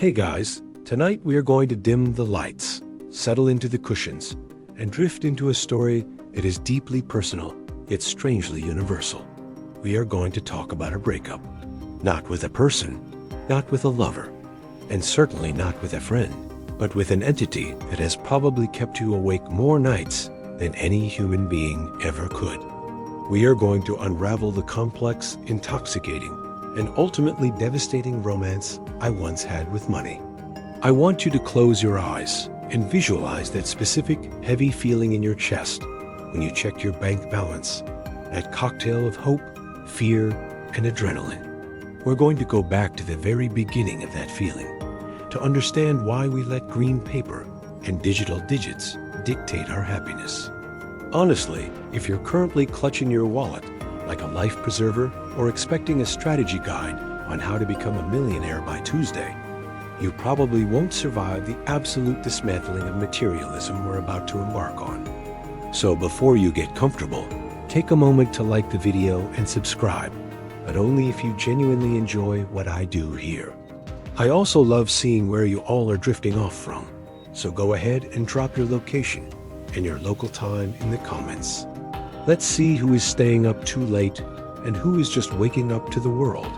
Hey guys, tonight we are going to dim the lights, settle into the cushions, and drift into a story that is deeply personal, yet strangely universal. We are going to talk about a breakup. Not with a person, not with a lover, and certainly not with a friend, but with an entity that has probably kept you awake more nights than any human being ever could. We are going to unravel the complex, intoxicating, and ultimately devastating romance I once had with money. I want you to close your eyes and visualize that specific, heavy feeling in your chest when you check your bank balance, that cocktail of hope, fear, and adrenaline. We're going to go back to the very beginning of that feeling to understand why we let green paper and digital digits dictate our happiness. Honestly, if you're currently clutching your wallet like a life preserver or expecting a strategy guide on how to become a millionaire by Tuesday, you probably won't survive the absolute dismantling of materialism we're about to embark on. So before you get comfortable, take a moment to like the video and subscribe, but only if you genuinely enjoy what I do here. I also love seeing where you all are drifting off from, so go ahead and drop your location and your local time in the comments. Let's see who is staying up too late and who is just waking up to the world.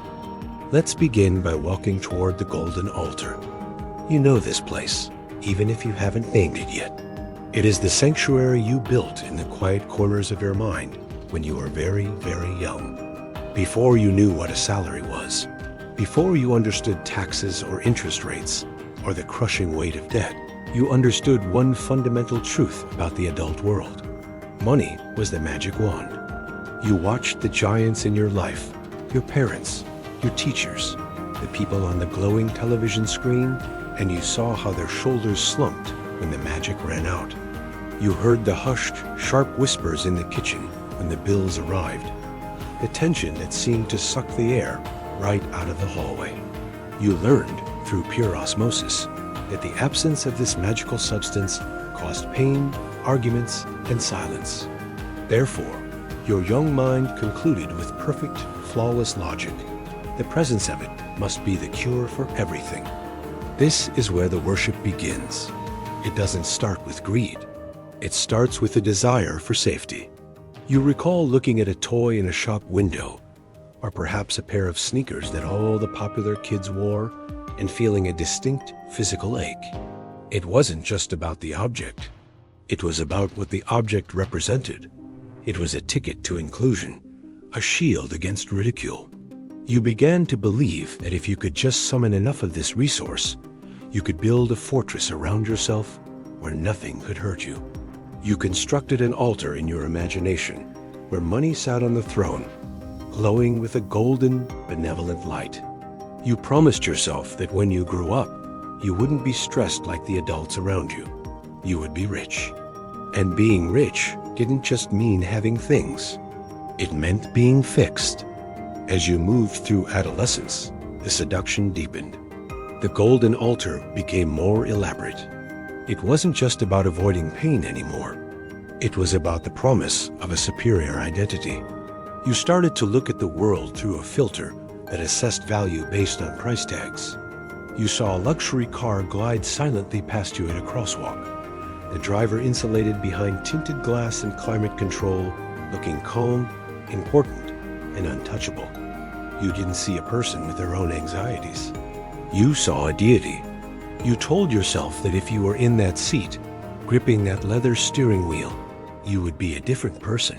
Let's begin by walking toward the golden altar. You know this place, even if you haven't named it yet. It is the sanctuary you built in the quiet corners of your mind when you were very, very young. Before you knew what a salary was, before you understood taxes or interest rates, or the crushing weight of debt, you understood one fundamental truth about the adult world. Money was the magic wand. You watched the giants in your life, your parents, your teachers, the people on the glowing television screen, and you saw how their shoulders slumped when the magic ran out. You heard the hushed, sharp whispers in the kitchen when the bills arrived, the tension that seemed to suck the air right out of the hallway. You learned, through pure osmosis, that the absence of this magical substance caused pain, arguments, and silence. Therefore, your young mind concluded with perfect, flawless logic. The presence of it must be the cure for everything. This is where the worship begins. It doesn't start with greed. It starts with a desire for safety. You recall looking at a toy in a shop window, or perhaps a pair of sneakers that all the popular kids wore, and feeling a distinct physical ache. It wasn't just about the object. It was about what the object represented. It was a ticket to inclusion, a shield against ridicule. You began to believe that if you could just summon enough of this resource, you could build a fortress around yourself where nothing could hurt you. You constructed an altar in your imagination where money sat on the throne, glowing with a golden, benevolent light. You promised yourself that when you grew up, you wouldn't be stressed like the adults around you. You would be rich. And being rich didn't just mean having things. It meant being fixed. As you moved through adolescence, the seduction deepened. The golden altar became more elaborate. It wasn't just about avoiding pain anymore. It was about the promise of a superior identity. You started to look at the world through a filter that assessed value based on price tags. You saw a luxury car glide silently past you at a crosswalk, the driver insulated behind tinted glass and climate control, looking calm, important, and untouchable. You didn't see a person with their own anxieties. You saw a deity. You told yourself that if you were in that seat, gripping that leather steering wheel, you would be a different person.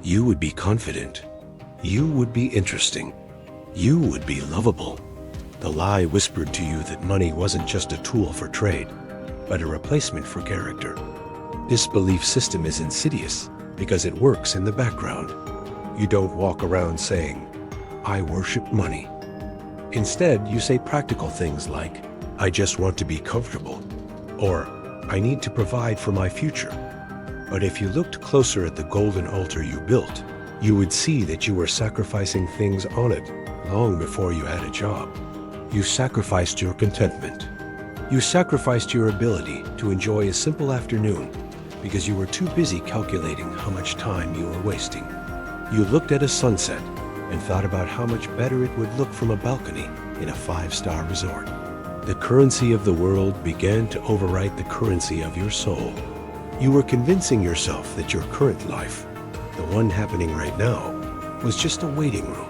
You would be confident. You would be interesting. You would be lovable. The lie whispered to you that money wasn't just a tool for trade, but a replacement for character. This belief system is insidious because it works in the background. You don't walk around saying, "I worship money." Instead, you say practical things like, "I just want to be comfortable," or "I need to provide for my future." But if you looked closer at the golden altar you built, you would see that you were sacrificing things on it long before you had a job. You sacrificed your contentment. You sacrificed your ability to enjoy a simple afternoon because you were too busy calculating how much time you were wasting. You looked at a sunset and thought about how much better it would look from a balcony in a 5-star resort. The currency of the world began to overwrite the currency of your soul. You were convincing yourself that your current life, the one happening right now, was just a waiting room.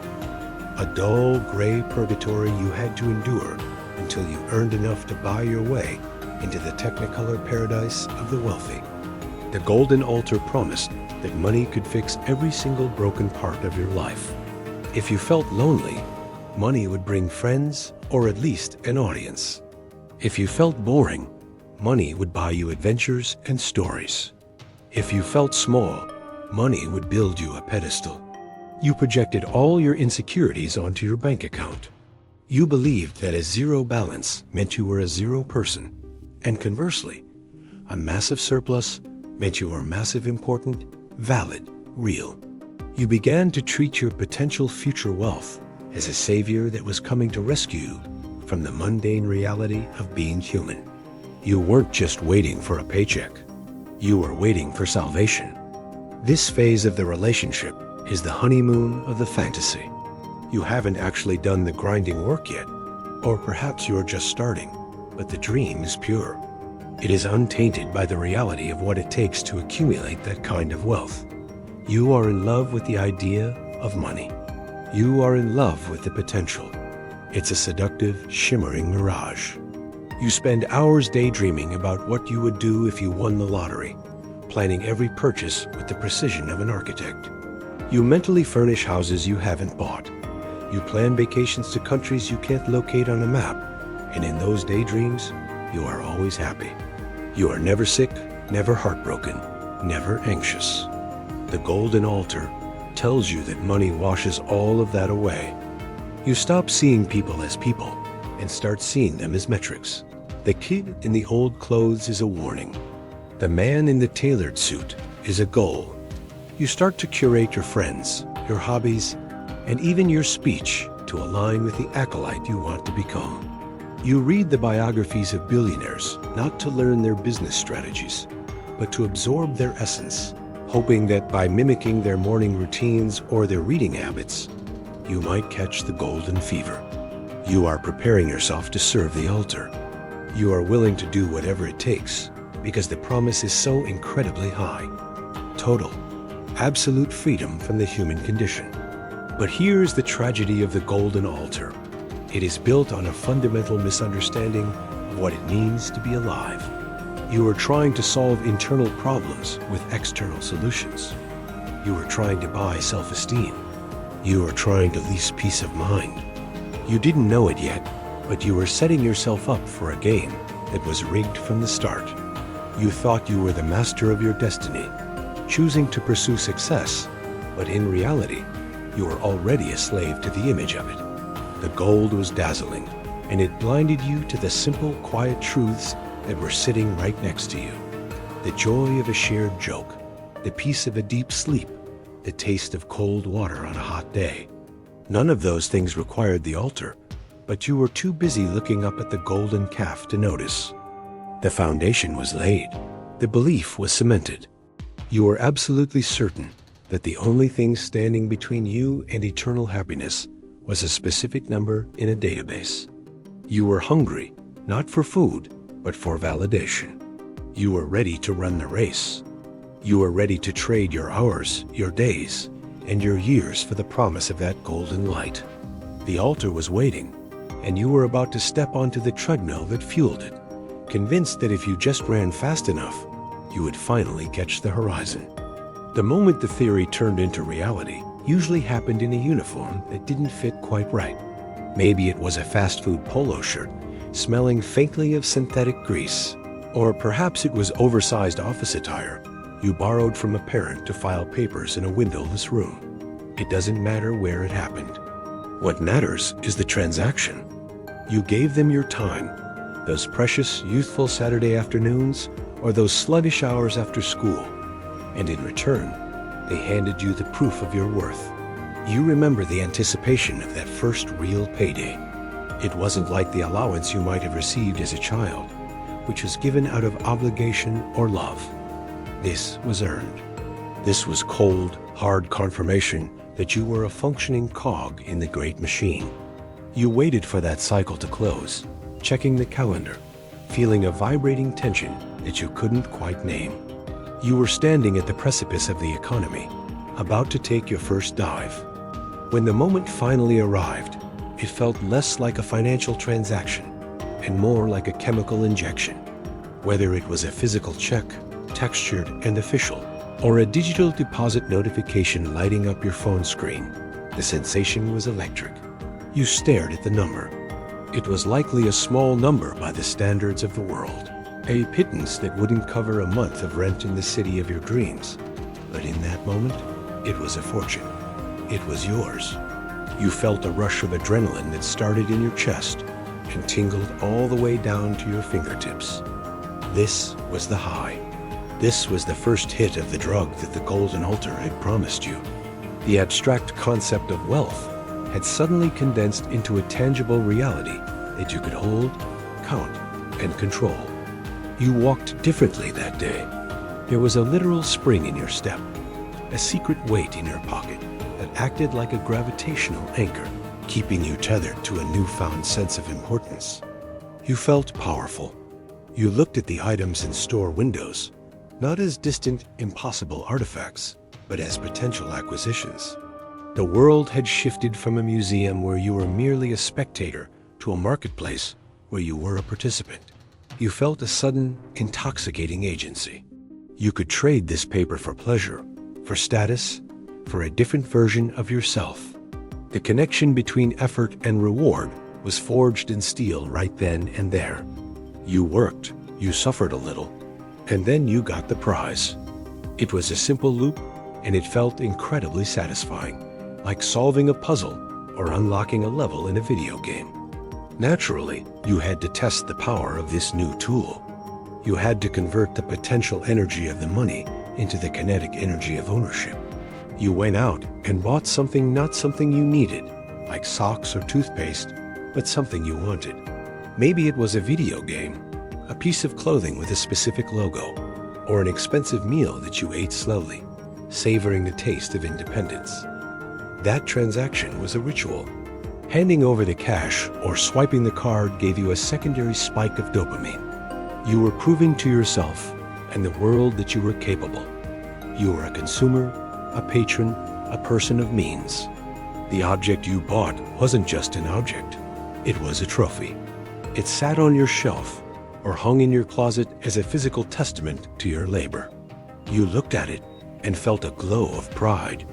A dull, gray purgatory you had to endure until you earned enough to buy your way into the technicolor paradise of the wealthy. The golden altar promised that money could fix every single broken part of your life. If you felt lonely, money would bring friends or at least an audience. If you felt boring, money would buy you adventures and stories. If you felt small, money would build you a pedestal. You projected all your insecurities onto your bank account. You believed that a zero balance meant you were a zero person. And conversely, a massive surplus meant you were massive, important, valid, real. You began to treat your potential future wealth as a savior that was coming to rescue you from the mundane reality of being human. You weren't just waiting for a paycheck. You were waiting for salvation. This phase of the relationship is the honeymoon of the fantasy. You haven't actually done the grinding work yet, or perhaps you're just starting, but the dream is pure. It is untainted by the reality of what it takes to accumulate that kind of wealth. You are in love with the idea of money. You are in love with the potential. It's a seductive, shimmering mirage. You spend hours daydreaming about what you would do if you won the lottery, planning every purchase with the precision of an architect. You mentally furnish houses you haven't bought. You plan vacations to countries you can't locate on a map, and in those daydreams, you are always happy. You are never sick, never heartbroken, never anxious. The golden altar tells you that money washes all of that away. You stop seeing people as people and start seeing them as metrics. The kid in the old clothes is a warning. The man in the tailored suit is a goal. You start to curate your friends, your hobbies, and even your speech to align with the acolyte you want to become. You read the biographies of billionaires not to learn their business strategies, but to absorb their essence, hoping that by mimicking their morning routines or their reading habits, you might catch the golden fever. You are preparing yourself to serve the altar. You are willing to do whatever it takes because the promise is so incredibly high. Total, absolute freedom from the human condition. But here's the tragedy of the golden altar. It is built on a fundamental misunderstanding of what it means to be alive. You are trying to solve internal problems with external solutions. You are trying to buy self-esteem. You are trying to lease peace of mind. You didn't know it yet, but you were setting yourself up for a game that was rigged from the start. You thought you were the master of your destiny, choosing to pursue success, but in reality, you were already a slave to the image of it. The gold was dazzling, and it blinded you to the simple, quiet truths that were sitting right next to you. The joy of a shared joke, the peace of a deep sleep, the taste of cold water on a hot day. None of those things required the altar, but you were too busy looking up at the golden calf to notice. The foundation was laid. The belief was cemented. You were absolutely certain that the only thing standing between you and eternal happiness was a specific number in a database. You were hungry, not for food, but for validation. You were ready to run the race. You were ready to trade your hours, your days, and your years for the promise of that golden light. The altar was waiting, and you were about to step onto the treadmill that fueled it, convinced that if you just ran fast enough, you would finally catch the horizon. The moment the theory turned into reality usually happened in a uniform that didn't fit quite right. Maybe it was a fast food polo shirt, smelling faintly of synthetic grease, or perhaps it was oversized office attire you borrowed from a parent to file papers in a windowless room. It doesn't matter where it happened. What matters is the transaction. You gave them your time, those precious, youthful Saturday afternoons, or those sluggish hours after school, and in return, they handed you the proof of your worth. You remember the anticipation of that first real payday. It wasn't like the allowance you might have received as a child, which was given out of obligation or love. This was earned. This was cold, hard confirmation that you were a functioning cog in the great machine. You waited for that cycle to close, checking the calendar, feeling a vibrating tension that you couldn't quite name. You were standing at the precipice of the economy, about to take your first dive. When the moment finally arrived, it felt less like a financial transaction and more like a chemical injection. Whether it was a physical check, textured and official, or a digital deposit notification lighting up your phone screen, the sensation was electric. You stared at the number. It was likely a small number by the standards of the world, a pittance that wouldn't cover a month of rent in the city of your dreams. But in that moment, it was a fortune. It was yours. You felt a rush of adrenaline that started in your chest and tingled all the way down to your fingertips. This was the high. This was the first hit of the drug that the golden altar had promised you. The abstract concept of wealth had suddenly condensed into a tangible reality that you could hold, count, and control. You walked differently that day. There was a literal spring in your step, a secret weight in your pocket that acted like a gravitational anchor, keeping you tethered to a newfound sense of importance. You felt powerful. You looked at the items in store windows, not as distant, impossible artifacts, but as potential acquisitions. The world had shifted from a museum where you were merely a spectator to a marketplace where you were a participant. You felt a sudden, intoxicating agency. You could trade this paper for pleasure, for status, for a different version of yourself. The connection between effort and reward was forged in steel right then and there. You worked, you suffered a little, and then you got the prize. It was a simple loop, and it felt incredibly satisfying, like solving a puzzle or unlocking a level in a video game. Naturally, you had to test the power of this new tool. You had to convert the potential energy of the money into the kinetic energy of ownership. You went out and bought something, not something you needed, like socks or toothpaste, but something you wanted. Maybe it was a video game, a piece of clothing with a specific logo, or an expensive meal that you ate slowly, savoring the taste of independence. That transaction was a ritual. Handing over the cash or swiping the card gave you a secondary spike of dopamine. You were proving to yourself and the world that you were capable. You were a consumer, a patron, a person of means. The object you bought wasn't just an object. It was a trophy. It sat on your shelf or hung in your closet as a physical testament to your labor. You looked at it and felt a glow of pride.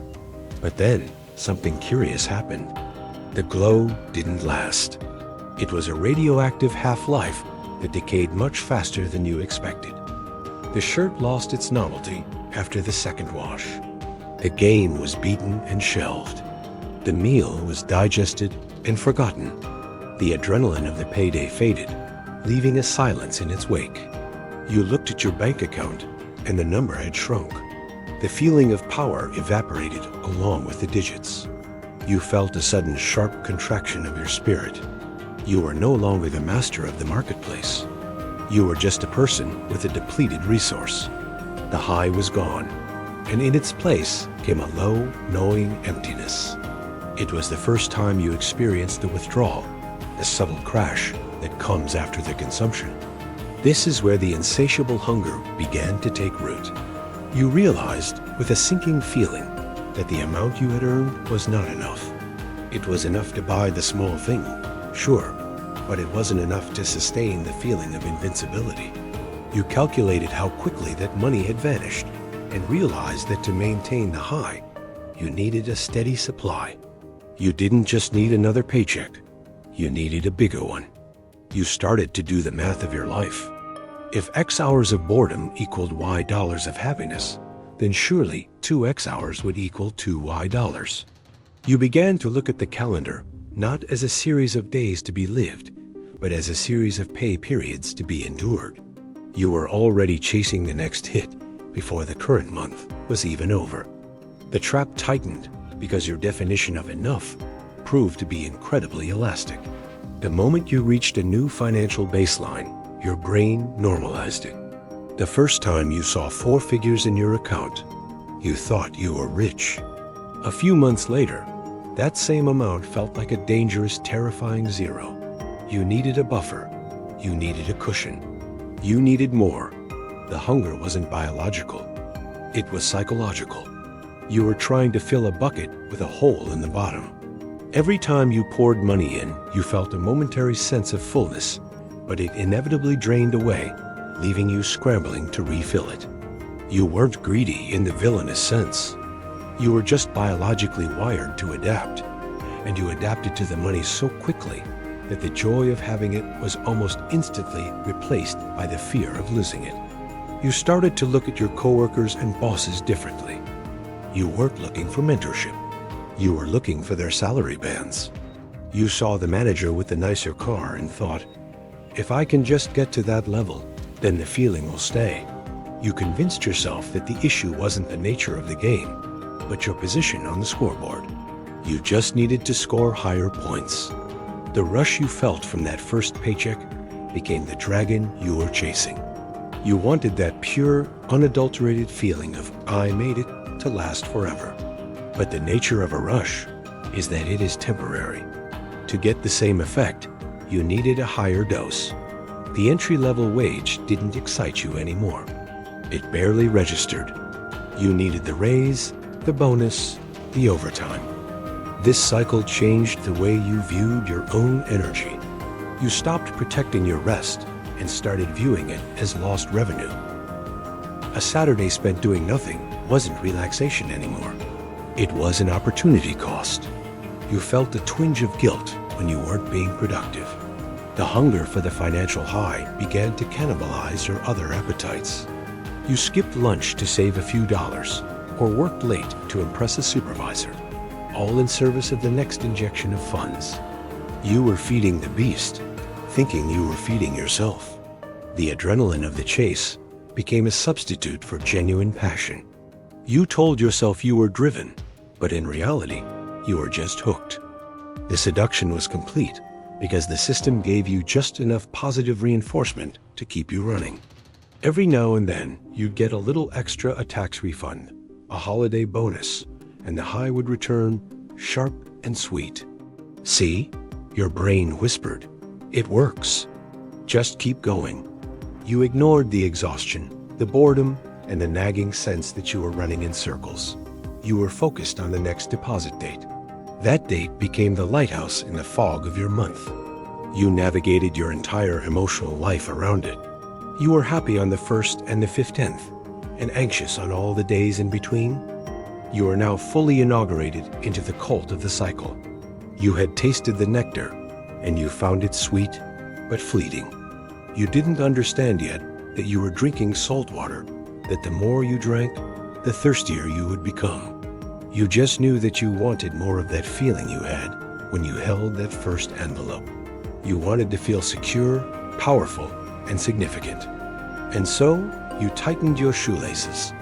But then something curious happened. The glow didn't last. It was a radioactive half-life that decayed much faster than you expected. The shirt lost its novelty after the second wash. The game was beaten and shelved. The meal was digested and forgotten. The adrenaline of the payday faded, leaving a silence in its wake. You looked at your bank account, and the number had shrunk. The feeling of power evaporated along with the digits. You felt a sudden sharp contraction of your spirit. You were no longer the master of the marketplace. You were just a person with a depleted resource. The high was gone, and in its place came a low, gnawing emptiness. It was the first time you experienced the withdrawal, the subtle crash that comes after the consumption. This is where the insatiable hunger began to take root. You realized, with a sinking feeling, that the amount you had earned was not enough. It was enough to buy the small thing, sure, but it wasn't enough to sustain the feeling of invincibility. You calculated how quickly that money had vanished and realized that to maintain the high, you needed a steady supply. You didn't just need another paycheck, you needed a bigger one. You started to do the math of your life. If X hours of boredom equaled Y dollars of happiness, then surely 2X hours would equal 2Y dollars. You began to look at the calendar not as a series of days to be lived, but as a series of pay periods to be endured. You were already chasing the next hit before the current month was even over. The trap tightened because your definition of enough proved to be incredibly elastic. The moment you reached a new financial baseline, your brain normalized it. The first time you saw 4 figures in your account, you thought you were rich. A few months later, that same amount felt like a dangerous, terrifying zero. You needed a buffer, You needed a cushion. You needed more. The hunger wasn't biological. It was psychological. You were trying to fill a bucket with a hole in the bottom. Every time you poured money in, you felt a momentary sense of fullness, but it inevitably drained away, leaving you scrambling to refill it. You weren't greedy in the villainous sense. You were just biologically wired to adapt, and you adapted to the money so quickly that the joy of having it was almost instantly replaced by the fear of losing it. You started to look at your coworkers and bosses differently. You weren't looking for mentorship. You were looking for their salary bands. You saw the manager with the nicer car and thought, if I can just get to that level, then the feeling will stay. You convinced yourself that the issue wasn't the nature of the game, but your position on the scoreboard. You just needed to score higher points. The rush you felt from that first paycheck became the dragon you were chasing. You wanted that pure, unadulterated feeling of I made it to last forever. But the nature of a rush is that it is temporary. To get the same effect, you needed a higher dose. The entry-level wage didn't excite you anymore. It barely registered. You needed the raise, the bonus, the overtime. This cycle changed the way you viewed your own energy. You stopped protecting your rest and started viewing it as lost revenue. A Saturday spent doing nothing wasn't relaxation anymore. It was an opportunity cost. You felt a twinge of guilt when you weren't being productive. The hunger for the financial high began to cannibalize your other appetites. You skipped lunch to save a few dollars, or worked late to impress a supervisor, all in service of the next injection of funds. You were feeding the beast, thinking you were feeding yourself. The adrenaline of the chase became a substitute for genuine passion. You told yourself you were driven, but in reality, you were just hooked. The seduction was complete because the system gave you just enough positive reinforcement to keep you running. Every now and then, you'd get a little extra, a tax refund, a holiday bonus, and the high would return sharp and sweet. See? Your brain whispered, it works. Just keep going. You ignored the exhaustion, the boredom, and the nagging sense that you were running in circles. You were focused on the next deposit date. That date became the lighthouse in the fog of your month. You navigated your entire emotional life around it. You were happy on the 1st and the 15th, and anxious on all the days in between. You are now fully inaugurated into the cult of the cycle. You had tasted the nectar, and you found it sweet, but fleeting. You didn't understand yet that you were drinking salt water, that the more you drank, the thirstier you would become. You just knew that you wanted more of that feeling you had when you held that first envelope. You wanted to feel secure, powerful, and significant. And so, you tightened your shoelaces,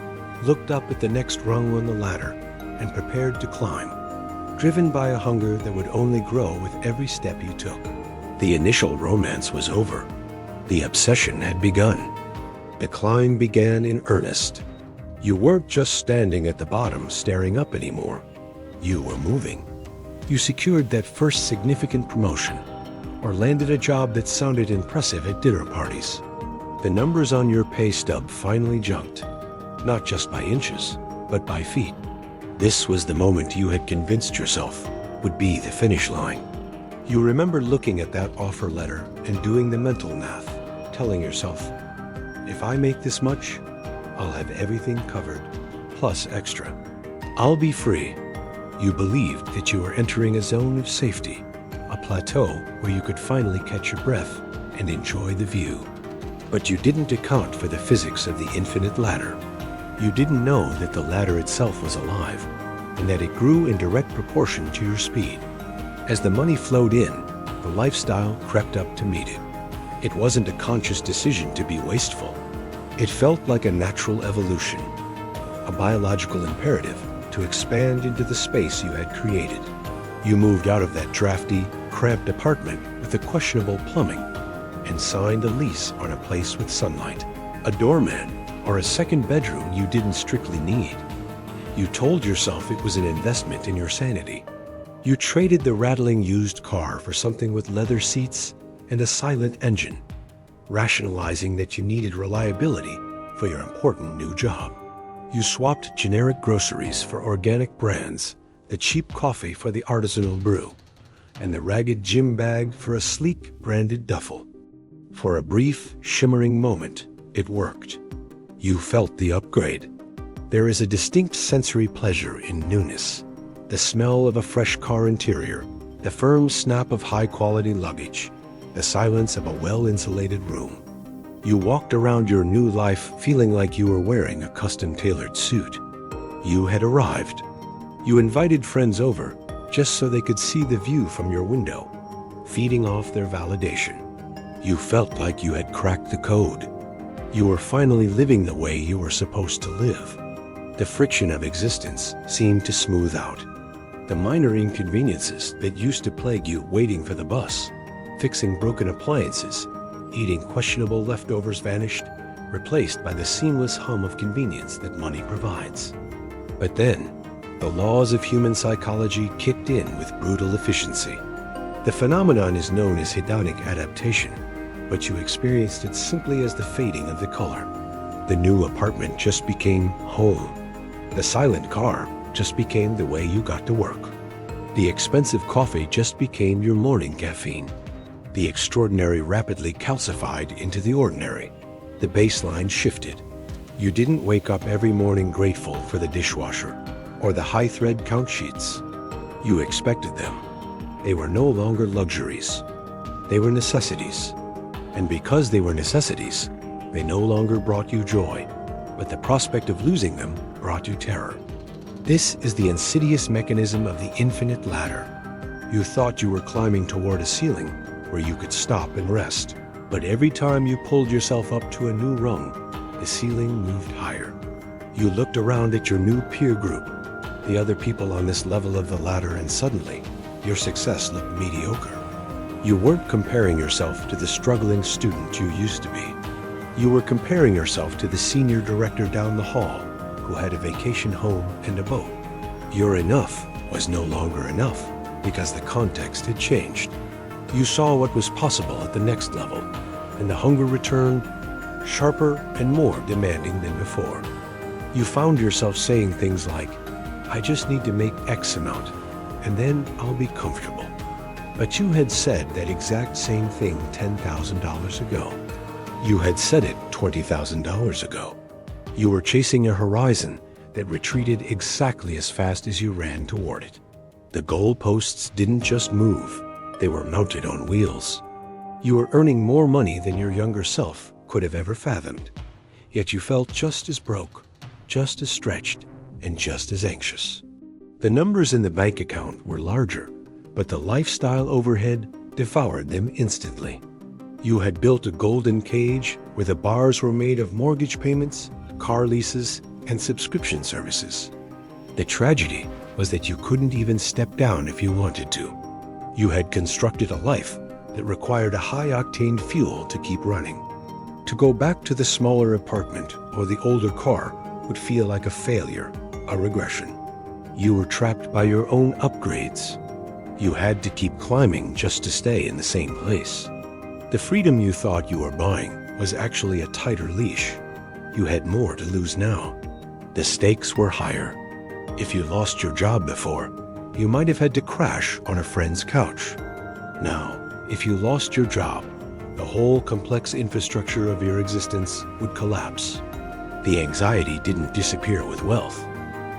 looked up at the next rung on the ladder, and prepared to climb, driven by a hunger that would only grow with every step you took. The initial romance was over. The obsession had begun. The climb began in earnest. You weren't just standing at the bottom staring up anymore. You were moving. You secured that first significant promotion, or landed a job that sounded impressive at dinner parties. The numbers on your pay stub finally jumped, not just by inches, but by feet. This was the moment you had convinced yourself would be the finish line. You remember looking at that offer letter and doing the mental math, telling yourself, if I make this much, I'll have everything covered, plus extra. I'll be free. You believed that you were entering a zone of safety, a plateau where you could finally catch your breath and enjoy the view. But you didn't account for the physics of the infinite ladder. You didn't know that the ladder itself was alive, and that it grew in direct proportion to your speed. As the money flowed in, the lifestyle crept up to meet it. It wasn't a conscious decision to be wasteful. It felt like a natural evolution, a biological imperative to expand into the space you had created. You moved out of that drafty, cramped apartment with the questionable plumbing and signed a lease on a place with sunlight, a doorman, or a second bedroom you didn't strictly need. You told yourself it was an investment in your sanity. You traded the rattling used car for something with leather seats and a silent engine, rationalizing that you needed reliability for your important new job. You swapped generic groceries for organic brands, the cheap coffee for the artisanal brew, and the ragged gym bag for a sleek branded duffel. For a brief, shimmering moment, it worked. You felt the upgrade. There is a distinct sensory pleasure in newness. The smell of a fresh car interior, the firm snap of high-quality luggage, the silence of a well-insulated room. You walked around your new life feeling like you were wearing a custom-tailored suit. You had arrived. You invited friends over just so they could see the view from your window, feeding off their validation. You felt like you had cracked the code. You were finally living the way you were supposed to live. The friction of existence seemed to smooth out. The minor inconveniences that used to plague you, waiting for the bus, fixing broken appliances, eating questionable leftovers, vanished, replaced by the seamless hum of convenience that money provides. But then, the laws of human psychology kicked in with brutal efficiency. The phenomenon is known as hedonic adaptation, but you experienced it simply as the fading of the color. The new apartment just became home. The silent car just became the way you got to work. The expensive coffee just became your morning caffeine. The extraordinary rapidly calcified into the ordinary. The baseline shifted. You didn't wake up every morning grateful for the dishwasher or the high-thread count sheets. You expected them. They were no longer luxuries. They were necessities. And because they were necessities, they no longer brought you joy, but the prospect of losing them brought you terror. This is the insidious mechanism of the infinite ladder. You thought you were climbing toward a ceiling where you could stop and rest, but every time you pulled yourself up to a new rung, the ceiling moved higher. You looked around at your new peer group, the other people on this level of the ladder, and suddenly, your success looked mediocre. You weren't comparing yourself to the struggling student you used to be. You were comparing yourself to the senior director down the hall who had a vacation home and a boat. Your enough was no longer enough because the context had changed. You saw what was possible at the next level, and the hunger returned, sharper and more demanding than before. You found yourself saying things like, "I just need to make X amount, and then I'll be comfortable." But you had said that exact same thing $10,000 ago. You had said it $20,000 ago. You were chasing a horizon that retreated exactly as fast as you ran toward it. The goalposts didn't just move, they were mounted on wheels. You were earning more money than your younger self could have ever fathomed, yet you felt just as broke, just as stretched, and just as anxious. The numbers in the bank account were larger, but the lifestyle overhead devoured them instantly. You had built a golden cage where the bars were made of mortgage payments, car leases, and subscription services. The tragedy was that you couldn't even step down if you wanted to. You had constructed a life that required a high-octane fuel to keep running. To go back to the smaller apartment or the older car would feel like a failure, a regression. You were trapped by your own upgrades. You had to keep climbing just to stay in the same place. The freedom you thought you were buying was actually a tighter leash. You had more to lose now. The stakes were higher. If you lost your job before, you might have had to crash on a friend's couch. Now, if you lost your job, the whole complex infrastructure of your existence would collapse. The anxiety didn't disappear with wealth.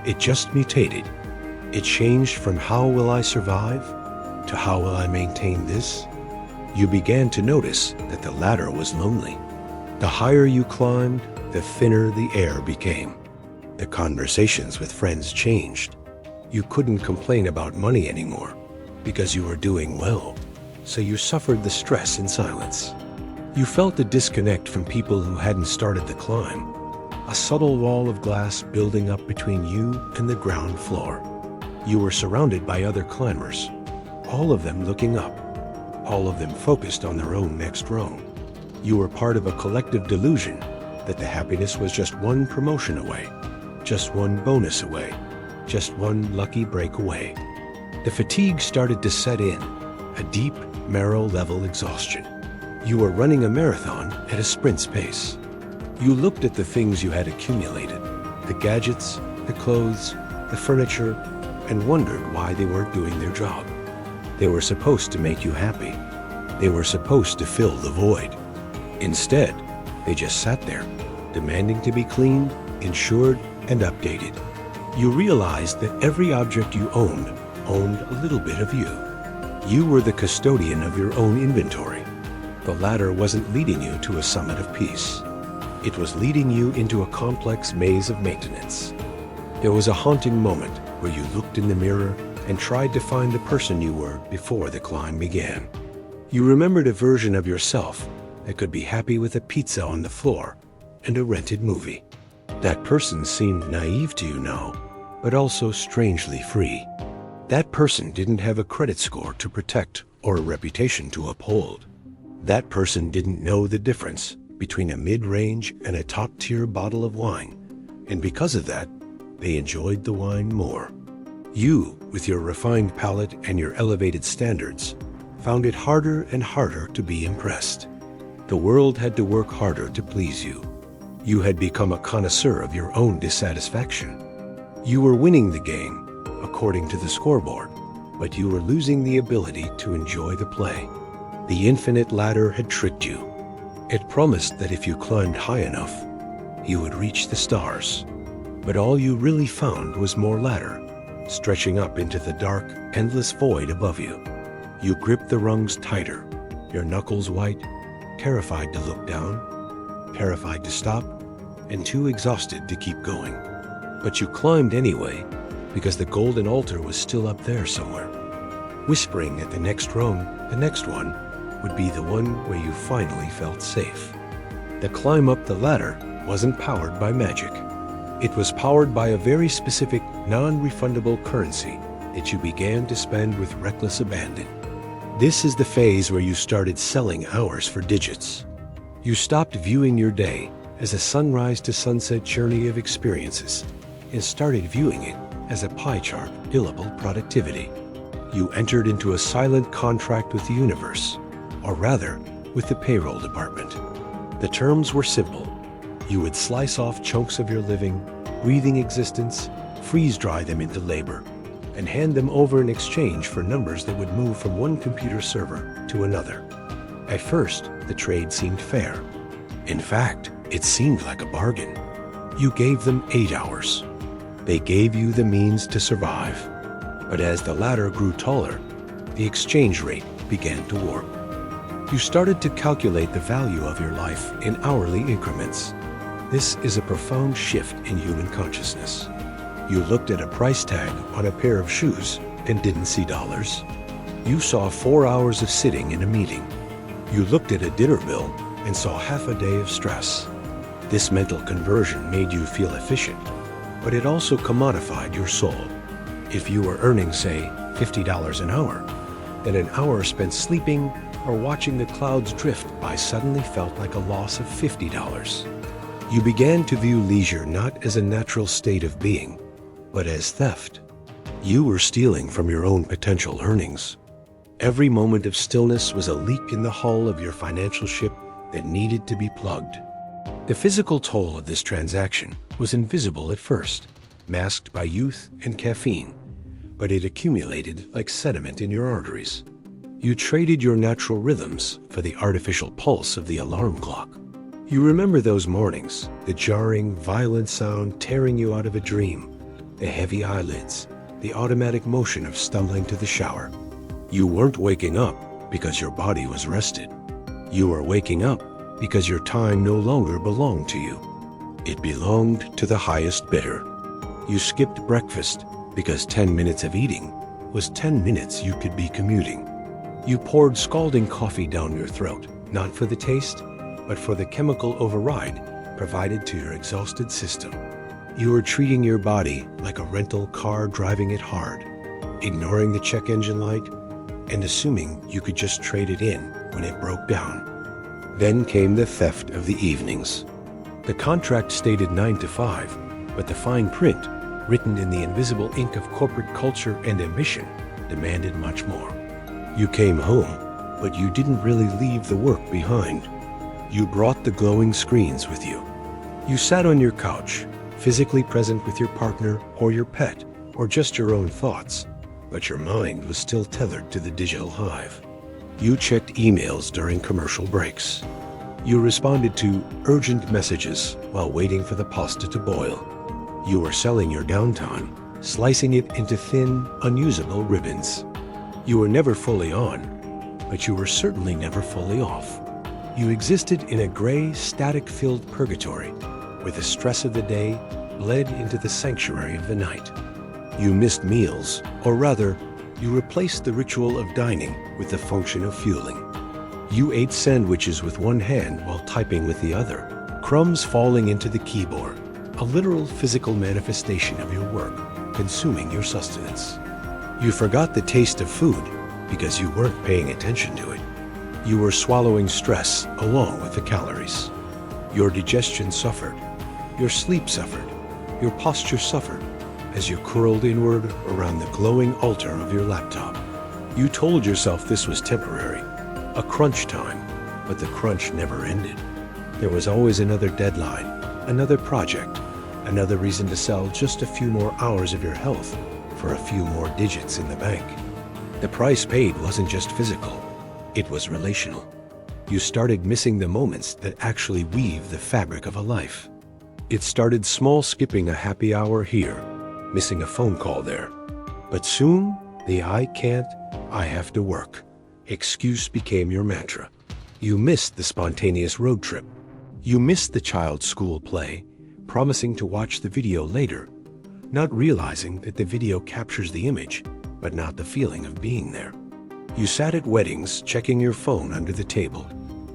It just mutated. It changed from "how will I survive" to "how will I maintain this?" You began to notice that the ladder was lonely. The higher you climbed, the thinner the air became. The conversations with friends changed. You couldn't complain about money anymore because you were doing well, so you suffered the stress in silence. You felt a disconnect from people who hadn't started the climb, a subtle wall of glass building up between you and the ground floor. You were surrounded by other climbers, all of them looking up, all of them focused on their own next rung. You were part of a collective delusion that the happiness was just one promotion away, just one bonus away, just one lucky break away. The fatigue started to set in, a deep, marrow-level exhaustion. You were running a marathon at a sprint's pace. You looked at the things you had accumulated, the gadgets, the clothes, the furniture, and wondered why they weren't doing their job. They were supposed to make you happy. They were supposed to fill the void. Instead, they just sat there, demanding to be cleaned, insured, and updated. You realized that every object you owned a little bit of you. You were the custodian of your own inventory. The ladder wasn't leading you to a summit of peace. It was leading you into a complex maze of maintenance. There was a haunting moment where you looked in the mirror and tried to find the person you were before the climb began. You remembered a version of yourself that could be happy with a pizza on the floor and a rented movie. That person seemed naive to you now, but also strangely free. That person didn't have a credit score to protect or a reputation to uphold. That person didn't know the difference between a mid-range and a top-tier bottle of wine, and because of that, they enjoyed the wine more. You, with your refined palate and your elevated standards, found it harder and harder to be impressed. The world had to work harder to please you. You had become a connoisseur of your own dissatisfaction. You were winning the game, according to the scoreboard, but you were losing the ability to enjoy the play. The infinite ladder had tricked you. It promised that if you climbed high enough, you would reach the stars. But all you really found was more ladder, stretching up into the dark, endless void above you. You gripped the rungs tighter, your knuckles white, terrified to look down, terrified to stop, and too exhausted to keep going. But you climbed anyway, because the golden altar was still up there somewhere, whispering at the next rung, the next one would be the one where you finally felt safe. The climb up the ladder wasn't powered by magic. It was powered by a very specific, non-refundable currency that you began to spend with reckless abandon. This is the phase where you started selling hours for digits. You stopped viewing your day as a sunrise to sunset journey of experiences and started viewing it as a pie chart of billable productivity. You entered into a silent contract with the universe, or rather, with the payroll department. The terms were simple. You would slice off chunks of your living, breathing existence, freeze-dry them into labor, and hand them over in exchange for numbers that would move from one computer server to another. At first, the trade seemed fair. In fact, it seemed like a bargain. You gave them 8 hours. They gave you the means to survive. But as the ladder grew taller, the exchange rate began to warp. You started to calculate the value of your life in hourly increments. This is a profound shift in human consciousness. You looked at a price tag on a pair of shoes and didn't see dollars. You saw 4 hours of sitting in a meeting. You looked at a dinner bill and saw half a day of stress. This mental conversion made you feel efficient, but it also commodified your soul. If you were earning, say, $50 an hour, then an hour spent sleeping or watching the clouds drift by suddenly felt like a loss of $50. You began to view leisure not as a natural state of being, but as theft. You were stealing from your own potential earnings. Every moment of stillness was a leak in the hull of your financial ship that needed to be plugged. The physical toll of this transaction was invisible at first, masked by youth and caffeine, but it accumulated like sediment in your arteries. You traded your natural rhythms for the artificial pulse of the alarm clock. You remember those mornings, the jarring, violent sound tearing you out of a dream, the heavy eyelids, the automatic motion of stumbling to the shower. You weren't waking up because your body was rested. You were waking up because your time no longer belonged to you. It belonged to the highest bidder. You skipped breakfast because 10 minutes of eating was 10 minutes you could be commuting. You poured scalding coffee down your throat, not for the taste, but for the chemical override provided to your exhausted system. You were treating your body like a rental car driving it hard, ignoring the check engine light and assuming you could just trade it in when it broke down. Then came the theft of the evenings. The contract stated 9 to 5, but the fine print, written in the invisible ink of corporate culture and ambition, demanded much more. You came home, But you didn't really leave the work behind. You brought the glowing screens with you. You sat on your couch, physically present with your partner or your pet, or just your own thoughts, but your mind was still tethered to the digital hive. You checked emails during commercial breaks. You responded to urgent messages while waiting for the pasta to boil. You were selling your downtime, slicing it into thin, unusable ribbons. You were never fully on, but you were certainly never fully off. You existed in a gray, static-filled purgatory, where the stress of the day bled into the sanctuary of the night. You missed meals, or rather, you replaced the ritual of dining with the function of fueling. You ate sandwiches with one hand while typing with the other, crumbs falling into the keyboard, a literal physical manifestation of your work, consuming your sustenance. You forgot the taste of food because you weren't paying attention to it. You were swallowing stress along with the calories. Your digestion suffered. Your sleep suffered. Your posture suffered as you curled inward around the glowing altar of your laptop. You told yourself this was temporary, a crunch time, but the crunch never ended. There was always another deadline, another project, another reason to sell just a few more hours of your health for a few more digits in the bank. The price paid wasn't just physical, it was relational. You started missing the moments that actually weave the fabric of a life. It started small, skipping a happy hour here, missing a phone call there. But soon, the I can't, I have to work excuse became your mantra. You missed the spontaneous road trip. You missed the child's school play, promising to watch the video later, not realizing that the video captures the image, but not the feeling of being there. You sat at weddings, checking your phone under the table,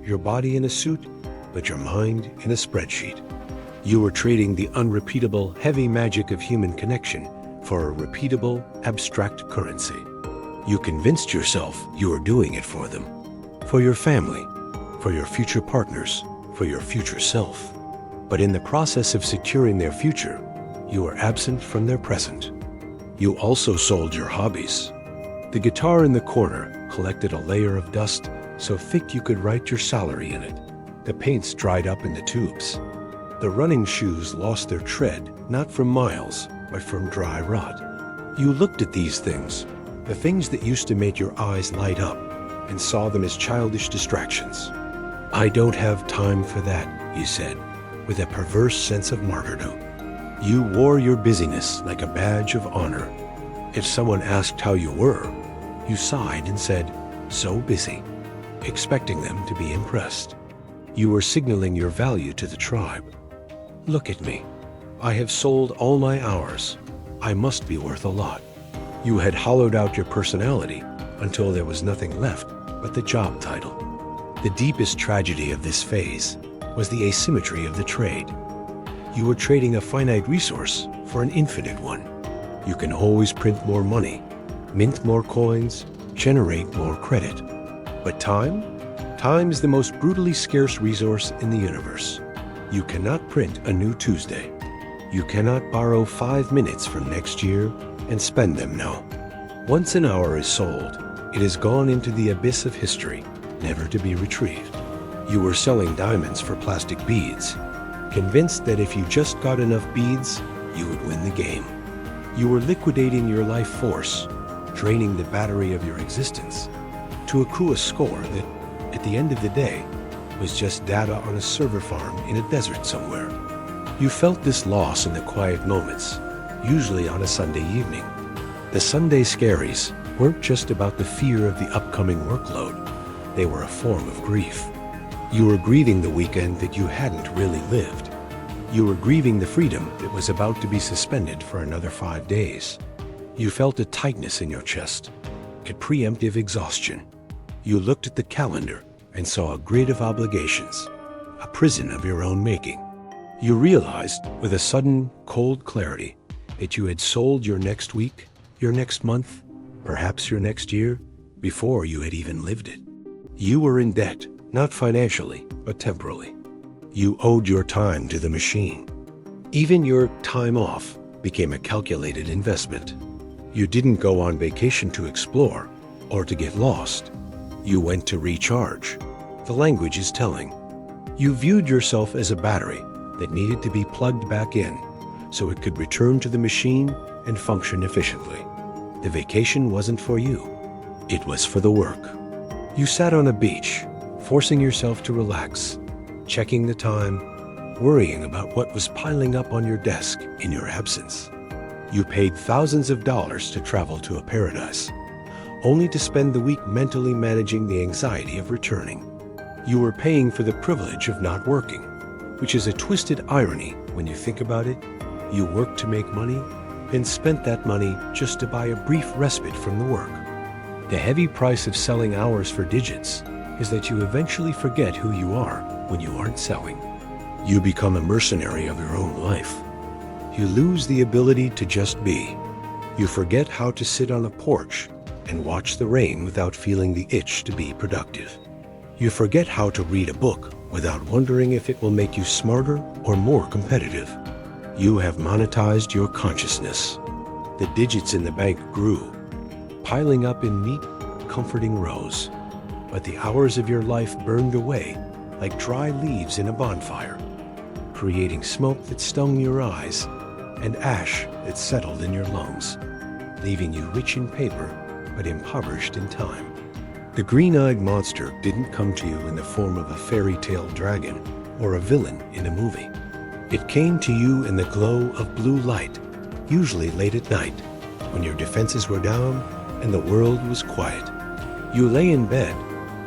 your body in a suit, but your mind in a spreadsheet. You were trading the unrepeatable, heavy magic of human connection for a repeatable, abstract currency. You convinced yourself you were doing it for them, for your family, for your future partners, for your future self. But in the process of securing their future, you were absent from their present. You also sold your hobbies. The guitar in the corner collected a layer of dust so thick you could write your salary in it. The paints dried up in the tubes. The running shoes lost their tread, not from miles, but from dry rot. You looked at these things, the things that used to make your eyes light up, and saw them as childish distractions. I don't have time for that, you said, with a perverse sense of martyrdom. You wore your busyness like a badge of honor. If someone asked how you were, you sighed and said, "So busy," expecting them to be impressed. You were signaling your value to the tribe. Look at me. I have sold all my hours. I must be worth a lot. You had hollowed out your personality until there was nothing left but the job title. The deepest tragedy of this phase was the asymmetry of the trade. You were trading a finite resource for an infinite one. You can always print more money, mint more coins, generate more credit. But time? Time is the most brutally scarce resource in the universe. You cannot print a new Tuesday. You cannot borrow 5 minutes from next year and spend them now. Once an hour is sold, it has gone into the abyss of history, never to be retrieved. You were selling diamonds for plastic beads, convinced that if you just got enough beads, you would win the game. You were liquidating your life force, draining the battery of your existence, to accrue a score that, at the end of the day, was just data on a server farm in a desert somewhere. You felt this loss in the quiet moments, usually on a Sunday evening. The Sunday scaries weren't just about the fear of the upcoming workload. They were a form of grief. You were grieving the weekend that you hadn't really lived. You were grieving the freedom that was about to be suspended for another 5 days. You felt a tightness in your chest, a preemptive exhaustion. You looked at the calendar and saw a grid of obligations, a prison of your own making. You realized with a sudden, cold clarity that you had sold your next week, your next month, perhaps your next year, before you had even lived it. You were in debt, not financially, but temporally. You owed your time to the machine. Even your time off became a calculated investment. You didn't go on vacation to explore or to get lost. You went to recharge. The language is telling. You viewed yourself as a battery that needed to be plugged back in so it could return to the machine and function efficiently. The vacation wasn't for you. It was for the work. You sat on a beach, forcing yourself to relax, checking the time, worrying about what was piling up on your desk in your absence. You paid thousands of dollars to travel to a paradise, only to spend the week mentally managing the anxiety of returning. You were paying for the privilege of not working, which is a twisted irony when you think about it. You worked to make money, and spent that money just to buy a brief respite from the work. The heavy price of selling hours for digits is that you eventually forget who you are when you aren't selling. You become a mercenary of your own life. You lose the ability to just be. You forget how to sit on a porch and watch the rain without feeling the itch to be productive. You forget how to read a book without wondering if it will make you smarter or more competitive. You have monetized your consciousness. The digits in the bank grew, piling up in neat, comforting rows. But the hours of your life burned away like dry leaves in a bonfire, creating smoke that stung your eyes and ash that settled in your lungs, leaving you rich in paper but impoverished in time. The green-eyed monster didn't come to you in the form of a fairy tale dragon or a villain in a movie. It came to you in the glow of blue light, usually late at night, when your defenses were down and the world was quiet. You lay in bed,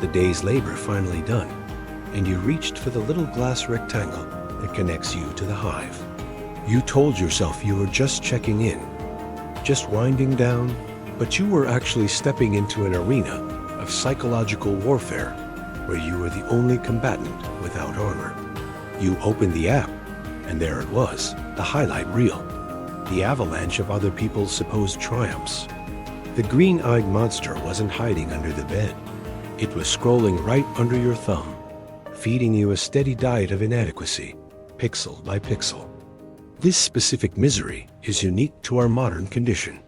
the day's labor finally done, and you reached for the little glass rectangle that connects you to the hive. You told yourself you were just checking in, just winding down, but you were actually stepping into an arena of psychological warfare where you were the only combatant without armor. You opened the app, and there it was, the highlight reel, the avalanche of other people's supposed triumphs. The green-eyed monster wasn't hiding under the bed. It was scrolling right under your thumb, feeding you a steady diet of inadequacy, pixel by pixel. This specific misery is unique to our modern condition.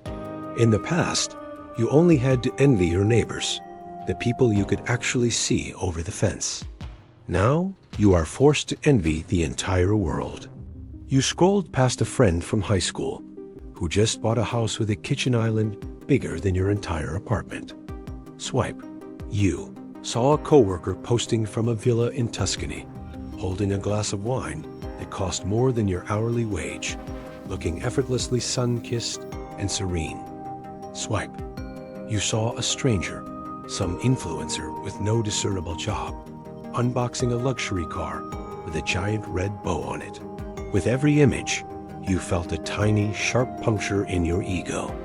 In the past, you only had to envy your neighbors, the people you could actually see over the fence. Now, you are forced to envy the entire world. You scrolled past a friend from high school who just bought a house with a kitchen island bigger than your entire apartment. Swipe. You saw a coworker posting from a villa in Tuscany, holding a glass of wine that cost more than your hourly wage, looking effortlessly sun-kissed and serene. Swipe. You saw a stranger, some influencer with no discernible job, unboxing a luxury car with a giant red bow on it. With every image, you felt a tiny, sharp puncture in your ego.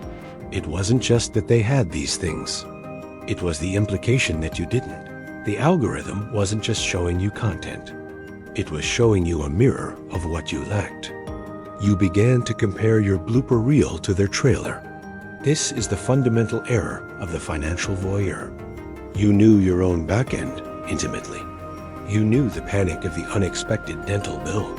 It wasn't just that they had these things. It was the implication that you didn't. The algorithm wasn't just showing you content. It was showing you a mirror of what you lacked. You began to compare your blooper reel to their trailer. This is the fundamental error of the financial voyeur. You knew your own back end intimately. You knew the panic of the unexpected dental bill.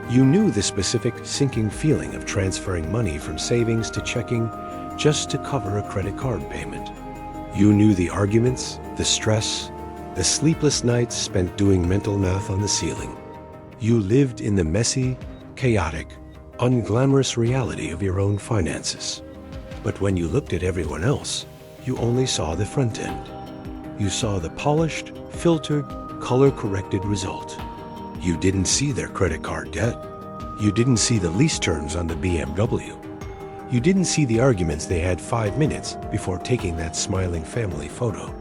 You knew the specific sinking feeling of transferring money from savings to checking just to cover a credit card payment. You knew the arguments, the stress, the sleepless nights spent doing mental math on the ceiling. You lived in the messy, chaotic, unglamorous reality of your own finances. But when you looked at everyone else, you only saw the front end. You saw the polished, filtered, color-corrected result. You didn't see their credit card debt. You didn't see the lease terms on the BMW. You didn't see the arguments they had 5 minutes before taking that smiling family photo.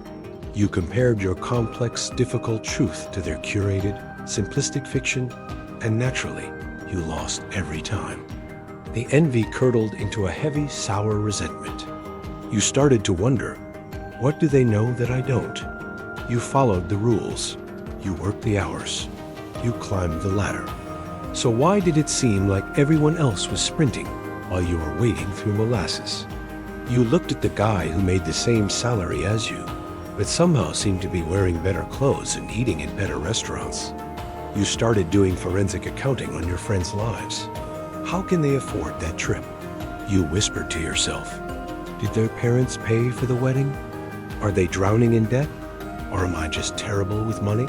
You compared your complex, difficult truth to their curated, simplistic fiction, and naturally, you lost every time. The envy curdled into a heavy, sour resentment. You started to wonder, what do they know that I don't? You followed the rules. You worked the hours. You climbed the ladder. So why did it seem like everyone else was sprinting while you were wading through molasses? You looked at the guy who made the same salary as you, but somehow seemed to be wearing better clothes and eating in better restaurants. You started doing forensic accounting on your friends' lives. How can they afford that trip? You whispered to yourself, did their parents pay for the wedding? Are they drowning in debt? Or am I just terrible with money?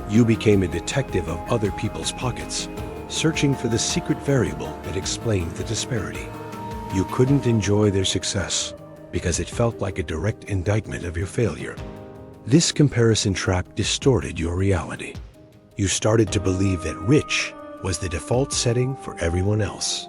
You became a detective of other people's pockets, searching for the secret variable that explained the disparity. You couldn't enjoy their success because it felt like a direct indictment of your failure. This comparison trap distorted your reality. You started to believe that rich was the default setting for everyone else.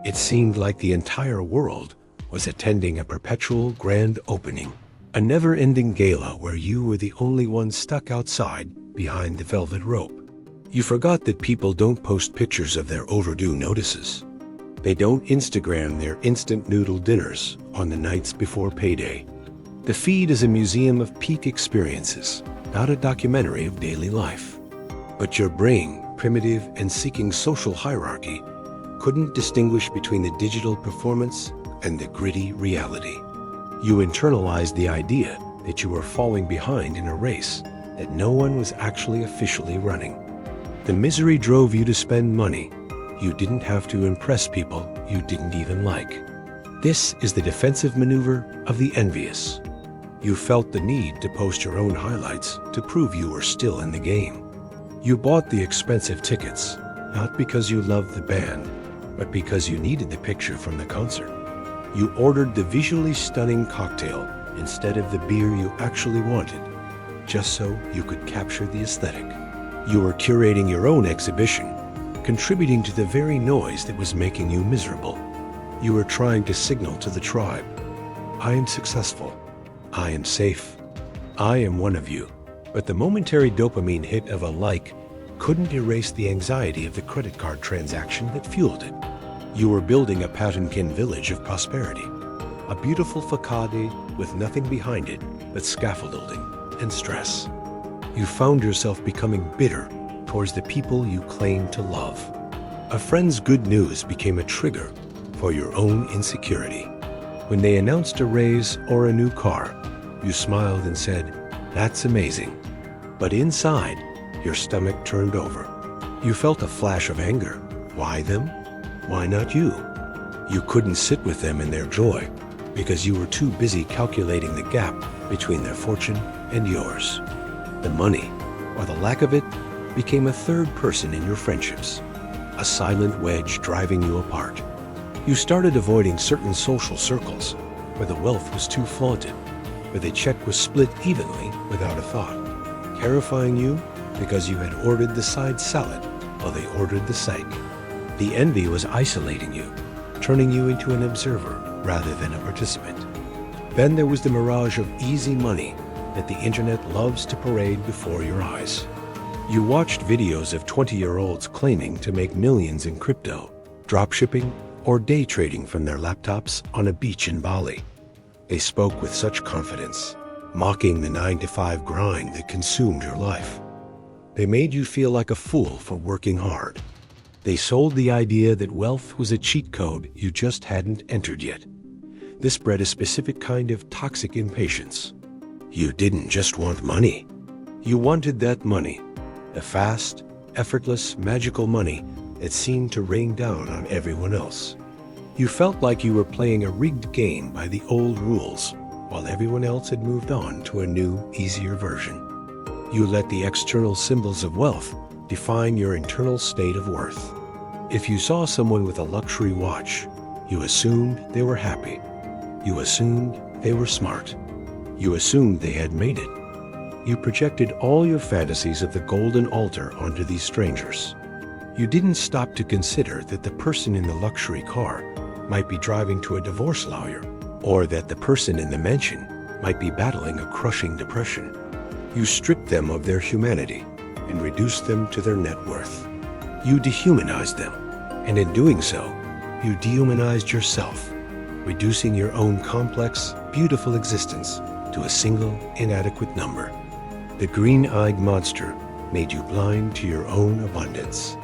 It seemed like the entire world was attending a perpetual grand opening, a never-ending gala where you were the only one stuck outside behind the velvet rope. You forgot that people don't post pictures of their overdue notices. They don't Instagram their instant noodle dinners on the nights before payday. The feed is a museum of peak experiences, not a documentary of daily life. But your brain, primitive and seeking social hierarchy, couldn't distinguish between the digital performance and the gritty reality. You internalized the idea that you were falling behind in a race that no one was actually officially running. The misery drove you to spend money. You didn't have to impress people you didn't even like. This is the defensive maneuver of the envious. You felt the need to post your own highlights to prove you were still in the game. You bought the expensive tickets, not because you loved the band, but because you needed the picture from the concert. You ordered the visually stunning cocktail instead of the beer you actually wanted, just so you could capture the aesthetic. You were curating your own exhibition, contributing to the very noise that was making you miserable. You were trying to signal to the tribe, I am successful, I am safe, I am one of you. But the momentary dopamine hit of a like couldn't erase the anxiety of the credit card transaction that fueled it. You were building a Potemkin village of prosperity, a beautiful facade with nothing behind it but scaffolding and stress. You found yourself becoming bitter towards the people you claimed to love. A friend's good news became a trigger for your own insecurity. When they announced a raise or a new car, you smiled and said, "That's amazing." But inside, your stomach turned over. You felt a flash of anger. Why them? Why not you? You couldn't sit with them in their joy because you were too busy calculating the gap between their fortune and yours. The money, or the lack of it, became a third person in your friendships, a silent wedge driving you apart. You started avoiding certain social circles where the wealth was too flaunted, where the check was split evenly without a thought, terrifying you because you had ordered the side salad while they ordered the psych. The envy was isolating you, turning you into an observer rather than a participant. Then there was the mirage of easy money that the internet loves to parade before your eyes. You watched videos of 20-year-olds claiming to make millions in crypto, dropshipping, or day trading from their laptops on a beach in Bali. They spoke with such confidence, mocking the 9-to-5 grind that consumed your life. They made you feel like a fool for working hard. They sold the idea that wealth was a cheat code you just hadn't entered yet. This bred a specific kind of toxic impatience. You didn't just want money. You wanted that money, the fast, effortless, magical money that seemed to rain down on everyone else. You felt like you were playing a rigged game by the old rules, while everyone else had moved on to a new, easier version. You let the external symbols of wealth define your internal state of worth. If you saw someone with a luxury watch, you assumed they were happy. You assumed they were smart. You assumed they had made it. You projected all your fantasies of the golden altar onto these strangers. You didn't stop to consider that the person in the luxury car might be driving to a divorce lawyer, or that the person in the mansion might be battling a crushing depression. You stripped them of their humanity and reduced them to their net worth. You dehumanized them, and in doing so, you dehumanized yourself, reducing your own complex, beautiful existence to a single, inadequate number. The green-eyed monster made you blind to your own abundance.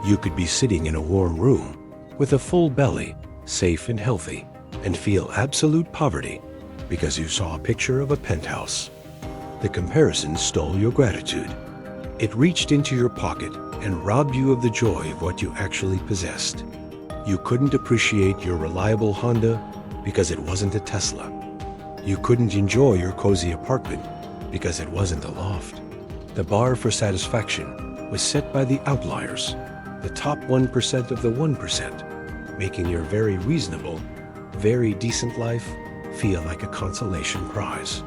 You could be sitting in a warm room with a full belly, safe and healthy, and feel absolute poverty because you saw a picture of a penthouse. The comparison stole your gratitude. It reached into your pocket and robbed you of the joy of what you actually possessed. You couldn't appreciate your reliable Honda because it wasn't a Tesla. You couldn't enjoy your cozy apartment because it wasn't a loft. The bar for satisfaction was set by the outliers, the top 1% of the 1%, making your very reasonable, very decent life feel like a consolation prize.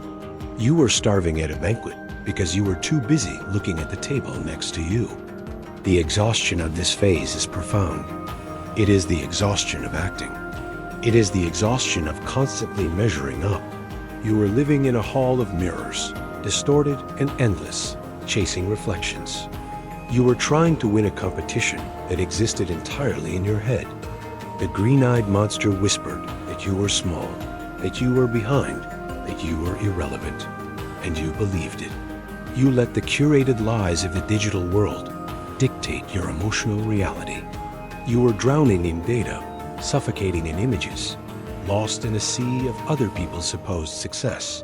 You were starving at a banquet because you were too busy looking at the table next to you. The exhaustion of this phase is profound. It is the exhaustion of acting. It is the exhaustion of constantly measuring up. You were living in a hall of mirrors, distorted and endless, chasing reflections. You were trying to win a competition that existed entirely in your head. The green-eyed monster whispered that you were small, that you were behind, that you were irrelevant, and you believed it. You let the curated lies of the digital world dictate your emotional reality. You were drowning in data, suffocating in images, lost in a sea of other people's supposed success,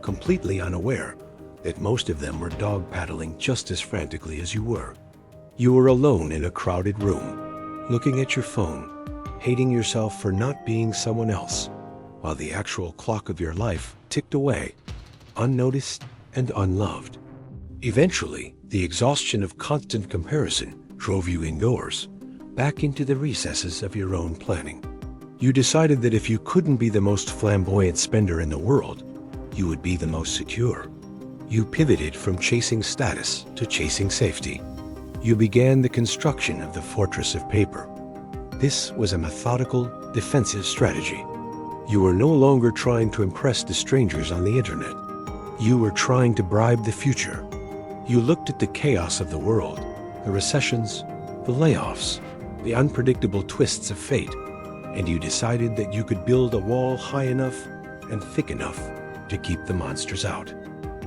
completely unaware that most of them were dog-paddling just as frantically as you were. You were alone in a crowded room, looking at your phone, hating yourself for not being someone else, while the actual clock of your life ticked away, unnoticed and unloved. Eventually, the exhaustion of constant comparison drove you indoors, back into the recesses of your own planning. You decided that if you couldn't be the most flamboyant spender in the world, you would be the most secure. You pivoted from chasing status to chasing safety. You began the construction of the fortress of paper. This was a methodical, defensive strategy. You were no longer trying to impress the strangers on the internet. You were trying to bribe the future. You looked at the chaos of the world, the recessions, the layoffs, the unpredictable twists of fate, and you decided that you could build a wall high enough and thick enough to keep the monsters out.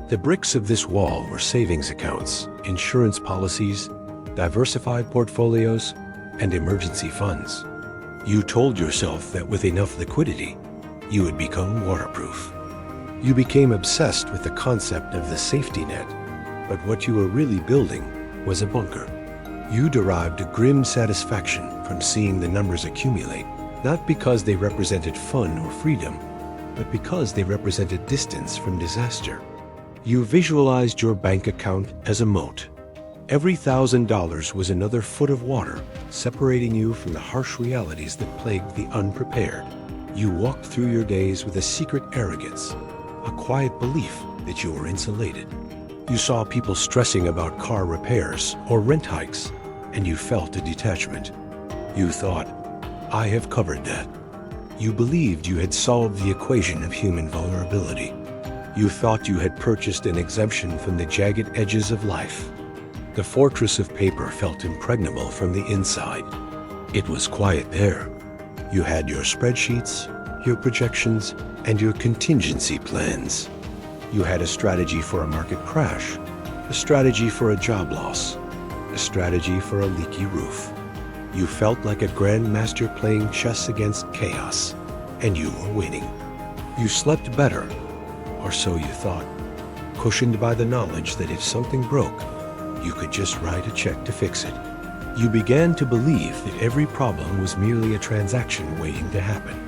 The bricks of this wall were savings accounts, insurance policies, diversified portfolios, and emergency funds. You told yourself that with enough liquidity, you would become waterproof. You became obsessed with the concept of the safety net, but what you were really building was a bunker. You derived a grim satisfaction from seeing the numbers accumulate, not because they represented fun or freedom, but because they represented distance from disaster. You visualized your bank account as a moat. Every $1,000 was another foot of water, separating you from the harsh realities that plagued the unprepared. You walked through your days with a secret arrogance, a quiet belief that you were insulated. You saw people stressing about car repairs or rent hikes, and you felt a detachment. You thought, I have covered that. You believed you had solved the equation of human vulnerability. You thought you had purchased an exemption from the jagged edges of life. The fortress of paper felt impregnable from the inside. It was quiet there. You had your spreadsheets, your projections, and your contingency plans. You had a strategy for a market crash, a strategy for a job loss, a strategy for a leaky roof. You felt like a grandmaster playing chess against chaos, and you were winning. You slept better, or so you thought, cushioned by the knowledge that if something broke, you could just write a check to fix it. You began to believe that every problem was merely a transaction waiting to happen.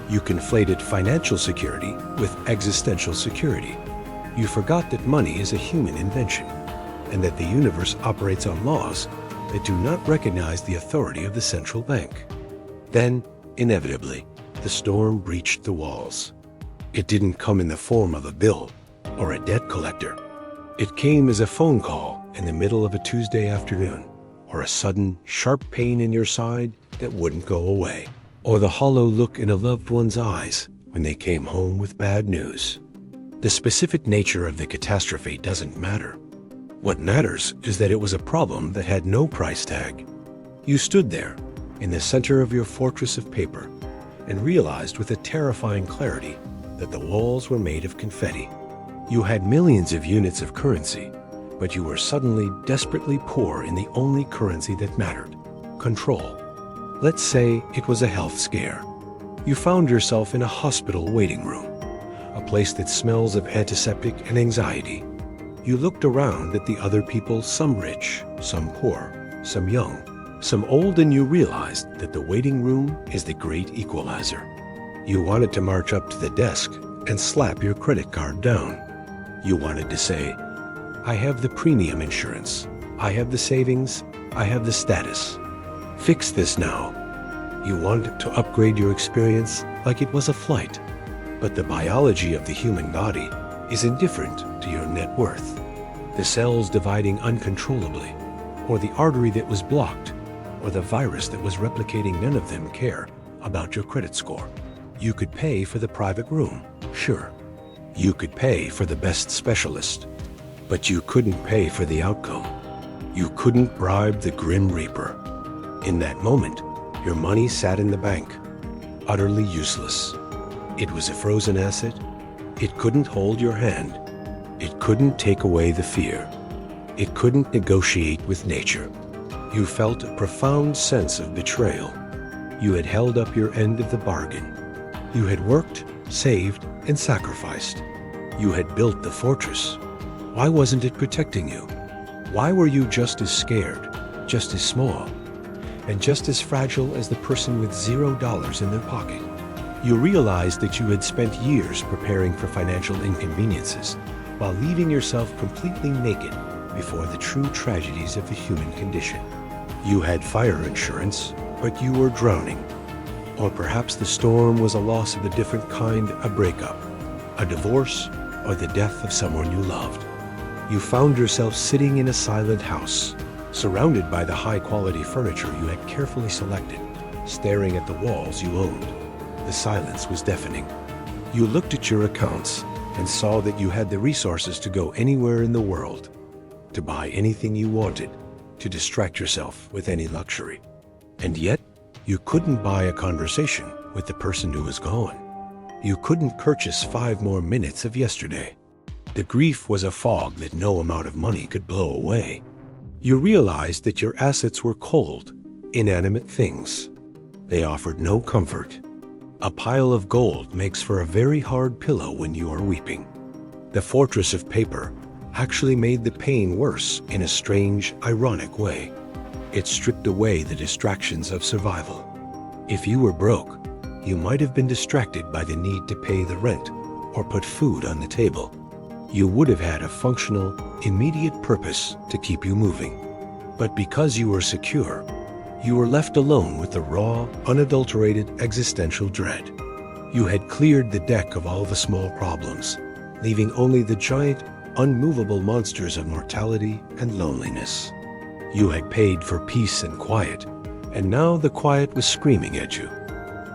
You conflated financial security with existential security. You forgot that money is a human invention, and that the universe operates on laws that do not recognize the authority of the central bank. Then, inevitably, the storm breached the walls. It didn't come in the form of a bill or a debt collector. It came as a phone call in the middle of a Tuesday afternoon, or a sudden, sharp pain in your side that wouldn't go away, or the hollow look in a loved one's eyes when they came home with bad news. The specific nature of the catastrophe doesn't matter. What matters is that it was a problem that had no price tag. You stood there, in the center of your fortress of paper, and realized with a terrifying clarity that the walls were made of confetti. You had millions of units of currency, but you were suddenly desperately poor in the only currency that mattered: control. Let's say it was a health scare. You found yourself in a hospital waiting room, a place that smells of antiseptic and anxiety. You looked around at the other people, some rich, some poor, some young, some old, and you realized that the waiting room is the great equalizer. You wanted to march up to the desk and slap your credit card down. You wanted to say, I have the premium insurance, I have the savings, I have the status. Fix this now. You want to upgrade your experience like it was a flight. But the biology of the human body is indifferent to your net worth. The cells dividing uncontrollably, or the artery that was blocked, or the virus that was replicating, none of them care about your credit score. You could pay for the private room, sure. You could pay for the best specialist, but you couldn't pay for the outcome. You couldn't bribe the Grim Reaper. In that moment, your money sat in the bank, utterly useless. It was a frozen asset. It couldn't hold your hand. It couldn't take away the fear. It couldn't negotiate with nature. You felt a profound sense of betrayal. You had held up your end of the bargain. You had worked, saved, and sacrificed. You had built the fortress. Why wasn't it protecting you? Why were you just as scared, just as small, and just as fragile as the person with $0 in their pocket? You realized that you had spent years preparing for financial inconveniences while leaving yourself completely naked before the true tragedies of the human condition. You had fire insurance, but you were drowning. Or perhaps the storm was a loss of a different kind, a breakup, a divorce, or the death of someone you loved. You found yourself sitting in a silent house, surrounded by the high-quality furniture you had carefully selected, staring at the walls you owned. The silence was deafening. You looked at your accounts and saw that you had the resources to go anywhere in the world, to buy anything you wanted, to distract yourself with any luxury. And yet, you couldn't buy a conversation with the person who was gone. You couldn't purchase 5 more minutes of yesterday. The grief was a fog that no amount of money could blow away. You realized that your assets were cold, inanimate things. They offered no comfort. A pile of gold makes for a very hard pillow when you are weeping. The fortress of paper actually made the pain worse in a strange, ironic way. It stripped away the distractions of survival. If you were broke, you might have been distracted by the need to pay the rent or put food on the table. You would have had a functional, immediate purpose to keep you moving. But because you were secure, you were left alone with the raw, unadulterated existential dread. You had cleared the deck of all the small problems, leaving only the giant, unmovable monsters of mortality and loneliness. You had paid for peace and quiet, and now the quiet was screaming at you.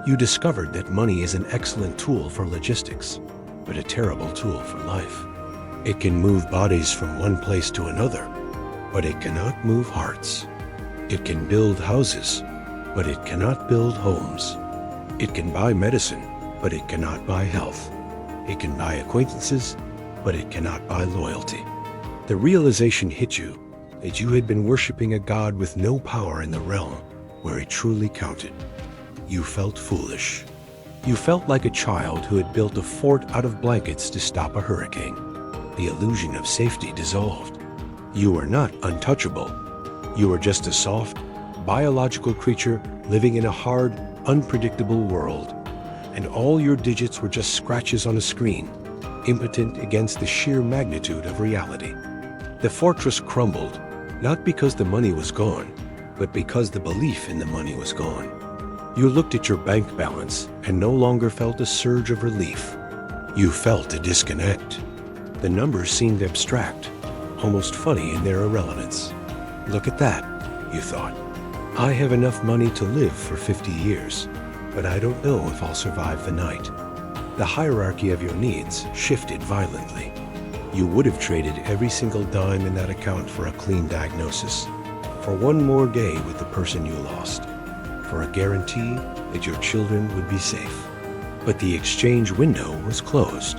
You discovered that money is an excellent tool for logistics, but a terrible tool for life. It can move bodies from one place to another, but it cannot move hearts. It can build houses, but it cannot build homes. It can buy medicine, but it cannot buy health. It can buy acquaintances, but it cannot buy loyalty. The realization hit you that you had been worshiping a god with no power in the realm where it truly counted. You felt foolish. You felt like a child who had built a fort out of blankets to stop a hurricane. The illusion of safety dissolved. You were not untouchable. You were just a soft, biological creature living in a hard, unpredictable world. And all your digits were just scratches on a screen, impotent against the sheer magnitude of reality. The fortress crumbled, not because the money was gone, but because the belief in the money was gone. You looked at your bank balance and no longer felt a surge of relief. You felt a disconnect. The numbers seemed abstract, almost funny in their irrelevance. Look at that, you thought. I have enough money to live for 50 years, but I don't know if I'll survive the night. The hierarchy of your needs shifted violently. You would have traded every single dime in that account for a clean diagnosis, for one more day with the person you lost, for a guarantee that your children would be safe. But the exchange window was closed.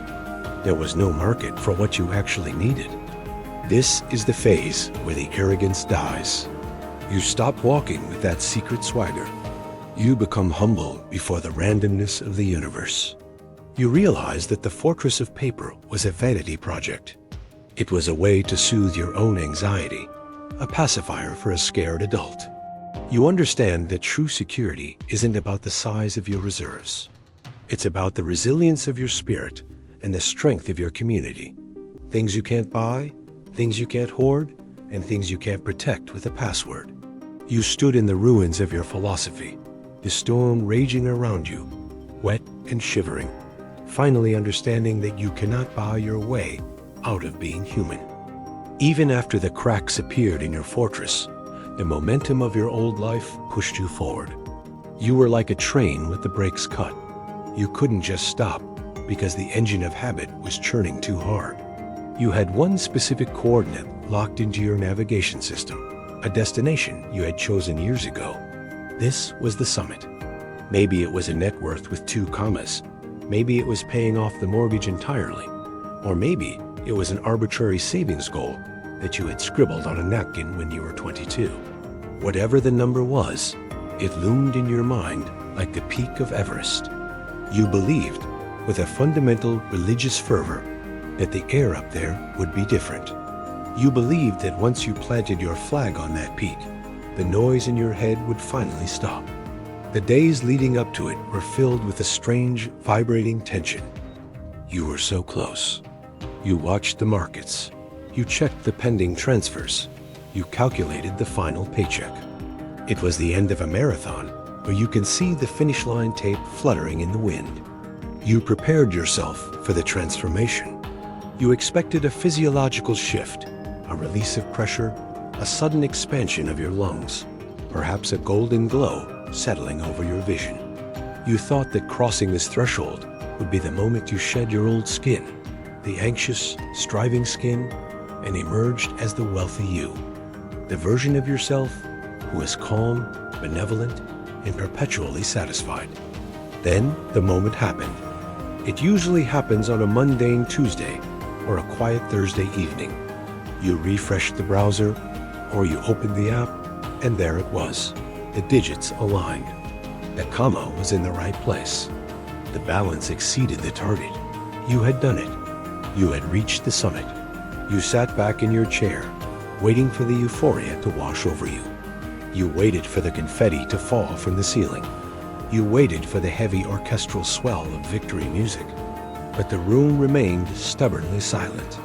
There was no market for what you actually needed. This is the phase where the arrogance dies. You stop walking with that secret swagger. You become humble before the randomness of the universe. You realize that the fortress of paper was a vanity project. It was a way to soothe your own anxiety, a pacifier for a scared adult. You understand that true security isn't about the size of your reserves. It's about the resilience of your spirit and the strength of your community. Things you can't buy, things you can't hoard, and things you can't protect with a password. You stood in the ruins of your philosophy, the storm raging around you, wet and shivering, finally understanding that you cannot buy your way out of being human. Even after the cracks appeared in your fortress, the momentum of your old life pushed you forward. You were like a train with the brakes cut. You couldn't just stop because the engine of habit was churning too hard. You had one specific coordinate locked into your navigation system, a destination you had chosen years ago. This was the summit. Maybe it was a net worth with 2 commas. Maybe it was paying off the mortgage entirely. Or maybe it was an arbitrary savings goal that you had scribbled on a napkin when you were 22. Whatever the number was, it loomed in your mind like the peak of Everest. You believed, with a fundamental religious fervor, that the air up there would be different. You believed that once you planted your flag on that peak, the noise in your head would finally stop. The days leading up to it were filled with a strange, vibrating tension. You were so close. You watched the markets. You checked the pending transfers. You calculated the final paycheck. It was the end of a marathon where you can see the finish line tape fluttering in the wind. You prepared yourself for the transformation. You expected a physiological shift, a release of pressure, a sudden expansion of your lungs, perhaps a golden glow settling over your vision. You thought that crossing this threshold would be the moment you shed your old skin, the anxious, striving skin, and emerged as the wealthy you, the version of yourself who is calm, benevolent, and perpetually satisfied. Then the moment happened. It usually happens on a mundane Tuesday or a quiet Thursday evening. You refreshed the browser, or you opened the app, and there it was. The digits aligned. The comma was in the right place. The balance exceeded the target. You had done it. You had reached the summit. You sat back in your chair, waiting for the euphoria to wash over you. You waited for the confetti to fall from the ceiling. You waited for the heavy orchestral swell of victory music. But the room remained stubbornly silent.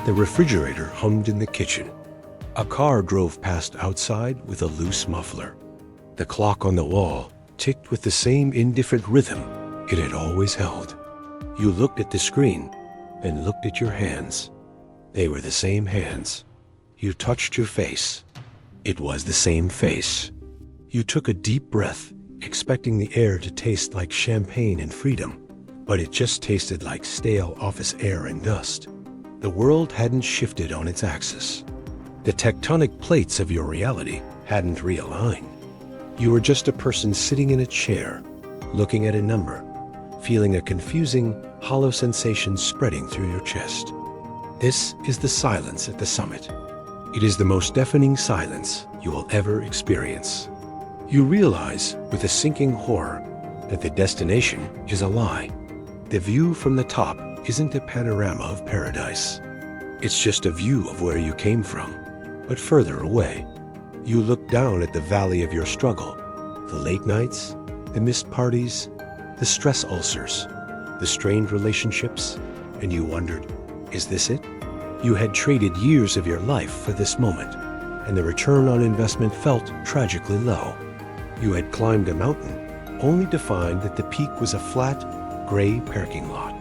The refrigerator hummed in the kitchen. A car drove past outside with a loose muffler. The clock on the wall ticked with the same indifferent rhythm it had always held. You looked at the screen and looked at your hands. They were the same hands. You touched your face. It was the same face. You took a deep breath, expecting the air to taste like champagne and freedom, but it just tasted like stale office air and dust. The world hadn't shifted on its axis. The tectonic plates of your reality hadn't realigned. You were just a person sitting in a chair, looking at a number, feeling a confusing, hollow sensation spreading through your chest. This is the silence at the summit. It is the most deafening silence you will ever experience. You realize, with a sinking horror, that the destination is a lie. The view from the top isn't a panorama of paradise. It's just a view of where you came from, but further away. You look down at the valley of your struggle, the late nights, the missed parties, the stress ulcers, the strained relationships, and you wondered, is this it? You had traded years of your life for this moment, and the return on investment felt tragically low. You had climbed a mountain, only to find that the peak was a flat, gray parking lot.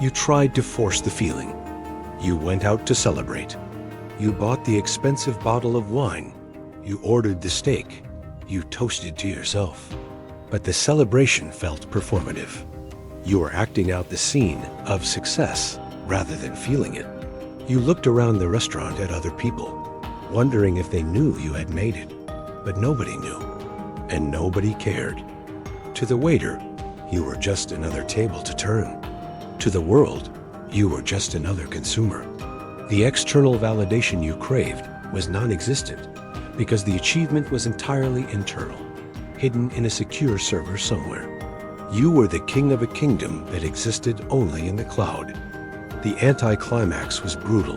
You tried to force the feeling. You went out to celebrate. You bought the expensive bottle of wine. You ordered the steak. You toasted to yourself. But the celebration felt performative. You were acting out the scene of success rather than feeling it. You looked around the restaurant at other people, wondering if they knew you had made it. But nobody knew, and nobody cared. To the waiter, you were just another table to turn. To the world, you were just another consumer. The external validation you craved was non-existent because the achievement was entirely internal, hidden in a secure server somewhere. You were the king of a kingdom that existed only in the cloud. The anticlimax was brutal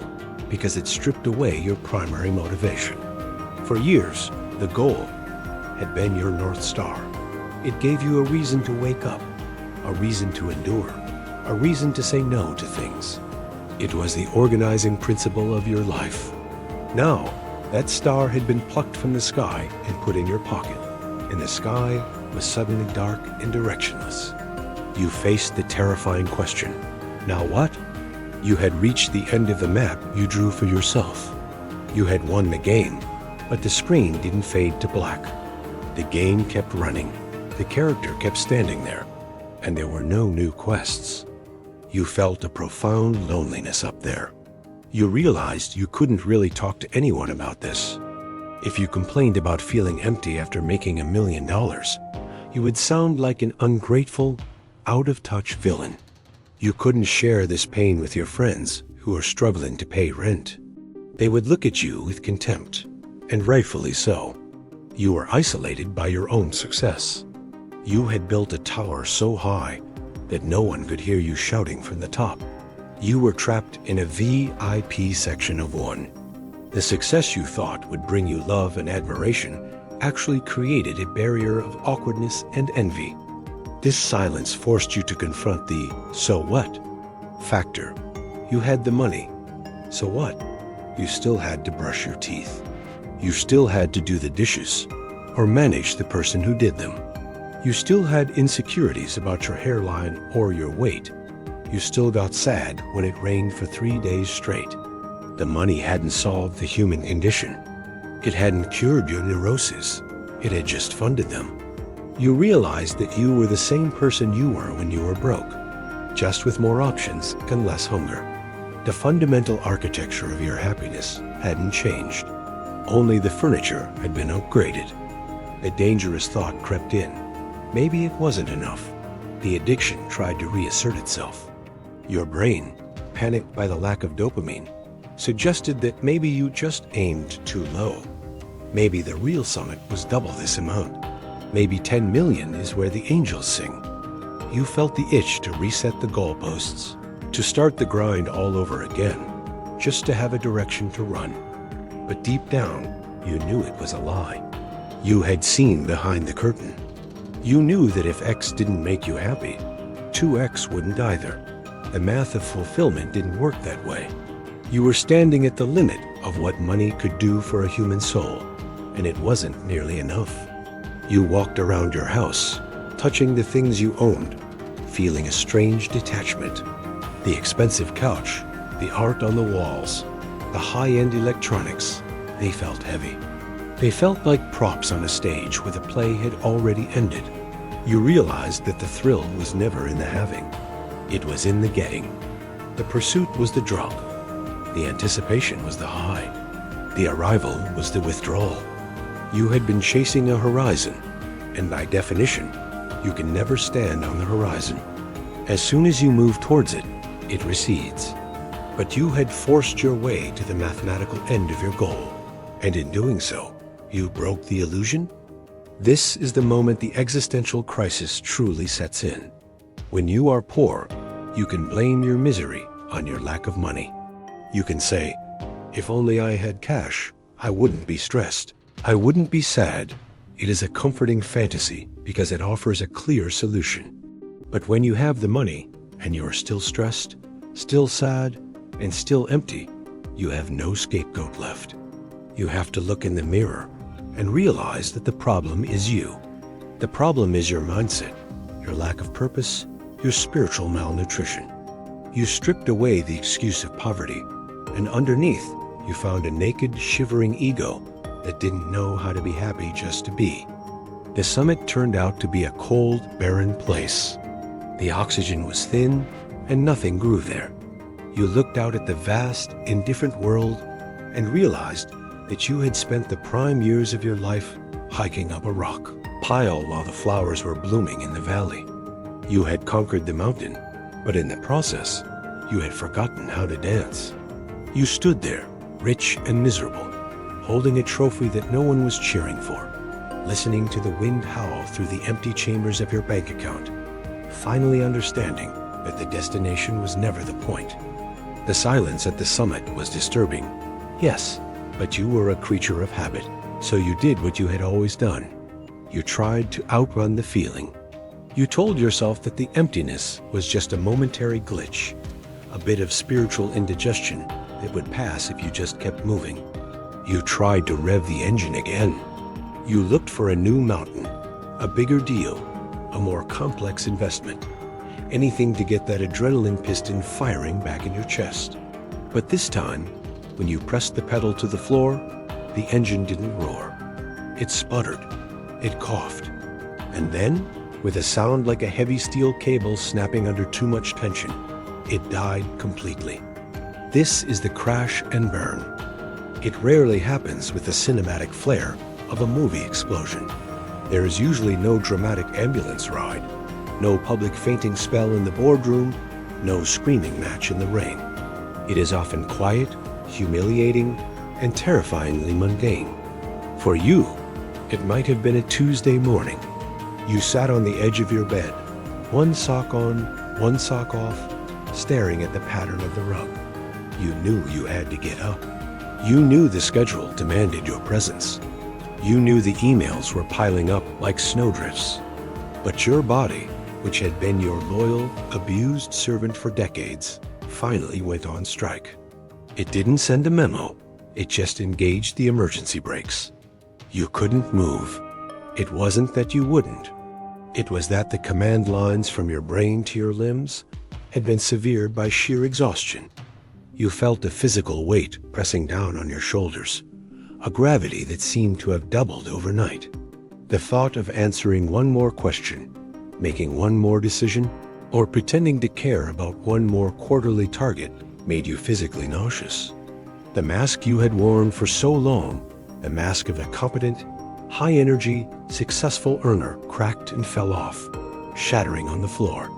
because it stripped away your primary motivation. For years, the goal had been your North Star. It gave you a reason to wake up, a reason to endure, a reason to say no to things. It was the organizing principle of your life. Now, that star had been plucked from the sky and put in your pocket, and the sky was suddenly dark and directionless. You faced the terrifying question, now what? You had reached the end of the map you drew for yourself. You had won the game, but the screen didn't fade to black. The game kept running, the character kept standing there, and there were no new quests. You felt a profound loneliness up there. You realized you couldn't really talk to anyone about this. If you complained about feeling empty after making $1 million, you would sound like an ungrateful, out-of-touch villain. You couldn't share this pain with your friends who are struggling to pay rent. They would look at you with contempt, and rightfully so. You were isolated by your own success. You had built a tower so high that no one could hear you shouting from the top. You were trapped in a VIP section of one. The success you thought would bring you love and admiration actually created a barrier of awkwardness and envy. This silence forced you to confront the "so what" factor. You had the money. So what? You still had to brush your teeth. You still had to do the dishes or manage the person who did them. You still had insecurities about your hairline or your weight. You still got sad when it rained for 3 days straight. The money hadn't solved the human condition. It hadn't cured your neuroses. It had just funded them. You realized that you were the same person you were when you were broke, just with more options and less hunger. The fundamental architecture of your happiness hadn't changed. Only the furniture had been upgraded. A dangerous thought crept in. Maybe it wasn't enough. The addiction tried to reassert itself. Your brain, panicked by the lack of dopamine, suggested that maybe you just aimed too low. Maybe the real summit was double this amount. Maybe 10 million is where the angels sing. You felt the itch to reset the goalposts, to start the grind all over again, just to have a direction to run. But deep down, you knew it was a lie. You had seen behind the curtain. You knew that if X didn't make you happy, 2X wouldn't either. The math of fulfillment didn't work that way. You were standing at the limit of what money could do for a human soul, and it wasn't nearly enough. You walked around your house, touching the things you owned, feeling a strange detachment. The expensive couch, the art on the walls, the high-end electronics, they felt heavy. They felt like props on a stage where the play had already ended. You realized that the thrill was never in the having. It was in the getting. The pursuit was the drug. The anticipation was the high. The arrival was the withdrawal. You had been chasing a horizon, and by definition, you can never stand on the horizon. As soon as you move towards it, it recedes. But you had forced your way to the mathematical end of your goal, and in doing so, you broke the illusion? This is the moment the existential crisis truly sets in. When you are poor, you can blame your misery on your lack of money. You can say, if only I had cash, I wouldn't be stressed. I wouldn't be sad. It is a comforting fantasy because it offers a clear solution. But when you have the money and you are still stressed, still sad, and still empty, you have no scapegoat left. You have to look in the mirror and realize that the problem is you. The problem is your mindset, your lack of purpose, your spiritual malnutrition. You stripped away the excuse of poverty, and underneath, you found a naked, shivering ego that didn't know how to be happy just to be. The summit turned out to be a cold, barren place. The oxygen was thin, and nothing grew there. You looked out at the vast, indifferent world and realized that you had spent the prime years of your life hiking up a rock pile while the flowers were blooming in the valley. You had conquered the mountain, but in the process, you had forgotten how to dance. You stood there, rich and miserable, holding a trophy that no one was cheering for, listening to the wind howl through the empty chambers of your bank account, finally understanding that the destination was never the point. The silence at the summit was disturbing, yes, but you were a creature of habit, so you did what you had always done. You tried to outrun the feeling. You told yourself that the emptiness was just a momentary glitch, a bit of spiritual indigestion that would pass if you just kept moving. You tried to rev the engine again. You looked for a new mountain, a bigger deal, a more complex investment. Anything to get that adrenaline piston firing back in your chest. But this time, when you pressed the pedal to the floor, the engine didn't roar. It sputtered. It coughed. And then, with a sound like a heavy steel cable snapping under too much tension, it died completely. This is the crash and burn. It rarely happens with the cinematic flair of a movie explosion. There is usually no dramatic ambulance ride, no public fainting spell in the boardroom, no screaming match in the rain. It is often quiet, humiliating, and terrifyingly mundane. For you, it might have been a Tuesday morning. You sat on the edge of your bed, one sock on, one sock off, staring at the pattern of the rug. You knew you had to get up. You knew the schedule demanded your presence. You knew the emails were piling up like snowdrifts. But your body, which had been your loyal, abused servant for decades, finally went on strike. It didn't send a memo. It just engaged the emergency brakes. You couldn't move. It wasn't that you wouldn't. It was that the command lines from your brain to your limbs had been severed by sheer exhaustion. You felt a physical weight pressing down on your shoulders, a gravity that seemed to have doubled overnight. The thought of answering one more question, making one more decision, or pretending to care about one more quarterly target made you physically nauseous. The mask you had worn for so long, the mask of a competent, high-energy, successful earner, cracked and fell off, shattering on the floor.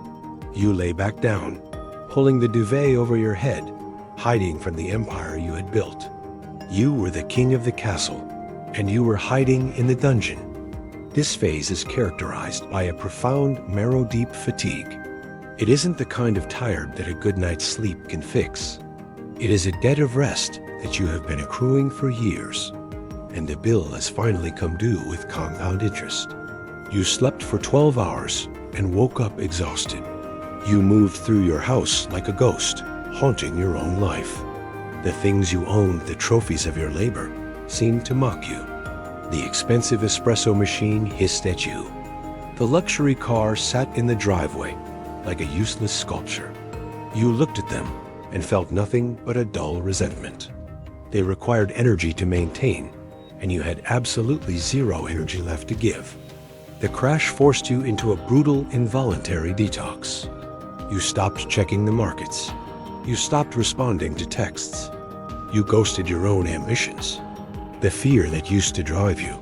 You lay back down, pulling the duvet over your head, hiding from the empire you had built. You were the king of the castle, and you were hiding in the dungeon. This phase is characterized by a profound, marrow-deep fatigue. It isn't the kind of tired that a good night's sleep can fix. It is a debt of rest that you have been accruing for years, and the bill has finally come due with compound interest. You slept for 12 hours and woke up exhausted. You moved through your house like a ghost, haunting your own life. The things you owned, the trophies of your labor, seemed to mock you. The expensive espresso machine hissed at you. The luxury car sat in the driveway like a useless sculpture. You looked at them and felt nothing but a dull resentment. They required energy to maintain, and you had absolutely zero energy left to give. The crash forced you into a brutal, involuntary detox. You stopped checking the markets. You stopped responding to texts. You ghosted your own ambitions. The fear that used to drive you,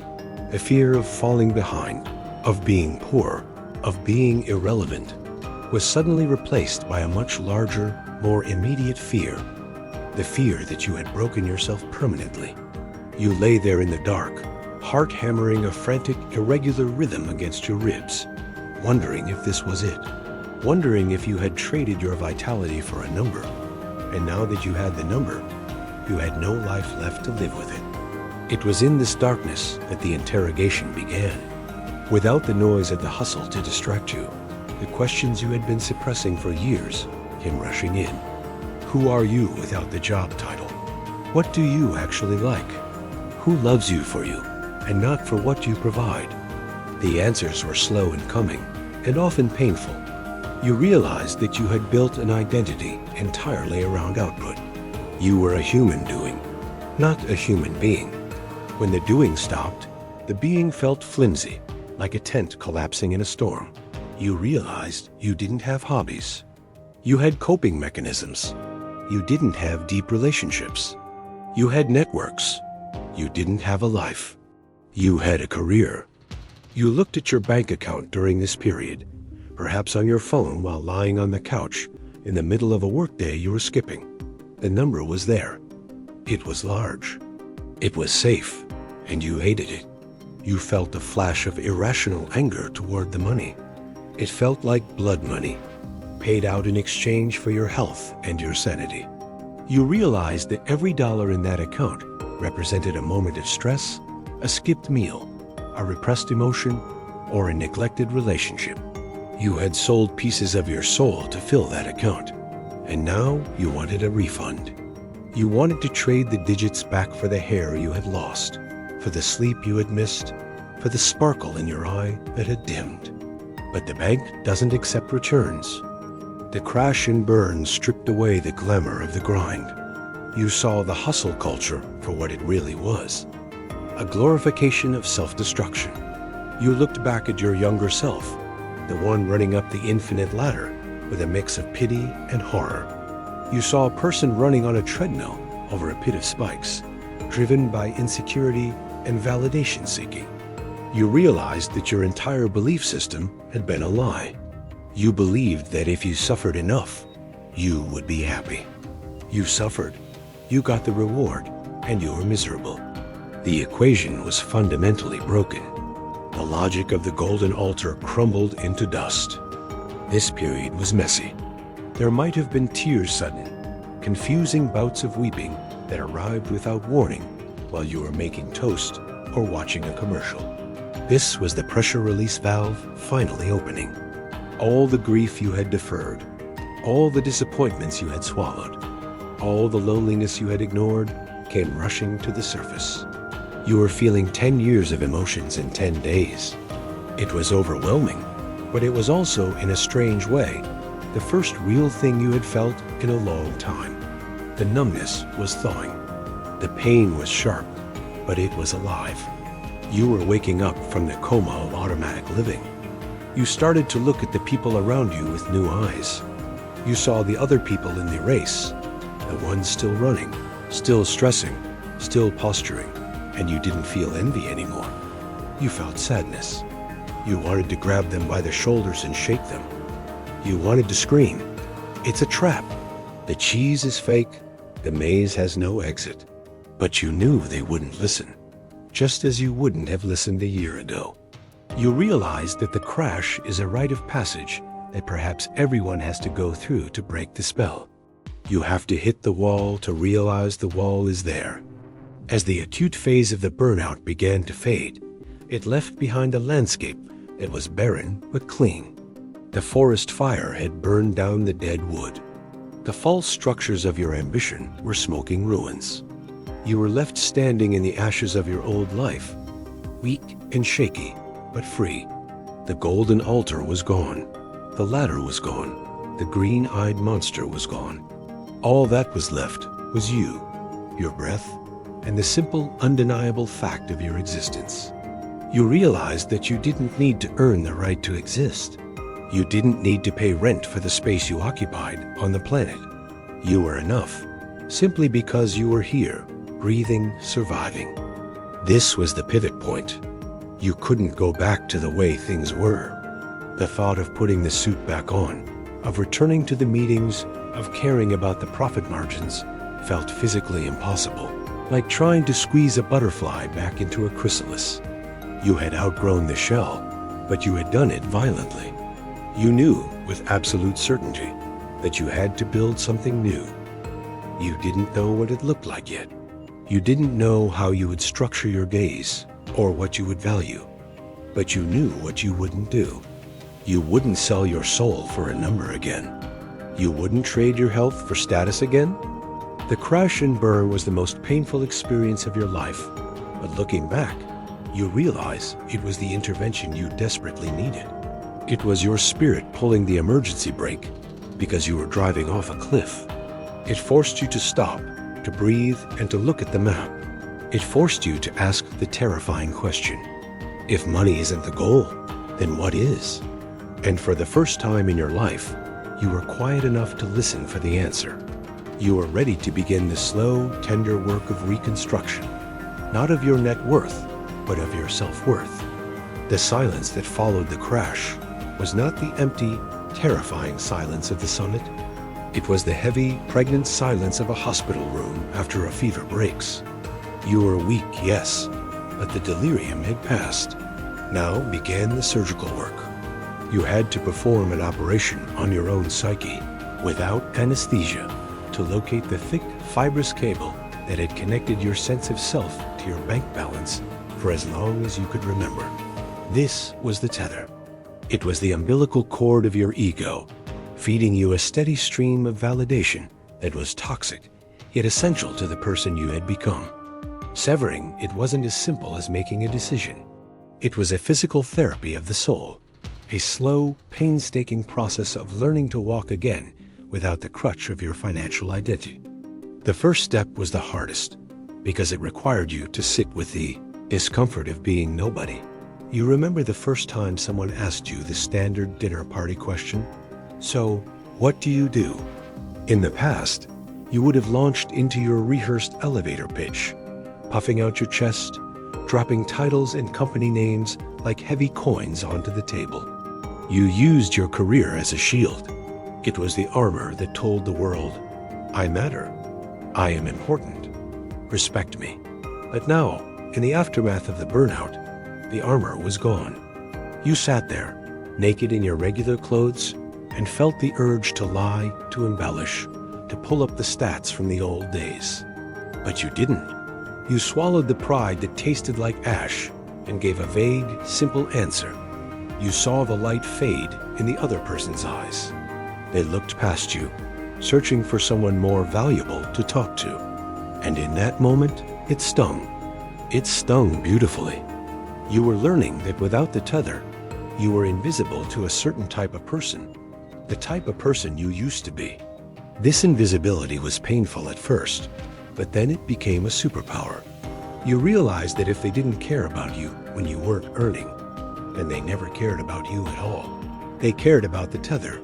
the fear of falling behind, of being poor, of being irrelevant, was suddenly replaced by a much larger, more immediate fear, the fear that you had broken yourself permanently. You lay there in the dark, heart hammering a frantic, irregular rhythm against your ribs, wondering if this was it, wondering if you had traded your vitality for a number, and now that you had the number, you had no life left to live with it. It was in this darkness that the interrogation began. Without the noise of the hustle to distract you, the questions you had been suppressing for years came rushing in. Who are you without the job title? What do you actually like? Who loves you for you, and not for what you provide? The answers were slow in coming, and often painful. You realized that you had built an identity entirely around output. You were a human doing, not a human being. When the doing stopped, the being felt flimsy, like a tent collapsing in a storm. You realized you didn't have hobbies. You had coping mechanisms. You didn't have deep relationships. You had networks. You didn't have a life. You had a career. You looked at your bank account during this period, perhaps on your phone while lying on the couch in the middle of a workday you were skipping. The number was there. It was large. It was safe, and you hated it. You felt a flash of irrational anger toward the money. It felt like blood money, paid out in exchange for your health and your sanity. You realized that every dollar in that account represented a moment of stress, a skipped meal, a repressed emotion, or a neglected relationship. You had sold pieces of your soul to fill that account, And now you wanted a refund. You wanted to trade the digits back for the hair you had lost, for the sleep you had missed, for the sparkle in your eye that had dimmed. But the bank doesn't accept returns. The crash and burn stripped away the glamour of the grind. You saw the hustle culture for what it really was, a glorification of self-destruction. You looked back at your younger self, the one running up the infinite ladder with a mix of pity and horror. You saw a person running on a treadmill over a pit of spikes, driven by insecurity and validation seeking. You realized that your entire belief system had been a lie. You believed that if you suffered enough, you would be happy. You suffered, you got the reward, and you were miserable. The equation was fundamentally broken. The logic of the golden altar crumbled into dust. This period was messy. There might have been tears sudden, confusing bouts of weeping that arrived without warning while you were making toast or watching a commercial. This was the pressure release valve finally opening. All the grief you had deferred, all the disappointments you had swallowed, all the loneliness you had ignored came rushing to the surface. You were feeling 10 years of emotions in 10 days. It was overwhelming, but it was also, in a strange way, the first real thing you had felt in a long time. The numbness was thawing. The pain was sharp, but it was alive. You were waking up from the coma of automatic living. You started to look at the people around you with new eyes. You saw the other people in the race, the ones still running, still stressing, still posturing, and you didn't feel envy anymore. You felt sadness. You wanted to grab them by the shoulders and shake them. You wanted to scream, "It's a trap. The cheese is fake. The maze has no exit." But you knew they wouldn't listen, just as you wouldn't have listened a year ago. You realized that the crash is a rite of passage that perhaps everyone has to go through to break the spell. You have to hit the wall to realize the wall is there. As the acute phase of the burnout began to fade, it left behind a landscape that was barren but clean. The forest fire had burned down the dead wood. The false structures of your ambition were smoking ruins. You were left standing in the ashes of your old life, weak and shaky, but free. The golden altar was gone. The ladder was gone. The green-eyed monster was gone. All that was left was you, your breath, and the simple, undeniable fact of your existence. You realized that you didn't need to earn the right to exist. You didn't need to pay rent for the space you occupied on the planet. You were enough, simply because you were here, breathing, surviving. This was the pivot point. You couldn't go back to the way things were. The thought of putting the suit back on, of returning to the meetings, of caring about the profit margins, felt physically impossible, like trying to squeeze a butterfly back into a chrysalis. You had outgrown the shell, but you had done it violently. You knew with absolute certainty that you had to build something new. You didn't know what it looked like yet. You didn't know how you would structure your gaze or what you would value, but you knew what you wouldn't do. You wouldn't sell your soul for a number again. You wouldn't trade your health for status again. The crash and burn was the most painful experience of your life, but looking back, you realize it was the intervention you desperately needed. It was your spirit pulling the emergency brake because you were driving off a cliff. It forced you to stop, to breathe, and to look at the map. It forced you to ask the terrifying question: if money isn't the goal, then what is? And for the first time in your life, you were quiet enough to listen for the answer. You were ready to begin the slow, tender work of reconstruction, not of your net worth, but of your self-worth. The silence that followed the crash was not the empty, terrifying silence of the summit. It was the heavy, pregnant silence of a hospital room after a fever breaks. You were weak, yes, but the delirium had passed. Now began the surgical work. You had to perform an operation on your own psyche, without anesthesia, to locate the thick, fibrous cable that had connected your sense of self to your bank balance for as long as you could remember. This was the tether. It was the umbilical cord of your ego, feeding you a steady stream of validation that was toxic, yet essential to the person you had become. Severing it wasn't as simple as making a decision. It was a physical therapy of the soul, a slow, painstaking process of learning to walk again without the crutch of your financial identity. The first step was the hardest, because it required you to sit with the discomfort of being nobody. You remember the first time someone asked you the standard dinner party question? So, what do you do? In the past, you would have launched into your rehearsed elevator pitch, puffing out your chest, dropping titles and company names like heavy coins onto the table. You used your career as a shield. It was the armor that told the world, I matter, I am important, respect me. But now, in the aftermath of the burnout, the armor was gone. You sat there, naked in your regular clothes, and felt the urge to lie, to embellish, to pull up the stats from the old days. But you didn't. You swallowed the pride that tasted like ash and gave a vague, simple answer. You saw the light fade in the other person's eyes. They looked past you, searching for someone more valuable to talk to. And in that moment, it stung. It stung beautifully. You were learning that without the tether, you were invisible to a certain type of person, the type of person you used to be. This invisibility was painful at first, but then it became a superpower. You realized that if they didn't care about you when you weren't earning, then they never cared about you at all. They cared about the tether.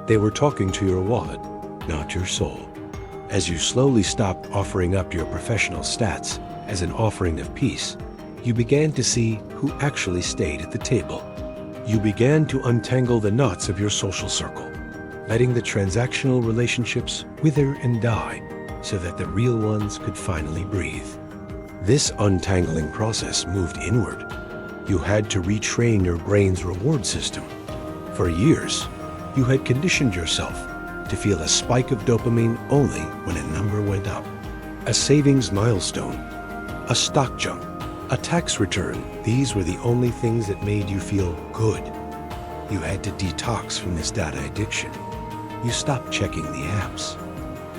They were talking to your wallet, not your soul. As you slowly stopped offering up your professional stats as an offering of peace, you began to see who actually stayed at the table. You began to untangle the knots of your social circle, letting the transactional relationships wither and die so that the real ones could finally breathe. This untangling process moved inward. You had to retrain your brain's reward system. For years, you had conditioned yourself to feel a spike of dopamine only when a number went up. A savings milestone, a stock jump, a tax return. These were the only things that made you feel good. You had to detox from this data addiction. You stopped checking the apps.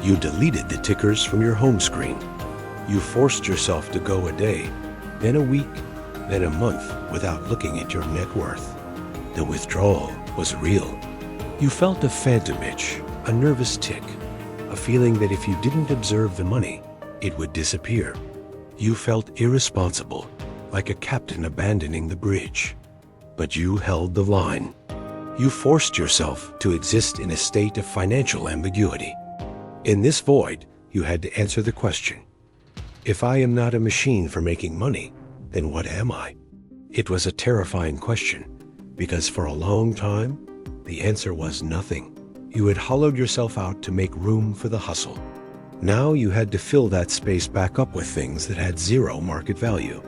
You deleted the tickers from your home screen. You forced yourself to go a day, then a week, then a month without looking at your net worth. The withdrawal was real. You felt a phantom itch, a nervous tick, a feeling that if you didn't observe the money, it would disappear. You felt irresponsible, like a captain abandoning the bridge. But you held the line. You forced yourself to exist in a state of financial ambiguity. In this void, you had to answer the question, if I am not a machine for making money, then what am I? It was a terrifying question, because for a long time, the answer was nothing. You had hollowed yourself out to make room for the hustle. Now you had to fill that space back up with things that had zero market value.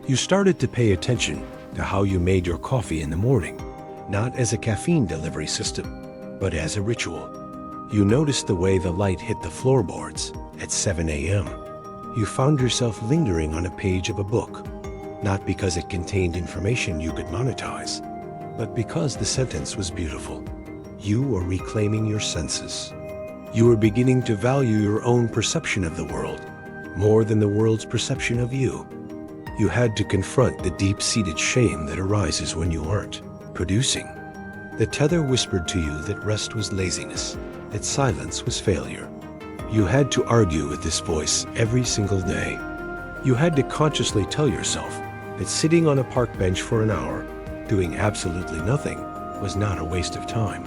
You started to pay attention to how you made your coffee in the morning, not as a caffeine delivery system, but as a ritual. You noticed the way the light hit the floorboards at 7 a.m. You found yourself lingering on a page of a book, not because it contained information you could monetize, but because the sentence was beautiful. You were reclaiming your senses. You were beginning to value your own perception of the world more than the world's perception of you. You had to confront the deep-seated shame that arises when you aren't producing. The tether whispered to you that rest was laziness, that silence was failure. You had to argue with this voice every single day. You had to consciously tell yourself that sitting on a park bench for an hour, doing absolutely nothing, was not a waste of time.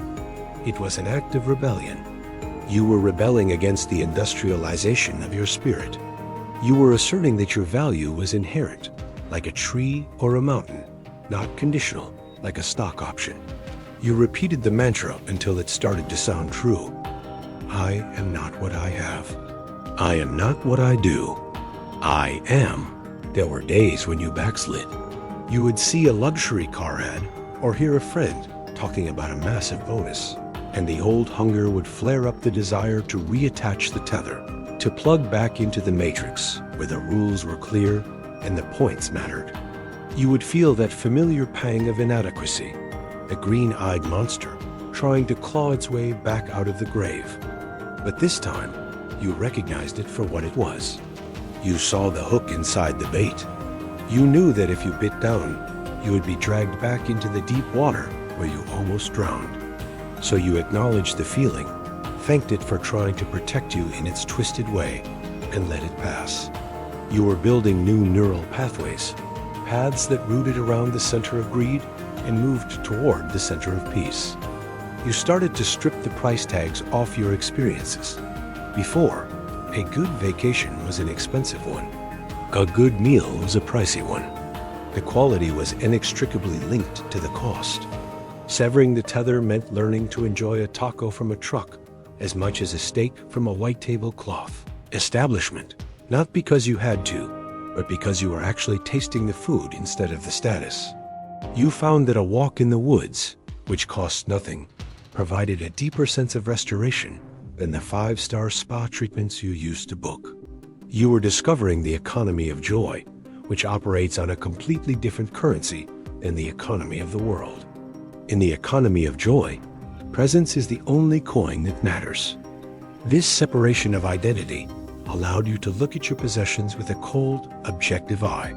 It was an act of rebellion. You were rebelling against the industrialization of your spirit. You were asserting that your value was inherent, like a tree or a mountain, not conditional, like a stock option. You repeated the mantra until it started to sound true. I am not what I have. I am not what I do. I am. There were days when you backslid. You would see a luxury car ad or hear a friend talking about a massive bonus, and the old hunger would flare up the desire to reattach the tether, to plug back into the matrix where the rules were clear and the points mattered. You would feel that familiar pang of inadequacy, the green-eyed monster trying to claw its way back out of the grave. But this time, you recognized it for what it was. You saw the hook inside the bait. You knew that if you bit down, you would be dragged back into the deep water where you almost drowned. So you acknowledged the feeling, thanked it for trying to protect you in its twisted way, and let it pass. You were building new neural pathways, paths that rooted around the center of greed and moved toward the center of peace. You started to strip the price tags off your experiences. Before, a good vacation was an expensive one. A good meal was a pricey one. The quality was inextricably linked to the cost. Severing the tether meant learning to enjoy a taco from a truck as much as a steak from a white tablecloth. Establishment, not because you had to, but because you were actually tasting the food instead of the status. You found that a walk in the woods, which cost nothing, provided a deeper sense of restoration than the 5-star spa treatments you used to book. You were discovering the economy of joy, which operates on a completely different currency than the economy of the world. In the economy of joy, presence is the only coin that matters. This separation of identity allowed you to look at your possessions with a cold, objective eye.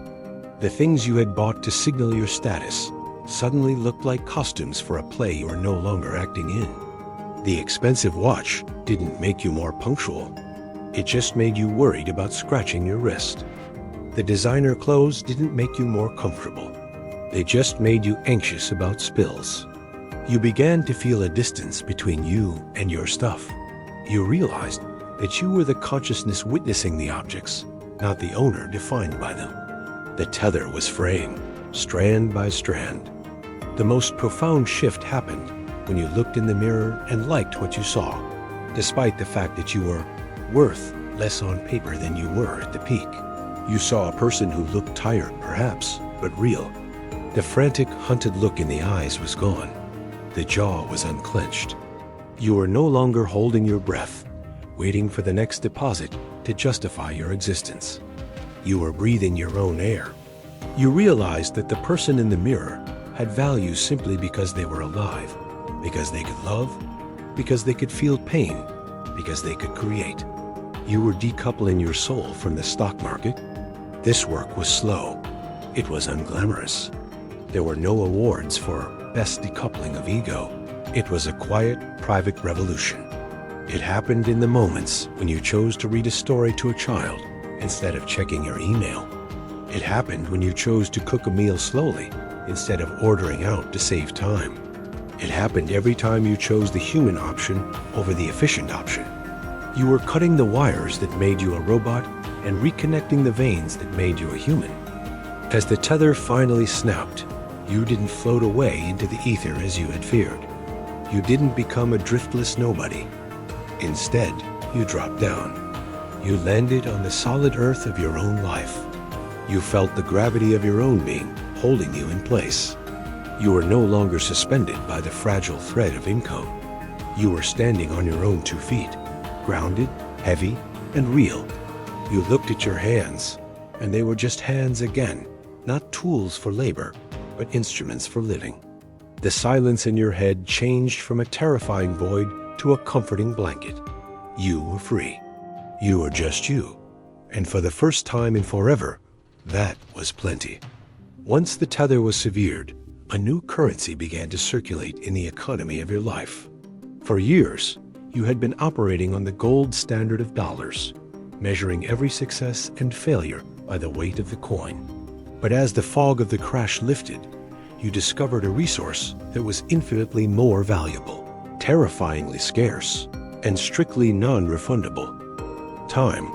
The things you had bought to signal your status suddenly looked like costumes for a play you are no longer acting in. The expensive watch didn't make you more punctual. It just made you worried about scratching your wrist. The designer clothes didn't make you more comfortable. They just made you anxious about spills. You began to feel a distance between you and your stuff. You realized that you were the consciousness witnessing the objects, not the owner defined by them. The tether was fraying, strand by strand. The most profound shift happened when you looked in the mirror and liked what you saw, despite the fact that you were worth less on paper than you were at the peak. You saw a person who looked tired, perhaps, but real. The frantic, hunted look in the eyes was gone. The jaw was unclenched. You were no longer holding your breath, waiting for the next deposit to justify your existence. You were breathing your own air. You realized that the person in the mirror had value simply because they were alive, because they could love, because they could feel pain, because they could create. You were decoupling your soul from the stock market. This work was slow. It was unglamorous. There were no awards for best decoupling of ego. It was a quiet, private revolution. It happened in the moments when you chose to read a story to a child instead of checking your email. It happened when you chose to cook a meal slowly instead of ordering out to save time. It happened every time you chose the human option over the efficient option. You were cutting the wires that made you a robot and reconnecting the veins that made you a human. As the tether finally snapped, you didn't float away into the ether as you had feared. You didn't become a driftless nobody. Instead, you dropped down. You landed on the solid earth of your own life. You felt the gravity of your own being holding you in place. You were no longer suspended by the fragile thread of income. You were standing on your own 2 feet, grounded, heavy, and real. You looked at your hands, and they were just hands again, not tools for labor, but instruments for living. The silence in your head changed from a terrifying void to a comforting blanket. You were free. You were just you. And for the first time in forever, that was plenty. Once the tether was severed, a new currency began to circulate in the economy of your life. For years, you had been operating on the gold standard of dollars, measuring every success and failure by the weight of the coin. But as the fog of the crash lifted, you discovered a resource that was infinitely more valuable, terrifyingly scarce, and strictly non-refundable. Time.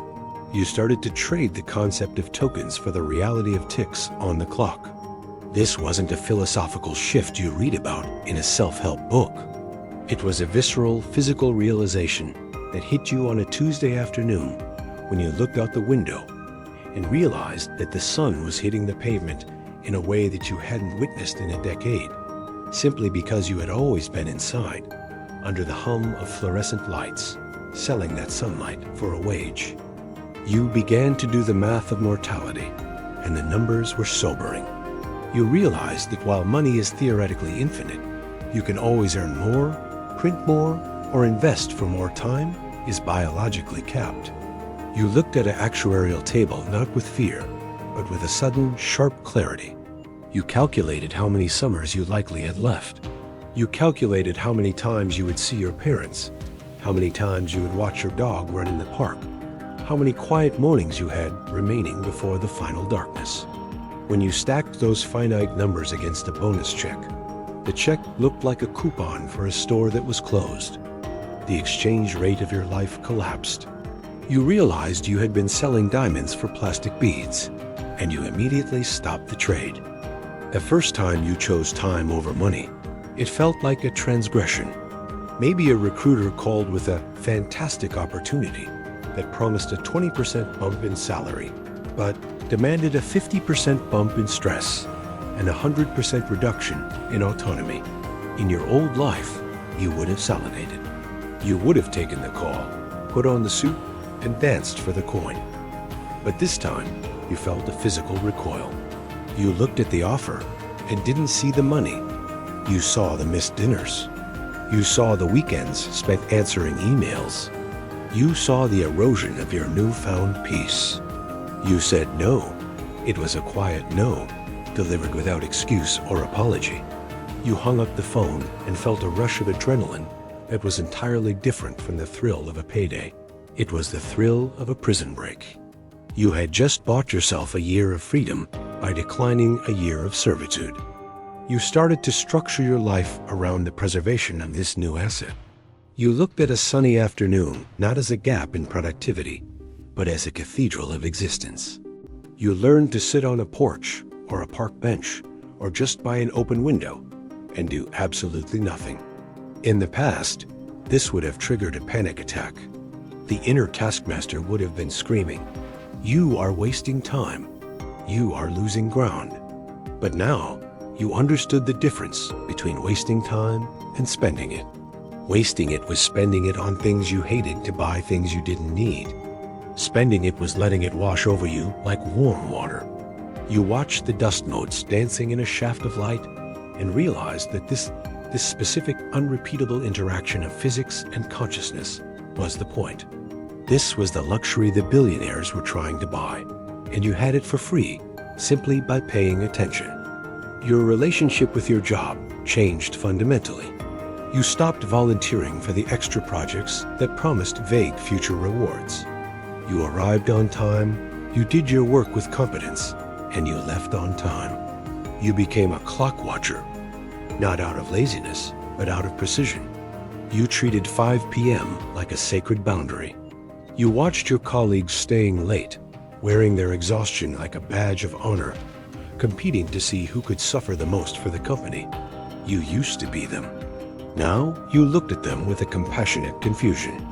You started to trade the concept of tokens for the reality of ticks on the clock. This wasn't a philosophical shift you read about in a self-help book. It was a visceral, physical realization that hit you on a Tuesday afternoon when you looked out the window and realized that the sun was hitting the pavement in a way that you hadn't witnessed in a decade, simply because you had always been inside, under the hum of fluorescent lights, selling that sunlight for a wage. You began to do the math of mortality, and the numbers were sobering. You realized that while money is theoretically infinite, you can always earn more print more, or invest for more time is biologically capped. You looked at an actuarial table not with fear, but with a sudden, sharp clarity. You calculated how many summers you likely had left. You calculated how many times you would see your parents, how many times you would watch your dog run in the park, how many quiet mornings you had remaining before the final darkness. When you stacked those finite numbers against a bonus check, the check looked like a coupon for a store that was closed. The exchange rate of your life collapsed. You realized you had been selling diamonds for plastic beads, and you immediately stopped the trade. The first time you chose time over money, it felt like a transgression. Maybe a recruiter called with a fantastic opportunity that promised a 20% bump in salary, but demanded a 50% bump in stress and a 100% reduction in autonomy. In your old life, you would have salivated. You would have taken the call, put on the suit, and danced for the coin. But this time, you felt a physical recoil. You looked at the offer and didn't see the money. You saw the missed dinners. You saw the weekends spent answering emails. You saw the erosion of your newfound peace. You said no. It was a quiet no, delivered without excuse or apology. You hung up the phone and felt a rush of adrenaline that was entirely different from the thrill of a payday. It was the thrill of a prison break. You had just bought yourself a year of freedom by declining a year of servitude. You started to structure your life around the preservation of this new asset. You looked at a sunny afternoon not as a gap in productivity, but as a cathedral of existence. You learned to sit on a porch or a park bench or just by an open window and do absolutely nothing. In the past, this would have triggered a panic attack. The inner taskmaster would have been screaming, "You are wasting time. You are losing ground." But now, you understood the difference between wasting time and spending it. Wasting it was spending it on things you hated to buy things you didn't need. Spending it was letting it wash over you like warm water. You watched the dust motes dancing in a shaft of light and realized that this specific unrepeatable interaction of physics and consciousness was the point. This was the luxury the billionaires were trying to buy, and you had it for free simply by paying attention. Your relationship with your job changed fundamentally. You stopped volunteering for the extra projects that promised vague future rewards. You arrived on time, you did your work with competence, and you left on time. You became a clock watcher, not out of laziness, but out of precision. You treated 5 p.m. like a sacred boundary. You watched your colleagues staying late, wearing their exhaustion like a badge of honor, competing to see who could suffer the most for the company. You used to be them. Now you looked at them with a compassionate confusion.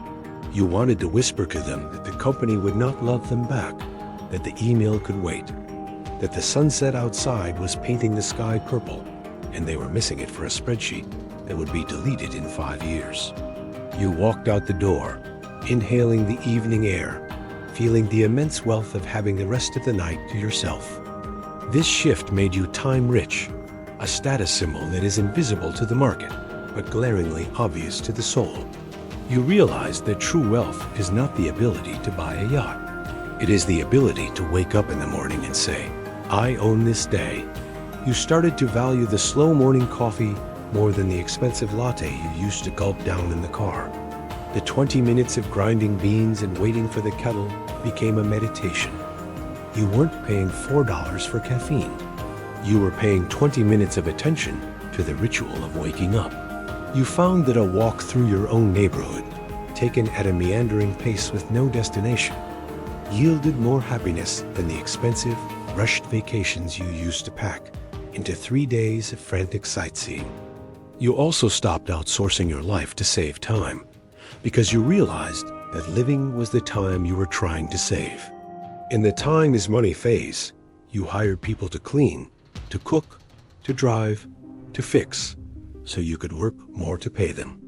You wanted to whisper to them that the company would not love them back, that the email could wait, that the sunset outside was painting the sky purple, and they were missing it for a spreadsheet that would be deleted in 5 years. You walked out the door, inhaling the evening air, feeling the immense wealth of having the rest of the night to yourself. This shift made you time-rich, a status symbol that is invisible to the market, but glaringly obvious to the soul. You realized that true wealth is not the ability to buy a yacht. It is the ability to wake up in the morning and say, "I own this day." You started to value the slow morning coffee more than the expensive latte you used to gulp down in the car. The 20 minutes of grinding beans and waiting for the kettle became a meditation. You weren't paying $4 for caffeine. You were paying 20 minutes of attention to the ritual of waking up. You found that a walk through your own neighborhood, taken at a meandering pace with no destination, yielded more happiness than the expensive, rushed vacations you used to pack into 3 days of frantic sightseeing. You also stopped outsourcing your life to save time, because you realized that living was the time you were trying to save. In the time is money phase, you hired people to clean, to cook, to drive, to fix, so you could work more to pay them.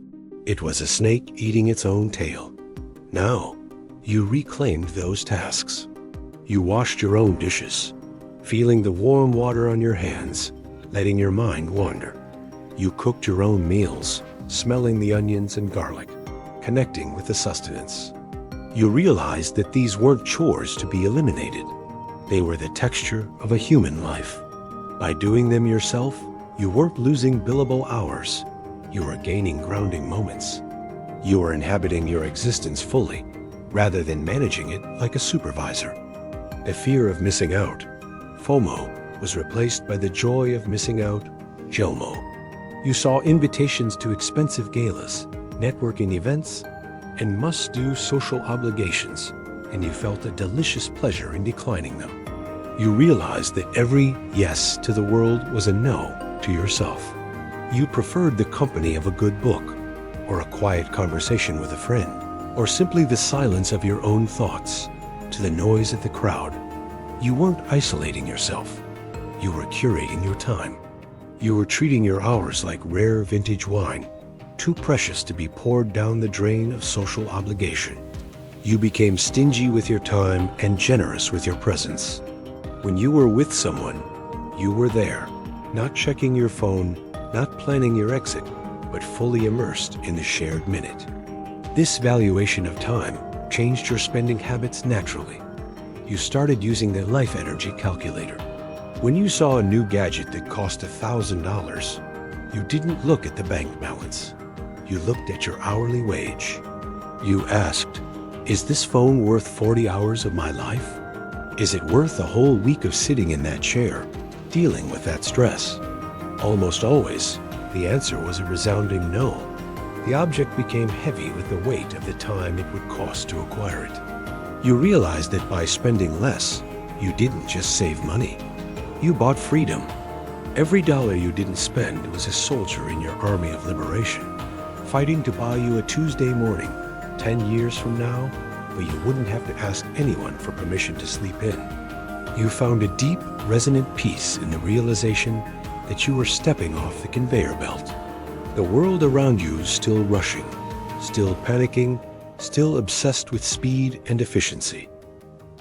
It was a snake eating its own tail. Now, you reclaimed those tasks. You washed your own dishes, feeling the warm water on your hands, letting your mind wander. You cooked your own meals, smelling the onions and garlic, connecting with the sustenance. You realized that these weren't chores to be eliminated. They were the texture of a human life. By doing them yourself, you weren't losing billable hours. You were gaining grounding moments. You were inhabiting your existence fully, rather than managing it like a supervisor. The fear of missing out, FOMO, was replaced by the joy of missing out, JOMO. You saw invitations to expensive galas, networking events, and must-do social obligations, and you felt a delicious pleasure in declining them. You realized that every yes to the world was a no to yourself. You preferred the company of a good book, or a quiet conversation with a friend, or simply the silence of your own thoughts, to the noise of the crowd. You weren't isolating yourself. You were curating your time. You were treating your hours like rare vintage wine, too precious to be poured down the drain of social obligation. You became stingy with your time and generous with your presence. When you were with someone, you were there, not checking your phone, not planning your exit, but fully immersed in the shared minute. This valuation of time changed your spending habits naturally. You started using the life energy calculator. When you saw a new gadget that cost $1,000, you didn't look at the bank balance. You looked at your hourly wage. You asked, is this phone worth 40 hours of my life? Is it worth a whole week of sitting in that chair, dealing with that stress? Almost always, the answer was a resounding no. The object became heavy with the weight of the time it would cost to acquire it. You realized that by spending less, you didn't just save money. You bought freedom. Every dollar you didn't spend was a soldier in your army of liberation, fighting to buy you a Tuesday morning, 10 years from now, but you wouldn't have to ask anyone for permission to sleep in. You found a deep, resonant peace in the realization that you were stepping off the conveyor belt. The world around you is still rushing, still panicking, still obsessed with speed and efficiency.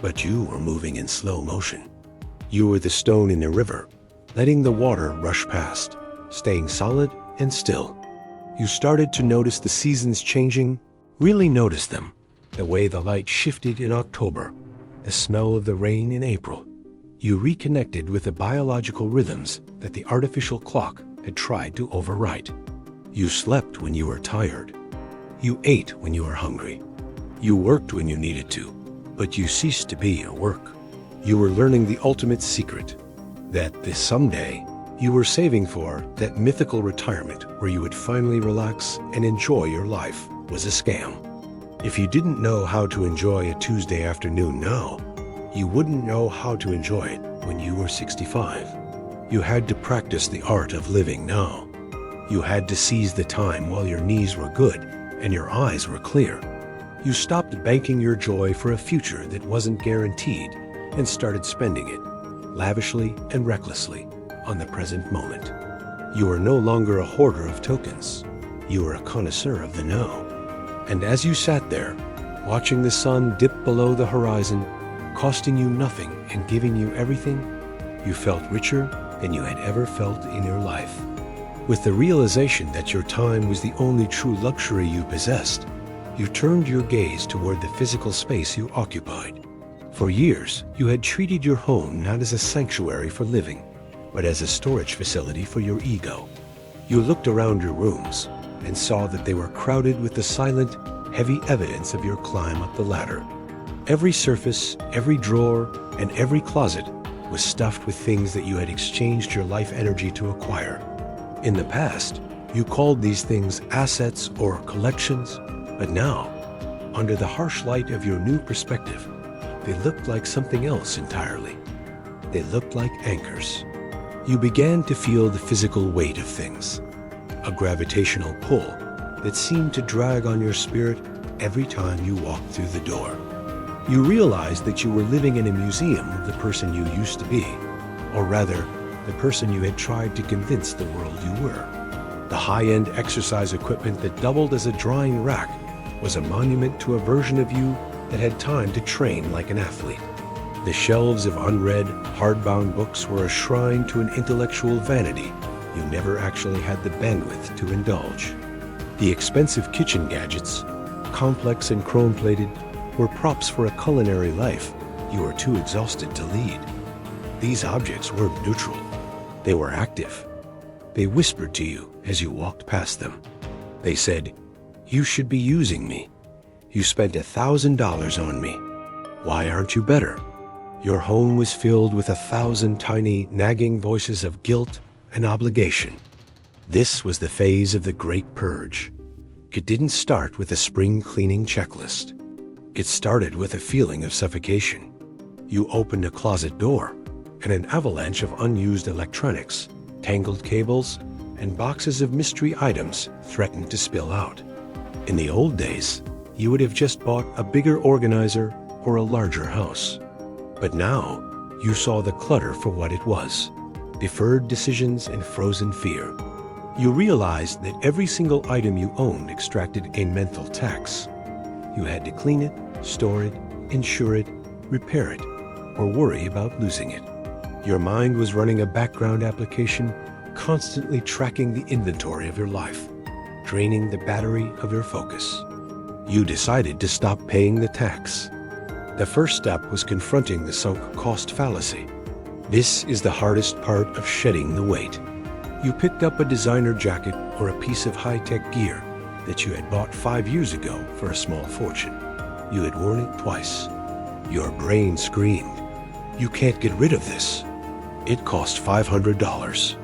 But you were moving in slow motion. You were the stone in the river, letting the water rush past, staying solid and still. You started to notice the seasons changing, really notice them, the way the light shifted in October, the smell of the rain in April. You reconnected with the biological rhythms that the artificial clock had tried to overwrite. You slept when you were tired. You ate when you were hungry. You worked when you needed to, but you ceased to be a work. You were learning the ultimate secret, that this someday you were saving for, that mythical retirement where you would finally relax and enjoy your life, was a scam. If you didn't know how to enjoy a Tuesday afternoon now, you wouldn't know how to enjoy it when you were 65. You had to practice the art of living now. You had to seize the time while your knees were good and your eyes were clear. You stopped banking your joy for a future that wasn't guaranteed and started spending it, lavishly and recklessly, on the present moment. You were no longer a hoarder of tokens. You were a connoisseur of the now. And as you sat there, watching the sun dip below the horizon, costing you nothing and giving you everything, you felt richer than you had ever felt in your life. With the realization that your time was the only true luxury you possessed, you turned your gaze toward the physical space you occupied. For years, you had treated your home not as a sanctuary for living, but as a storage facility for your ego. You looked around your rooms and saw that they were crowded with the silent, heavy evidence of your climb up the ladder. Every surface, every drawer, and every closet was stuffed with things that you had exchanged your life energy to acquire. In the past, you called these things assets or collections, but now, under the harsh light of your new perspective, they looked like something else entirely. They looked like anchors. You began to feel the physical weight of things, a gravitational pull that seemed to drag on your spirit every time you walked through the door. You realized that you were living in a museum of the person you used to be, or rather, the person you had tried to convince the world you were. The high-end exercise equipment that doubled as a drying rack was a monument to a version of you that had time to train like an athlete. The shelves of unread, hardbound books were a shrine to an intellectual vanity you never actually had the bandwidth to indulge. The expensive kitchen gadgets, complex and chrome-plated, were props for a culinary life you were too exhausted to lead. These objects weren't neutral. They were active. They whispered to you as you walked past them. They said, "You should be using me. You spent $1,000 on me. Why aren't you better?" Your home was filled with 1,000 tiny, nagging voices of guilt and obligation. This was the phase of the Great Purge. It didn't start with a spring cleaning checklist. It started with a feeling of suffocation. You opened a closet door, and an avalanche of unused electronics, tangled cables, and boxes of mystery items threatened to spill out. In the old days, you would have just bought a bigger organizer or a larger house. But now, you saw the clutter for what it was: deferred decisions and frozen fear. You realized that every single item you owned extracted a mental tax. You had to clean it, store it, insure it, repair it, or worry about losing it. Your mind was running a background application, constantly tracking the inventory of your life, draining the battery of your focus. You decided to stop paying the tax. The first step was confronting the sunk cost fallacy. This is the hardest part of shedding the weight. You picked up a designer jacket or a piece of high-tech gear that you had bought 5 years ago for a small fortune. You had worn it twice. Your brain screamed, "You can't get rid of this." It cost $500.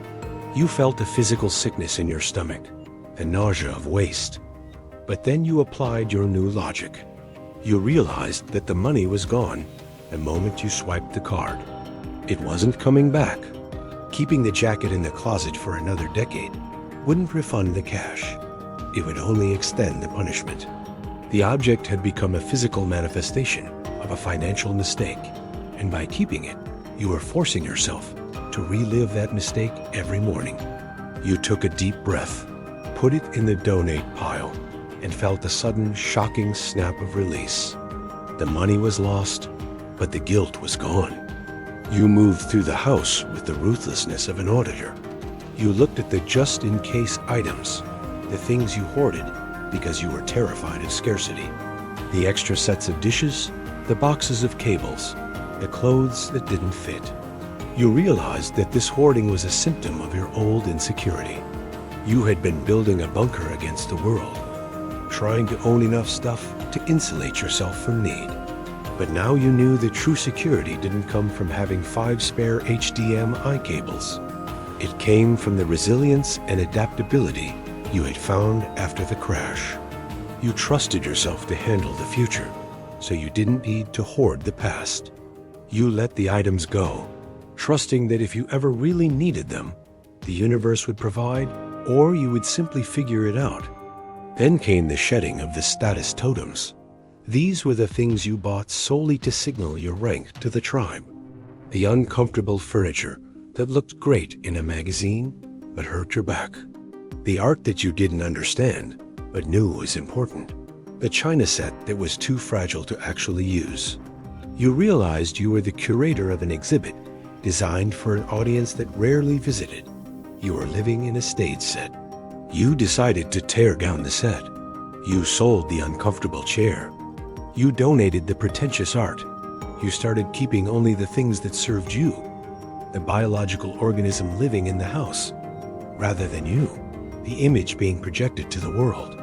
You felt a physical sickness in your stomach, the nausea of waste. But then you applied your new logic. You realized that the money was gone the moment you swiped the card. It wasn't coming back. Keeping the jacket in the closet for another decade wouldn't refund the cash. It would only extend the punishment. The object had become a physical manifestation of a financial mistake, and by keeping it, you were forcing yourself to relive that mistake every morning. You took a deep breath, put it in the donate pile, and felt a sudden, shocking snap of release. The money was lost, but the guilt was gone. You moved through the house with the ruthlessness of an auditor. You looked at the just-in-case items, the things you hoarded because you were terrified of scarcity. The extra sets of dishes, the boxes of cables, the clothes that didn't fit. You realized that this hoarding was a symptom of your old insecurity. You had been building a bunker against the world, trying to own enough stuff to insulate yourself from need. But now you knew that true security didn't come from having 5 spare HDMI cables. It came from the resilience and adaptability you had found after the crash. You trusted yourself to handle the future, so you didn't need to hoard the past. You let the items go, trusting that if you ever really needed them, the universe would provide, or you would simply figure it out. Then came the shedding of the status totems. These were the things you bought solely to signal your rank to the tribe. The uncomfortable furniture that looked great in a magazine but hurt your back. The art that you didn't understand but knew was important. The china set that was too fragile to actually use. You realized you were the curator of an exhibit designed for an audience that rarely visited. You were living in a stage set. You decided to tear down the set. You sold the uncomfortable chair. You donated the pretentious art. You started keeping only the things that served you, the biological organism living in the house, rather than you, the image being projected to the world.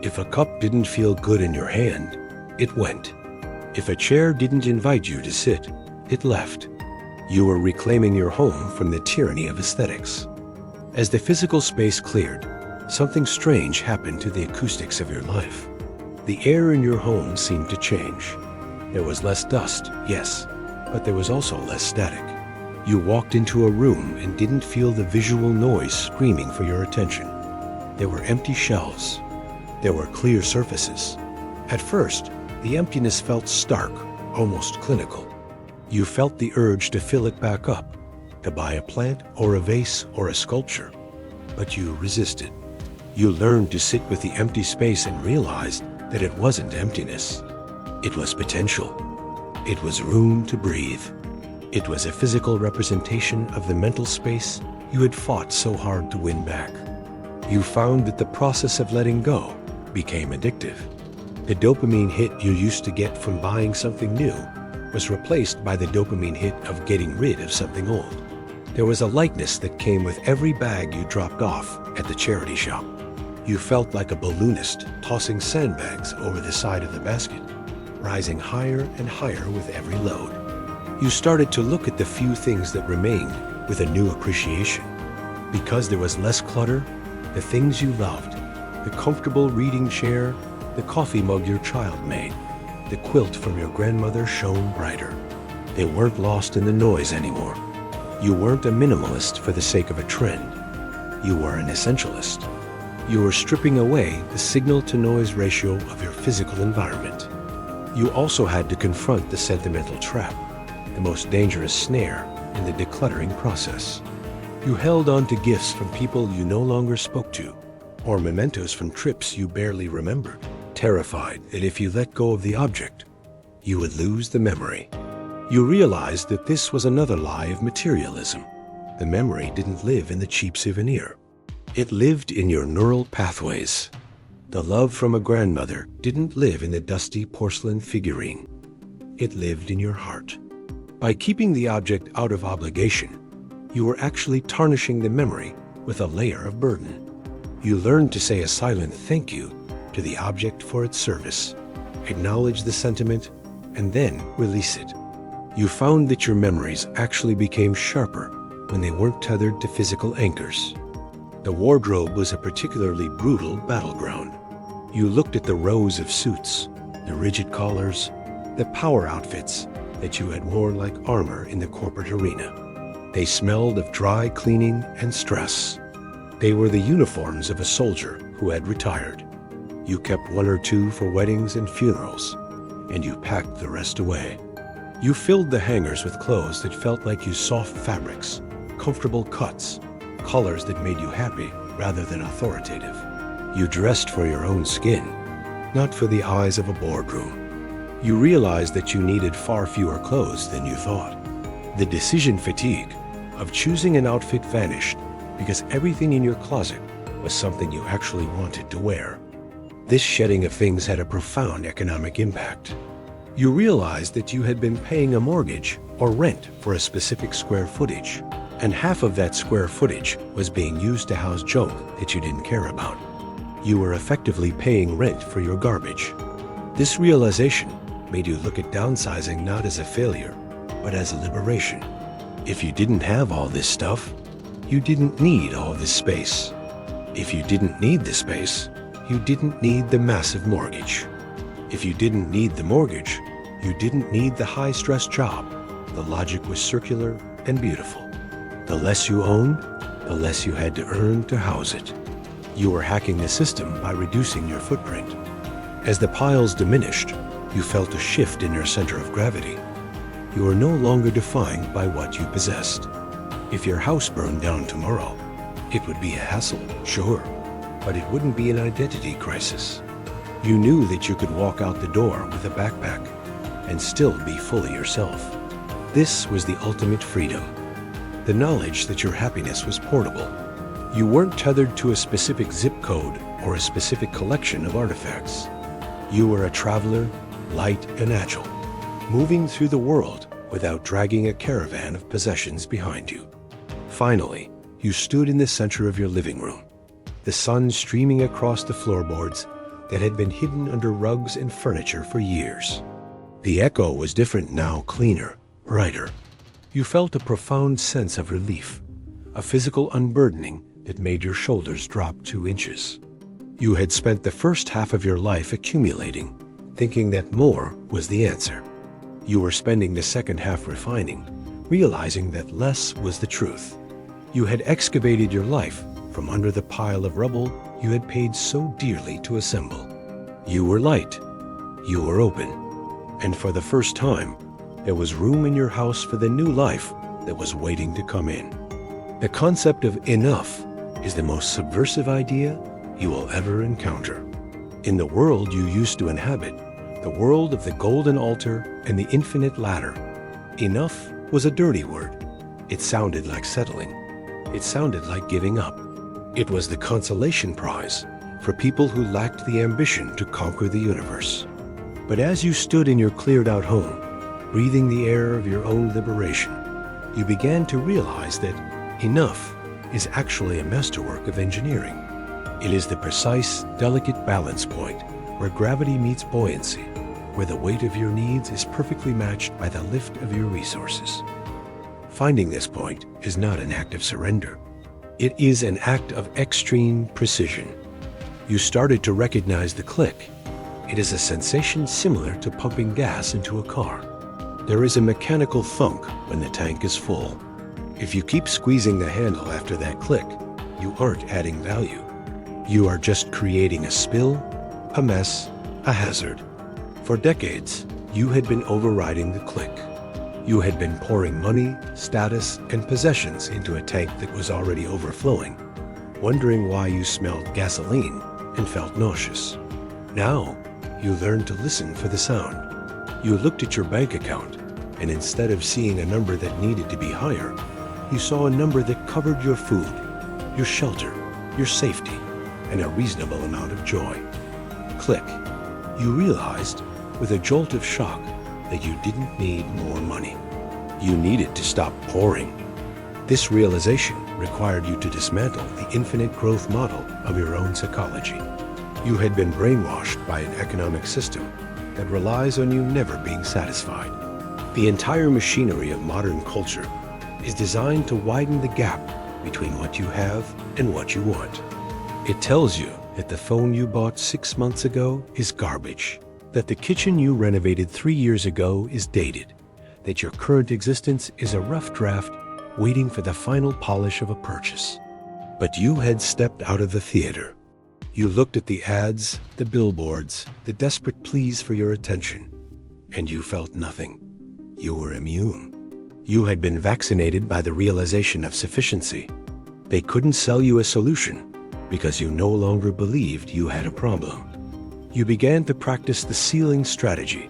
If a cup didn't feel good in your hand, it went. If a chair didn't invite you to sit, it left. You were reclaiming your home from the tyranny of aesthetics. As the physical space cleared, something strange happened to the acoustics of your life. The air in your home seemed to change. There was less dust, yes, but there was also less static. You walked into a room and didn't feel the visual noise screaming for your attention. There were empty shelves. There were clear surfaces. At first, the emptiness felt stark, almost clinical. You felt the urge to fill it back up, to buy a plant or a vase or a sculpture, but you resisted. You learned to sit with the empty space and realized that it wasn't emptiness. It was potential. It was room to breathe. It was a physical representation of the mental space you had fought so hard to win back. You found that the process of letting go became addictive. The dopamine hit you used to get from buying something new was replaced by the dopamine hit of getting rid of something old. There was a lightness that came with every bag you dropped off at the charity shop. You felt like a balloonist tossing sandbags over the side of the basket, rising higher and higher with every load. You started to look at the few things that remained with a new appreciation. Because there was less clutter, the things you loved, the comfortable reading chair, the coffee mug your child made, the quilt from your grandmother shone brighter. They weren't lost in the noise anymore. You weren't a minimalist for the sake of a trend. You were an essentialist. You were stripping away the signal-to-noise ratio of your physical environment. You also had to confront the sentimental trap, the most dangerous snare in the decluttering process. You held on to gifts from people you no longer spoke to, or mementos from trips you barely remembered, terrified that if you let go of the object, you would lose the memory. You realized that this was another lie of materialism. The memory didn't live in the cheap souvenir. It lived in your neural pathways. The love from a grandmother didn't live in the dusty porcelain figurine. It lived in your heart. By keeping the object out of obligation, you were actually tarnishing the memory with a layer of burden. You learned to say a silent thank you to the object for its service, acknowledge the sentiment, and then release it. You found that your memories actually became sharper when they weren't tethered to physical anchors. The wardrobe was a particularly brutal battleground. You looked at the rows of suits, the rigid collars, the power outfits that you had worn like armor in the corporate arena. They smelled of dry cleaning and stress. They were the uniforms of a soldier who had retired. You kept one or two for weddings and funerals, and you packed the rest away. You filled the hangers with clothes that felt like you soft fabrics, comfortable cuts, colors that made you happy rather than authoritative. You dressed for your own skin, not for the eyes of a boardroom. You realized that you needed far fewer clothes than you thought. The decision fatigue of choosing an outfit vanished because everything in your closet was something you actually wanted to wear. This shedding of things had a profound economic impact. You realized that you had been paying a mortgage or rent for a specific square footage, and half of that square footage was being used to house junk that you didn't care about. You were effectively paying rent for your garbage. This realization made you look at downsizing not as a failure, but as a liberation. If you didn't have all this stuff, you didn't need all this space. If you didn't need the space, you didn't need the massive mortgage. If you didn't need the mortgage, you didn't need the high-stress job. The logic was circular and beautiful. The less you owned, the less you had to earn to house it. You were hacking the system by reducing your footprint. As the piles diminished, you felt a shift in your center of gravity. You were no longer defined by what you possessed. If your house burned down tomorrow, it would be a hassle, sure, but it wouldn't be an identity crisis. You knew that you could walk out the door with a backpack and still be fully yourself. This was the ultimate freedom. The knowledge that your happiness was portable. You weren't tethered to a specific zip code or a specific collection of artifacts. You were a traveler, light and agile, moving through the world without dragging a caravan of possessions behind you. Finally, you stood in the center of your living room, the sun streaming across the floorboards that had been hidden under rugs and furniture for years. The echo was different now, cleaner, brighter. You felt a profound sense of relief, a physical unburdening that made your shoulders drop 2 inches. You had spent the first half of your life accumulating, thinking that more was the answer. You were spending the second half refining, realizing that less was the truth. You had excavated your life from under the pile of rubble you had paid so dearly to assemble. You were light, you were open, and for the first time, there was room in your house for the new life that was waiting to come in. The concept of enough is the most subversive idea you will ever encounter. In the world you used to inhabit, the world of the golden altar and the infinite ladder, enough was a dirty word. It sounded like settling. It sounded like giving up. It was the consolation prize for people who lacked the ambition to conquer the universe. But as you stood in your cleared-out home, breathing the air of your own liberation, you began to realize that enough is actually a masterwork of engineering. It is the precise, delicate balance point where gravity meets buoyancy, where the weight of your needs is perfectly matched by the lift of your resources. Finding this point is not an act of surrender. It is an act of extreme precision. You started to recognize the click. It is a sensation similar to pumping gas into a car. There is a mechanical thunk when the tank is full. If you keep squeezing the handle after that click, you aren't adding value. You are just creating a spill, a mess, a hazard. For decades, you had been overriding the click. You had been pouring money, status, and possessions into a tank that was already overflowing, wondering why you smelled gasoline and felt nauseous. Now, you learned to listen for the sound. You looked at your bank account, and instead of seeing a number that needed to be higher, you saw a number that covered your food, your shelter, your safety, and a reasonable amount of joy. Click. You realized, with a jolt of shock, that you didn't need more money. You needed to stop pouring. This realization required you to dismantle the infinite growth model of your own psychology. You had been brainwashed by an economic system that relies on you never being satisfied. The entire machinery of modern culture is designed to widen the gap between what you have and what you want. It tells you that the phone you bought 6 months ago is garbage, that the kitchen you renovated 3 years ago is dated, that your current existence is a rough draft waiting for the final polish of a purchase. But you had stepped out of the theater. You looked at the ads, the billboards, the desperate pleas for your attention, and you felt nothing. You were immune. You had been vaccinated by the realization of sufficiency. They couldn't sell you a solution because you no longer believed you had a problem. You began to practice the ceiling strategy.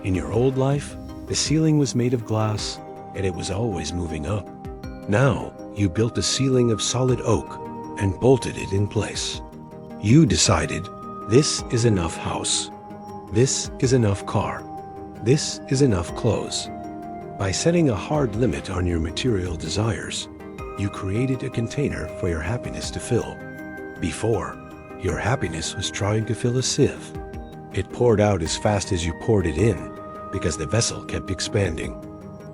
In your old life, the ceiling was made of glass and it was always moving up. Now, you built a ceiling of solid oak and bolted it in place. You decided, this is enough house. This is enough car. This is enough clothes. By setting a hard limit on your material desires, you created a container for your happiness to fill. Before, your happiness was trying to fill a sieve. It poured out as fast as you poured it in because the vessel kept expanding.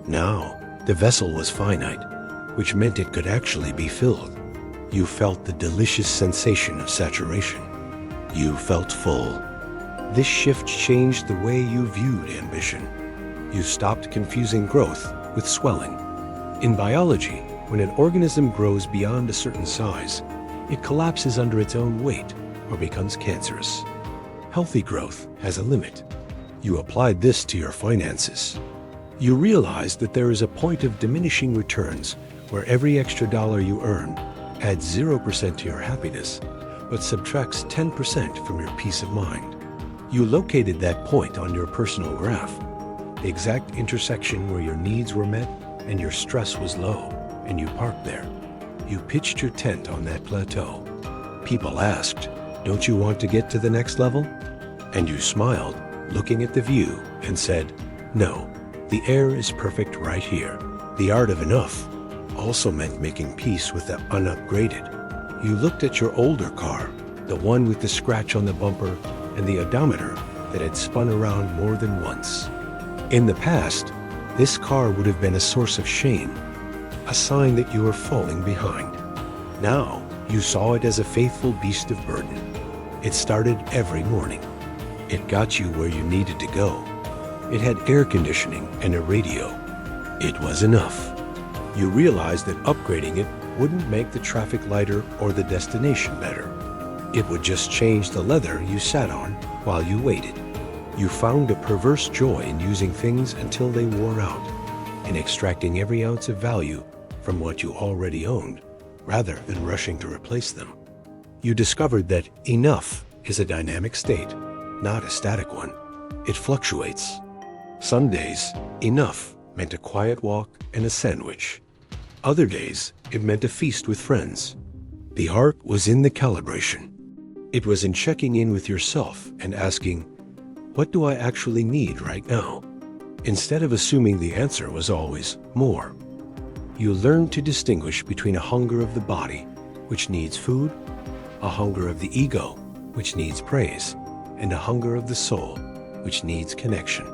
Now, the vessel was finite, which meant it could actually be filled. You felt the delicious sensation of saturation. You felt full. This shift changed the way you viewed ambition. You stopped confusing growth with swelling. In biology, when an organism grows beyond a certain size, it collapses under its own weight or becomes cancerous. Healthy growth has a limit. You applied this to your finances. You realized that there is a point of diminishing returns where every extra dollar you earn adds 0% to your happiness, but subtracts 10% from your peace of mind. You located that point on your personal graph, the exact intersection where your needs were met and your stress was low, and you parked there. You pitched your tent on that plateau. People asked, "Don't you want to get to the next level?" And you smiled, looking at the view, and said, "No, the air is perfect right here." The art of enough also meant making peace with the unupgraded. You looked at your older car, the one with the scratch on the bumper and the odometer that had spun around more than once. In the past, this car would have been a source of shame, a sign that you were falling behind. Now, you saw it as a faithful beast of burden. It started every morning. It got you where you needed to go. It had air conditioning and a radio. It was enough. You realized that upgrading it wouldn't make the traffic lighter or the destination better. It would just change the leather you sat on while you waited. You found a perverse joy in using things until they wore out, in extracting every ounce of value from what you already owned, rather than rushing to replace them. You discovered that enough is a dynamic state, not a static one. It fluctuates. Some days, enough meant a quiet walk and a sandwich. Other days, it meant a feast with friends. The art was in the calibration. It was in checking in with yourself and asking, what do I actually need right now? Instead of assuming the answer was always more. You learned to distinguish between a hunger of the body, which needs food, a hunger of the ego, which needs praise, and a hunger of the soul, which needs connection.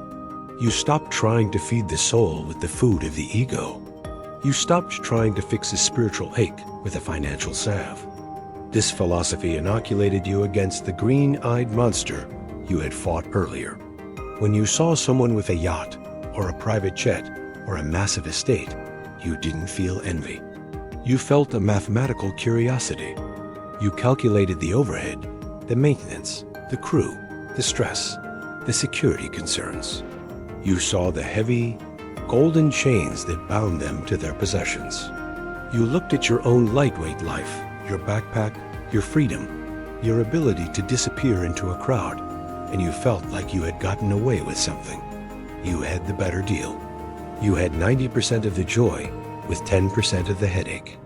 You stopped trying to feed the soul with the food of the ego. You stopped trying to fix a spiritual ache with a financial salve. This philosophy inoculated you against the green-eyed monster you had fought earlier. When you saw someone with a yacht, or a private jet, or a massive estate, you didn't feel envy. You felt a mathematical curiosity. You calculated the overhead, the maintenance, the crew, the stress, the security concerns. You saw the heavy, golden chains that bound them to their possessions. You looked at your own lightweight life, your backpack, your freedom, your ability to disappear into a crowd, and you felt like you had gotten away with something. You had the better deal. You had 90% of the joy with 10% of the headache.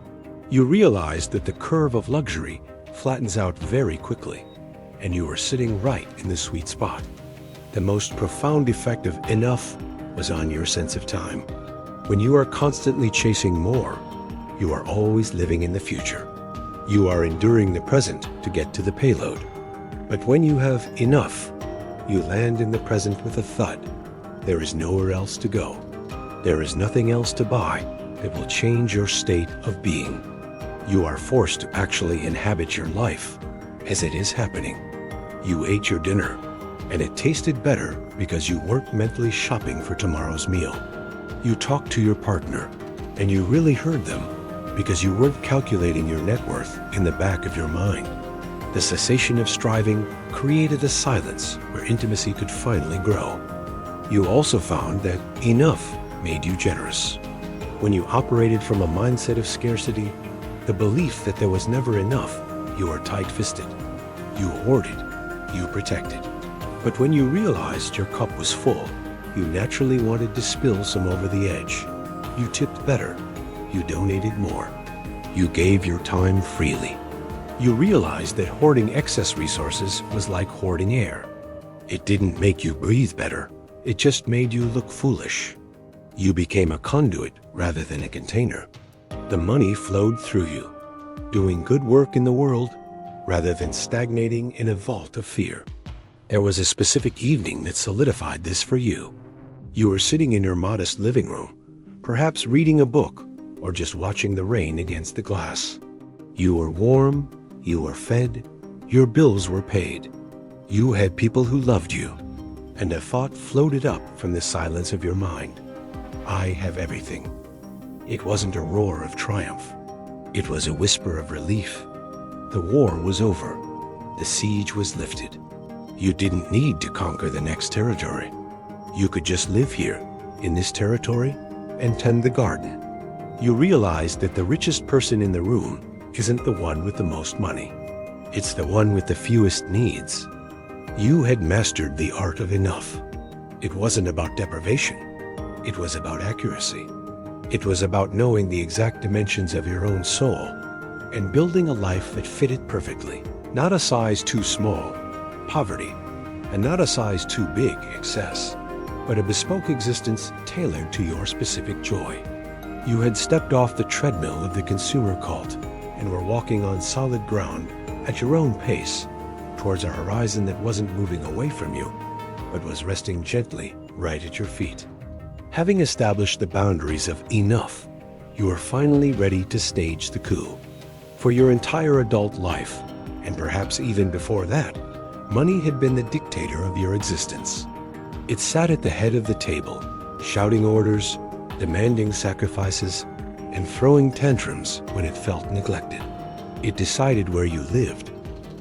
You realized that the curve of luxury flattens out very quickly, and you were sitting right in the sweet spot. The most profound effect of enough was on your sense of time. When you are constantly chasing more, you are always living in the future. You are enduring the present to get to the payload. But when you have enough, you land in the present with a thud. There is nowhere else to go. There is nothing else to buy that will change your state of being. You are forced to actually inhabit your life as it is happening. You ate your dinner, and it tasted better because you weren't mentally shopping for tomorrow's meal. You talked to your partner, and you really heard them because you weren't calculating your net worth in the back of your mind. The cessation of striving created a silence where intimacy could finally grow. You also found that enough made you generous. When you operated from a mindset of scarcity, the belief that there was never enough, you were tight-fisted. You hoarded, you protected. But when you realized your cup was full, you naturally wanted to spill some over the edge. You tipped better. You donated more. You gave your time freely. You realized that hoarding excess resources was like hoarding air. It didn't make you breathe better. It just made you look foolish. You became a conduit rather than a container. The money flowed through you, doing good work in the world rather than stagnating in a vault of fear. There was a specific evening that solidified this for you. You were sitting in your modest living room, perhaps reading a book or just watching the rain against the glass. You were warm, you were fed, your bills were paid. You had people who loved you, and a thought floated up from the silence of your mind. I have everything. It wasn't a roar of triumph. It was a whisper of relief. The war was over. The siege was lifted. You didn't need to conquer the next territory. You could just live here, in this territory, and tend the garden. You realized that the richest person in the room isn't the one with the most money. It's the one with the fewest needs. You had mastered the art of enough. It wasn't about deprivation. It was about accuracy. It was about knowing the exact dimensions of your own soul and building a life that fitted perfectly. Not a size too small, poverty, and not a size too big, excess, but a bespoke existence tailored to your specific joy. You had stepped off the treadmill of the consumer cult and were walking on solid ground at your own pace towards a horizon that wasn't moving away from you, but was resting gently right at your feet. Having established the boundaries of enough, you were finally ready to stage the coup. For your entire adult life, and perhaps even before that, money had been the dictator of your existence. It sat at the head of the table, shouting orders, demanding sacrifices, and throwing tantrums when it felt neglected. It decided where you lived,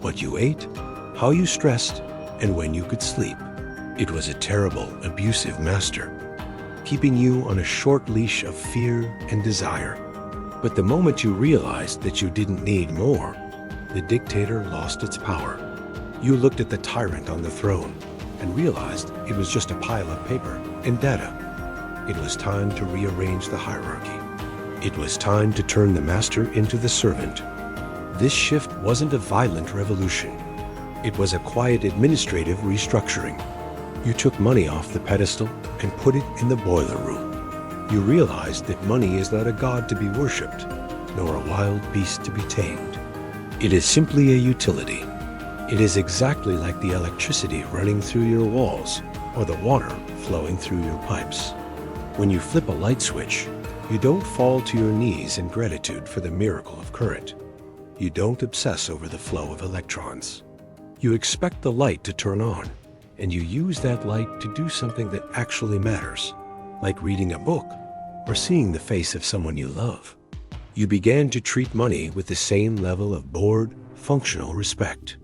what you ate, how you stressed, and when you could sleep. It was a terrible, abusive master, keeping you on a short leash of fear and desire. But the moment you realized that you didn't need more, the dictator lost its power. You looked at the tyrant on the throne and realized it was just a pile of paper and data. It was time to rearrange the hierarchy. It was time to turn the master into the servant. This shift wasn't a violent revolution. It was a quiet administrative restructuring. You took money off the pedestal and put it in the boiler room. You realized that money is not a god to be worshipped, nor a wild beast to be tamed. It is simply a utility. It is exactly like the electricity running through your walls or the water flowing through your pipes. When you flip a light switch, you don't fall to your knees in gratitude for the miracle of current. You don't obsess over the flow of electrons. You expect the light to turn on, and you use that light to do something that actually matters, like reading a book or seeing the face of someone you love. You began to treat money with the same level of bored, functional respect.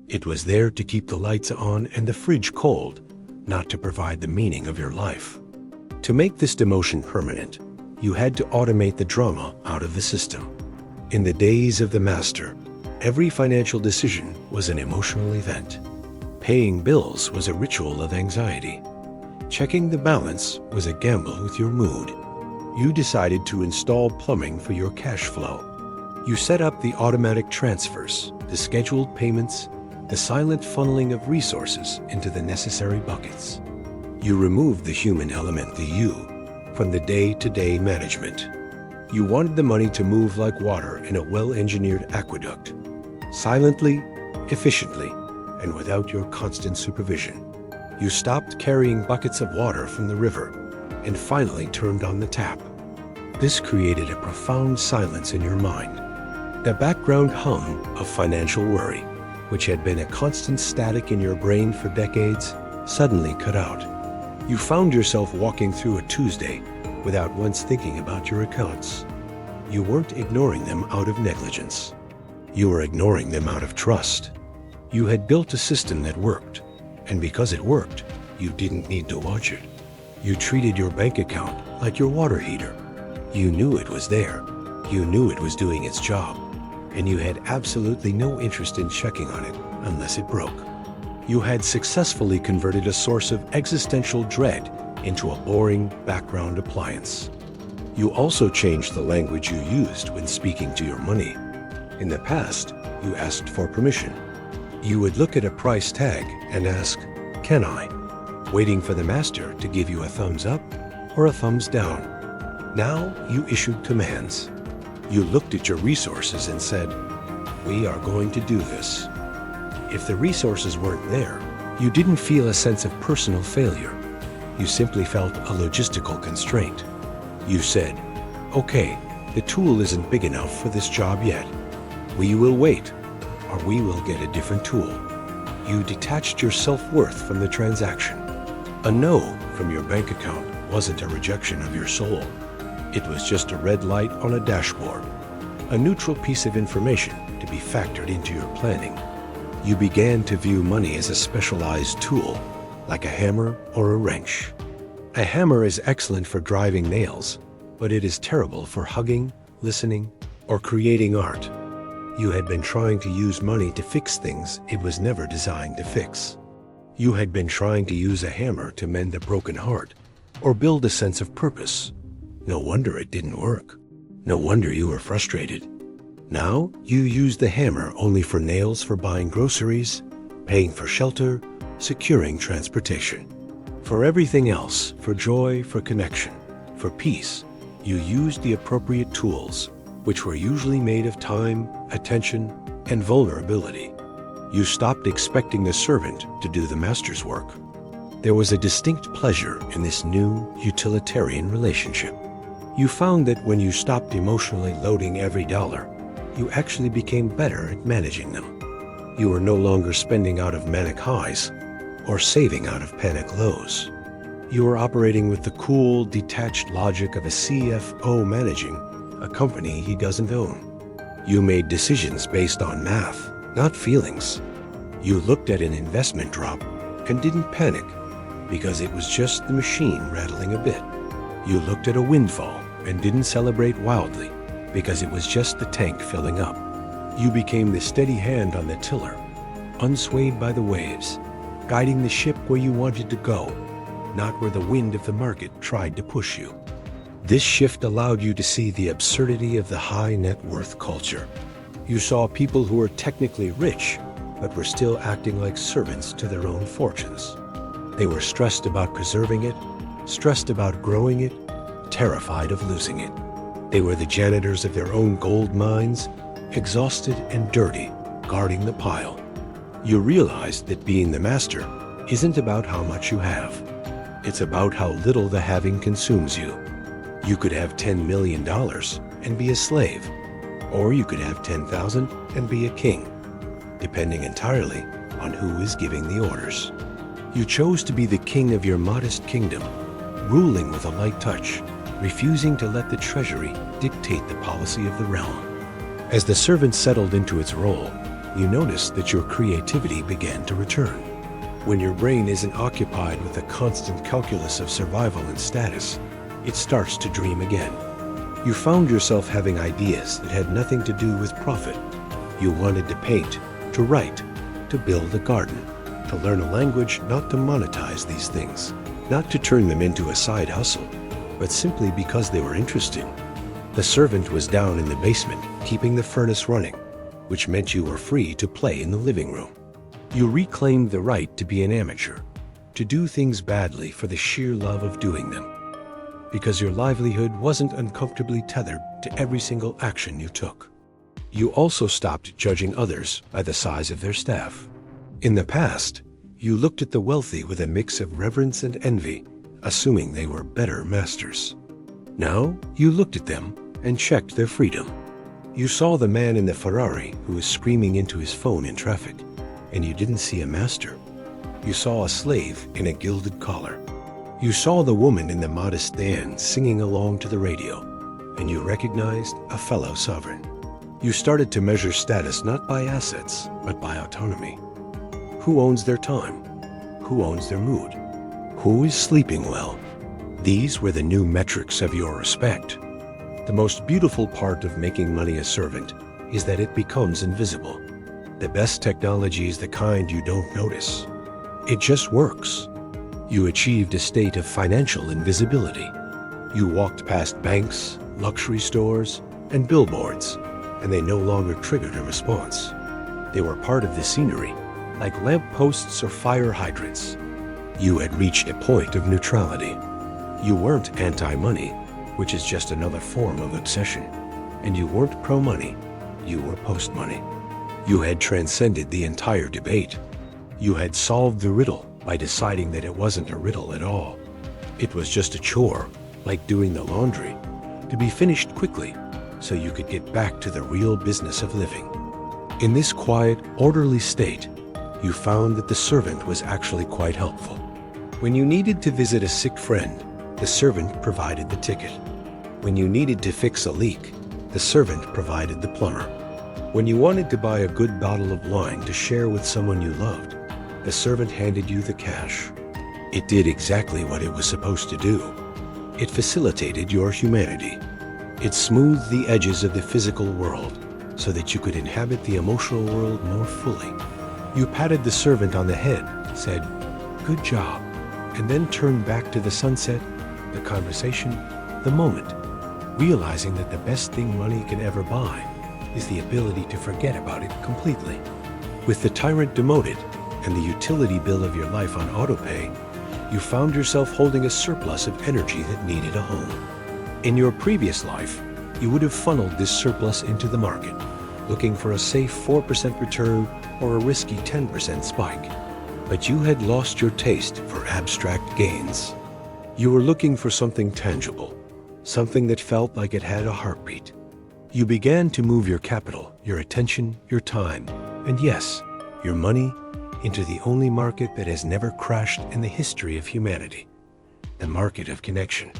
It was there to keep the lights on and the fridge cold, not to provide the meaning of your life. To make this demotion permanent, you had to automate the drama out of the system. In the days of the master, every financial decision was an emotional event. Paying bills was a ritual of anxiety. Checking the balance was a gamble with your mood. You decided to install plumbing for your cash flow. You set up the automatic transfers, the scheduled payments, the silent funneling of resources into the necessary buckets. You removed the human element, the you, from the day-to-day management. You wanted the money to move like water in a well-engineered aqueduct, silently, efficiently, and without your constant supervision. You stopped carrying buckets of water from the river and finally turned on the tap. This created a profound silence in your mind. The background hum of financial worry, which had been a constant static in your brain for decades, suddenly cut out. You found yourself walking through a Tuesday without once thinking about your accounts. You weren't ignoring them out of negligence. You were ignoring them out of trust. You had built a system that worked, and because it worked, you didn't need to watch it. You treated your bank account like your water heater. You knew it was there. You knew it was doing its job, and you had absolutely no interest in checking on it unless it broke. You had successfully converted a source of existential dread into a boring background appliance. You also changed the language you used when speaking to your money. In the past, you asked for permission. You would look at a price tag and ask, "Can I?" waiting for the master to give you a thumbs up or a thumbs down. Now you issued commands. You looked at your resources and said, "We are going to do this." If the resources weren't there, you didn't feel a sense of personal failure. You simply felt a logistical constraint. You said, "Okay, the tool isn't big enough for this job yet. We will wait, or we will get a different tool." You detached your self-worth from the transaction. A no from your bank account wasn't a rejection of your soul. It was just a red light on a dashboard, a neutral piece of information to be factored into your planning. You began to view money as a specialized tool, like a hammer or a wrench. A hammer is excellent for driving nails, but it is terrible for hugging, listening, or creating art. You had been trying to use money to fix things it was never designed to fix. You had been trying to use a hammer to mend a broken heart or build a sense of purpose. No wonder it didn't work. No wonder you were frustrated. Now you use the hammer only for nails for buying groceries, paying for shelter, securing transportation. For everything else, for joy, for connection, for peace, you used the appropriate tools, which were usually made of time, attention, and vulnerability. You stopped expecting the servant to do the master's work. There was a distinct pleasure in this new utilitarian relationship. You found that when you stopped emotionally loading every dollar, you actually became better at managing them. You were no longer spending out of manic highs or saving out of panic lows. You were operating with the cool, detached logic of a CFO managing a company he doesn't own. You made decisions based on math, not feelings. You looked at an investment drop and didn't panic because it was just the machine rattling a bit. You looked at a windfall and didn't celebrate wildly because it was just the tank filling up. You became the steady hand on the tiller, unswayed by the waves, guiding the ship where you wanted to go, not where the wind of the market tried to push you. This shift allowed you to see the absurdity of the high net worth culture. You saw people who were technically rich, but were still acting like servants to their own fortunes. They were stressed about preserving it, stressed about growing it, terrified of losing it. They were the janitors of their own gold mines, exhausted and dirty, guarding the pile. You realized that being the master isn't about how much you have. It's about how little the having consumes you. You could have $10 million and be a slave, or you could have 10,000 and be a king, depending entirely on who is giving the orders. You chose to be the king of your modest kingdom, ruling with a light touch, refusing to let the treasury dictate the policy of the realm. As the servant settled into its role, you noticed that your creativity began to return. When your brain isn't occupied with the constant calculus of survival and status, it starts to dream again. You found yourself having ideas that had nothing to do with profit. You wanted to paint, to write, to build a garden, to learn a language, not to monetize these things, not to turn them into a side hustle, but simply because they were interesting. The servant was down in the basement, keeping the furnace running, which meant you were free to play in the living room. You reclaimed the right to be an amateur, to do things badly for the sheer love of doing them, because your livelihood wasn't uncomfortably tethered to every single action you took. You also stopped judging others by the size of their staff. In the past, you looked at the wealthy with a mix of reverence and envy, assuming they were better masters. Now, you looked at them and checked their freedom. You saw the man in the Ferrari who was screaming into his phone in traffic, and you didn't see a master. You saw a slave in a gilded collar. You saw the woman in the modest dance singing along to the radio, and you recognized a fellow sovereign. You started to measure status not by assets, but by autonomy. Who owns their time? Who owns their mood? Who is sleeping well? These were the new metrics of your respect. The most beautiful part of making money a servant is that it becomes invisible. The best technology is the kind you don't notice. It just works. You achieved a state of financial invisibility. You walked past banks, luxury stores, and billboards, and they no longer triggered a response. They were part of the scenery, like lampposts or fire hydrants. You had reached a point of neutrality. You weren't anti-money, which is just another form of obsession, and you weren't pro-money, you were post-money. You had transcended the entire debate. You had solved the riddle by deciding that it wasn't a riddle at all. It was just a chore, like doing the laundry, to be finished quickly so you could get back to the real business of living. In this quiet, orderly state, you found that the servant was actually quite helpful. When you needed to visit a sick friend, the servant provided the ticket. When you needed to fix a leak, the servant provided the plumber. When you wanted to buy a good bottle of wine to share with someone you loved, the servant handed you the cash. It did exactly what it was supposed to do. It facilitated your humanity. It smoothed the edges of the physical world so that you could inhabit the emotional world more fully. You patted the servant on the head, said, "Good job," and then turned back to the sunset, the conversation, the moment, realizing that the best thing money can ever buy is the ability to forget about it completely. With the tyrant demoted and the utility bill of your life on autopay, you found yourself holding a surplus of energy that needed a home. In your previous life, you would have funneled this surplus into the market, looking for a safe 4% return or a risky 10% spike. But you had lost your taste for abstract gains. You were looking for something tangible, something that felt like it had a heartbeat. You began to move your capital, your attention, your time, and yes, your money into the only market that has never crashed in the history of humanity, the market of connection.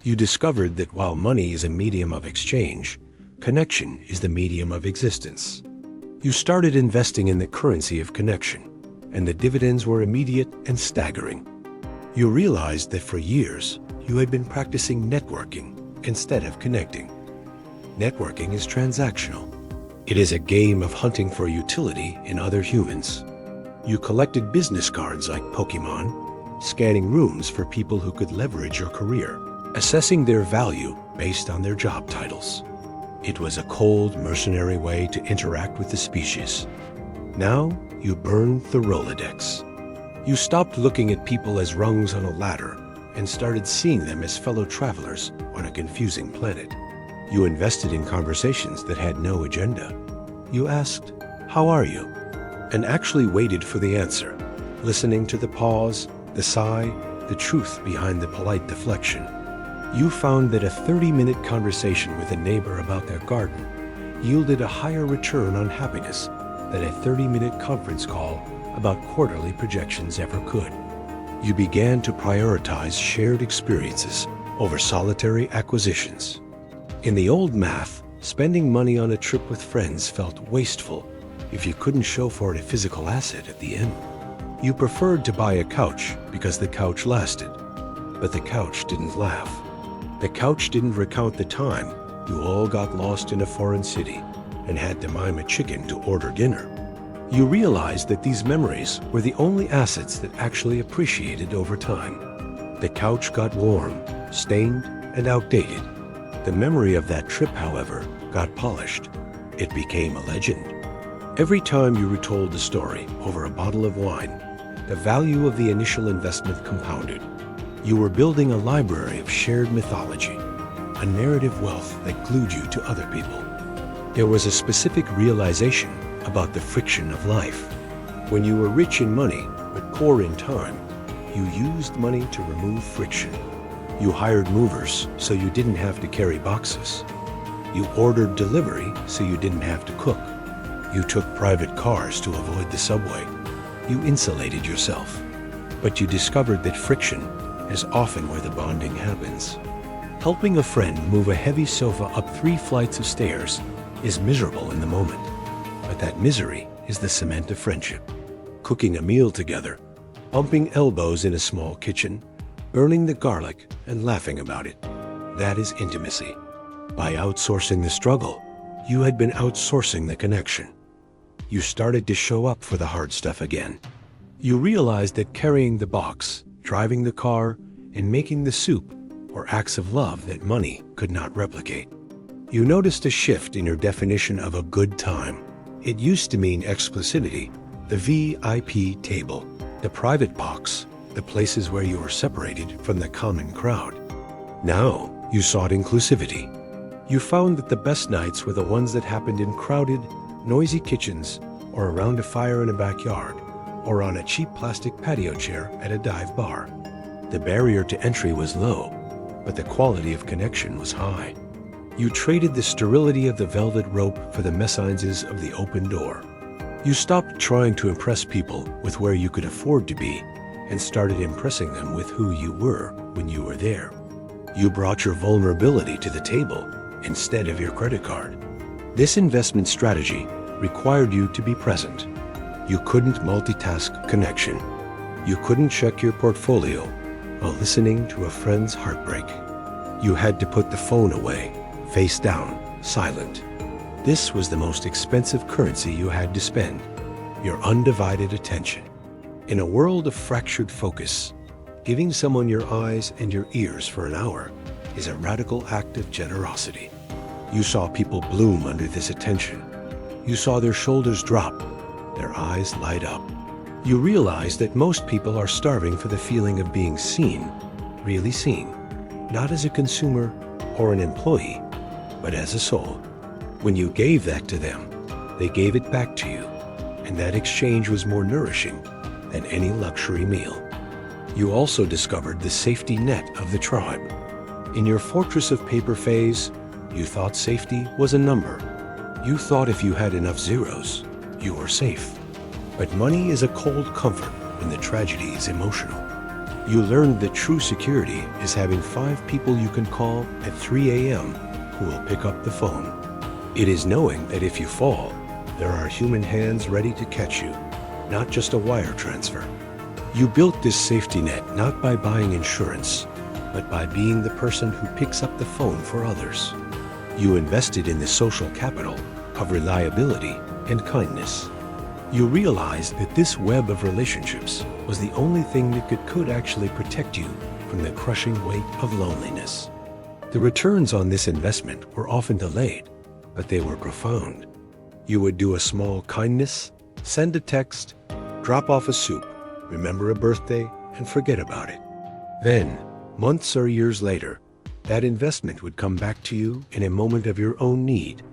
You discovered that while money is a medium of exchange, connection is the medium of existence. You started investing in the currency of connection, and the dividends were immediate and staggering. You realized that for years, you had been practicing networking instead of connecting. Networking is transactional. It is a game of hunting for utility in other humans. You collected business cards like Pokemon, scanning rooms for people who could leverage your career, assessing their value based on their job titles. It was a cold, mercenary way to interact with the species. Now, you burned the Rolodex. You stopped looking at people as rungs on a ladder and started seeing them as fellow travelers on a confusing planet. You invested in conversations that had no agenda. You asked, "How are you?" and actually waited for the answer, listening to the pause, the sigh, the truth behind the polite deflection. You found that a 30-minute conversation with a neighbor about their garden yielded a higher return on happiness than a 30-minute conference call about quarterly projections ever could. You began to prioritize shared experiences over solitary acquisitions. In the old math, spending money on a trip with friends felt wasteful if you couldn't show for it a physical asset at the end. You preferred to buy a couch because the couch lasted, but the couch didn't laugh. The couch didn't recount the time you all got lost in a foreign city and had to mime a chicken to order dinner. You realized that these memories were the only assets that actually appreciated over time. The couch got warm, stained, and outdated. The memory of that trip, however, got polished. It became a legend. Every time you retold the story over a bottle of wine, the value of the initial investment compounded. You were building a library of shared mythology, a narrative wealth that glued you to other people. There was a specific realization about the friction of life. When you were rich in money, but poor in time, you used money to remove friction. You hired movers so you didn't have to carry boxes. You ordered delivery so you didn't have to cook. You took private cars to avoid the subway. You insulated yourself. But you discovered that friction is often where the bonding happens. Helping a friend move a heavy sofa up 3 flights of stairs is miserable in the moment. But that misery is the cement of friendship. Cooking a meal together, bumping elbows in a small kitchen, burning the garlic and laughing about it. That is intimacy. By outsourcing the struggle, you had been outsourcing the connection. You started to show up for the hard stuff again. You realized that carrying the box, driving the car, and making the soup were acts of love that money could not replicate. You noticed a shift in your definition of a good time. It used to mean exclusivity, the VIP table, the private box, the places where you were separated from the common crowd. Now, you sought inclusivity. You found that the best nights were the ones that happened in crowded, noisy kitchens, or around a fire in a backyard, or on a cheap plastic patio chair at a dive bar. The barrier to entry was low, but the quality of connection was high. You traded the sterility of the velvet rope for the messines of the open door. You stopped trying to impress people with where you could afford to be and started impressing them with who you were when you were there. You brought your vulnerability to the table instead of your credit card. This investment strategy required you to be present. You couldn't multitask connection. You couldn't check your portfolio while listening to a friend's heartbreak. You had to put the phone away, face down, silent. This was the most expensive currency you had to spend, your undivided attention. In a world of fractured focus, giving someone your eyes and your ears for an hour is a radical act of generosity. You saw people bloom under this attention. You saw their shoulders drop, their eyes light up. You realized that most people are starving for the feeling of being seen, really seen, not as a consumer or an employee, but as a soul. When you gave that to them, they gave it back to you, and that exchange was more nourishing than any luxury meal. You also discovered the safety net of the tribe. In your fortress of paper phase, you thought safety was a number. You thought if you had enough zeros, you were safe. But money is a cold comfort when the tragedy is emotional. You learned that true security is having 5 people you can call at 3 a.m. who will pick up the phone. It is knowing that if you fall, there are human hands ready to catch you, not just a wire transfer. You built this safety net not by buying insurance, but by being the person who picks up the phone for others. You invested in the social capital of reliability and kindness. You realized that this web of relationships was the only thing that could actually protect you from the crushing weight of loneliness. The returns on this investment were often delayed, but they were profound. You would do a small kindness, send a text, drop off a soup, remember a birthday, and forget about it. Then, months or years later, that investment would come back to you in a moment of your own need,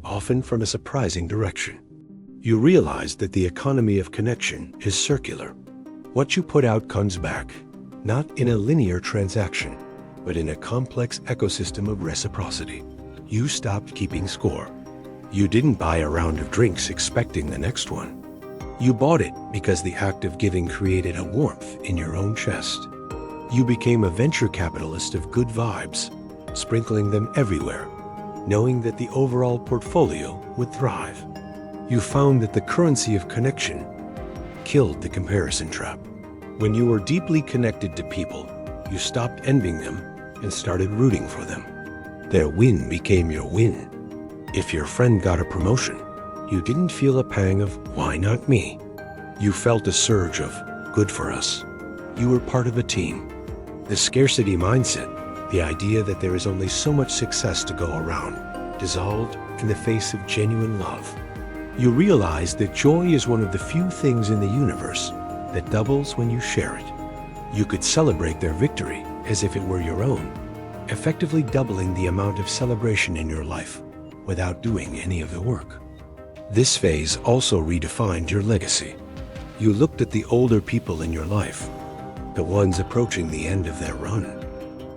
often from a surprising direction. You realize that the economy of connection is circular. What you put out comes back, not in a linear transaction, but in a complex ecosystem of reciprocity. You stopped keeping score. You didn't buy a round of drinks expecting the next one. You bought it because the act of giving created a warmth in your own chest. You became a venture capitalist of good vibes, sprinkling them everywhere, knowing that the overall portfolio would thrive. You found that the currency of connection killed the comparison trap. When you were deeply connected to people, you stopped envying them and started rooting for them. Their win became your win. If your friend got a promotion, you didn't feel a pang of, why not me? You felt a surge of, good for us. You were part of a team. The scarcity mindset, the idea that there is only so much success to go around, dissolved in the face of genuine love. You realize that joy is one of the few things in the universe that doubles when you share it. You could celebrate their victory as if it were your own, effectively doubling the amount of celebration in your life without doing any of the work. This phase also redefined your legacy. You looked at the older people in your life, the ones approaching the end of their run.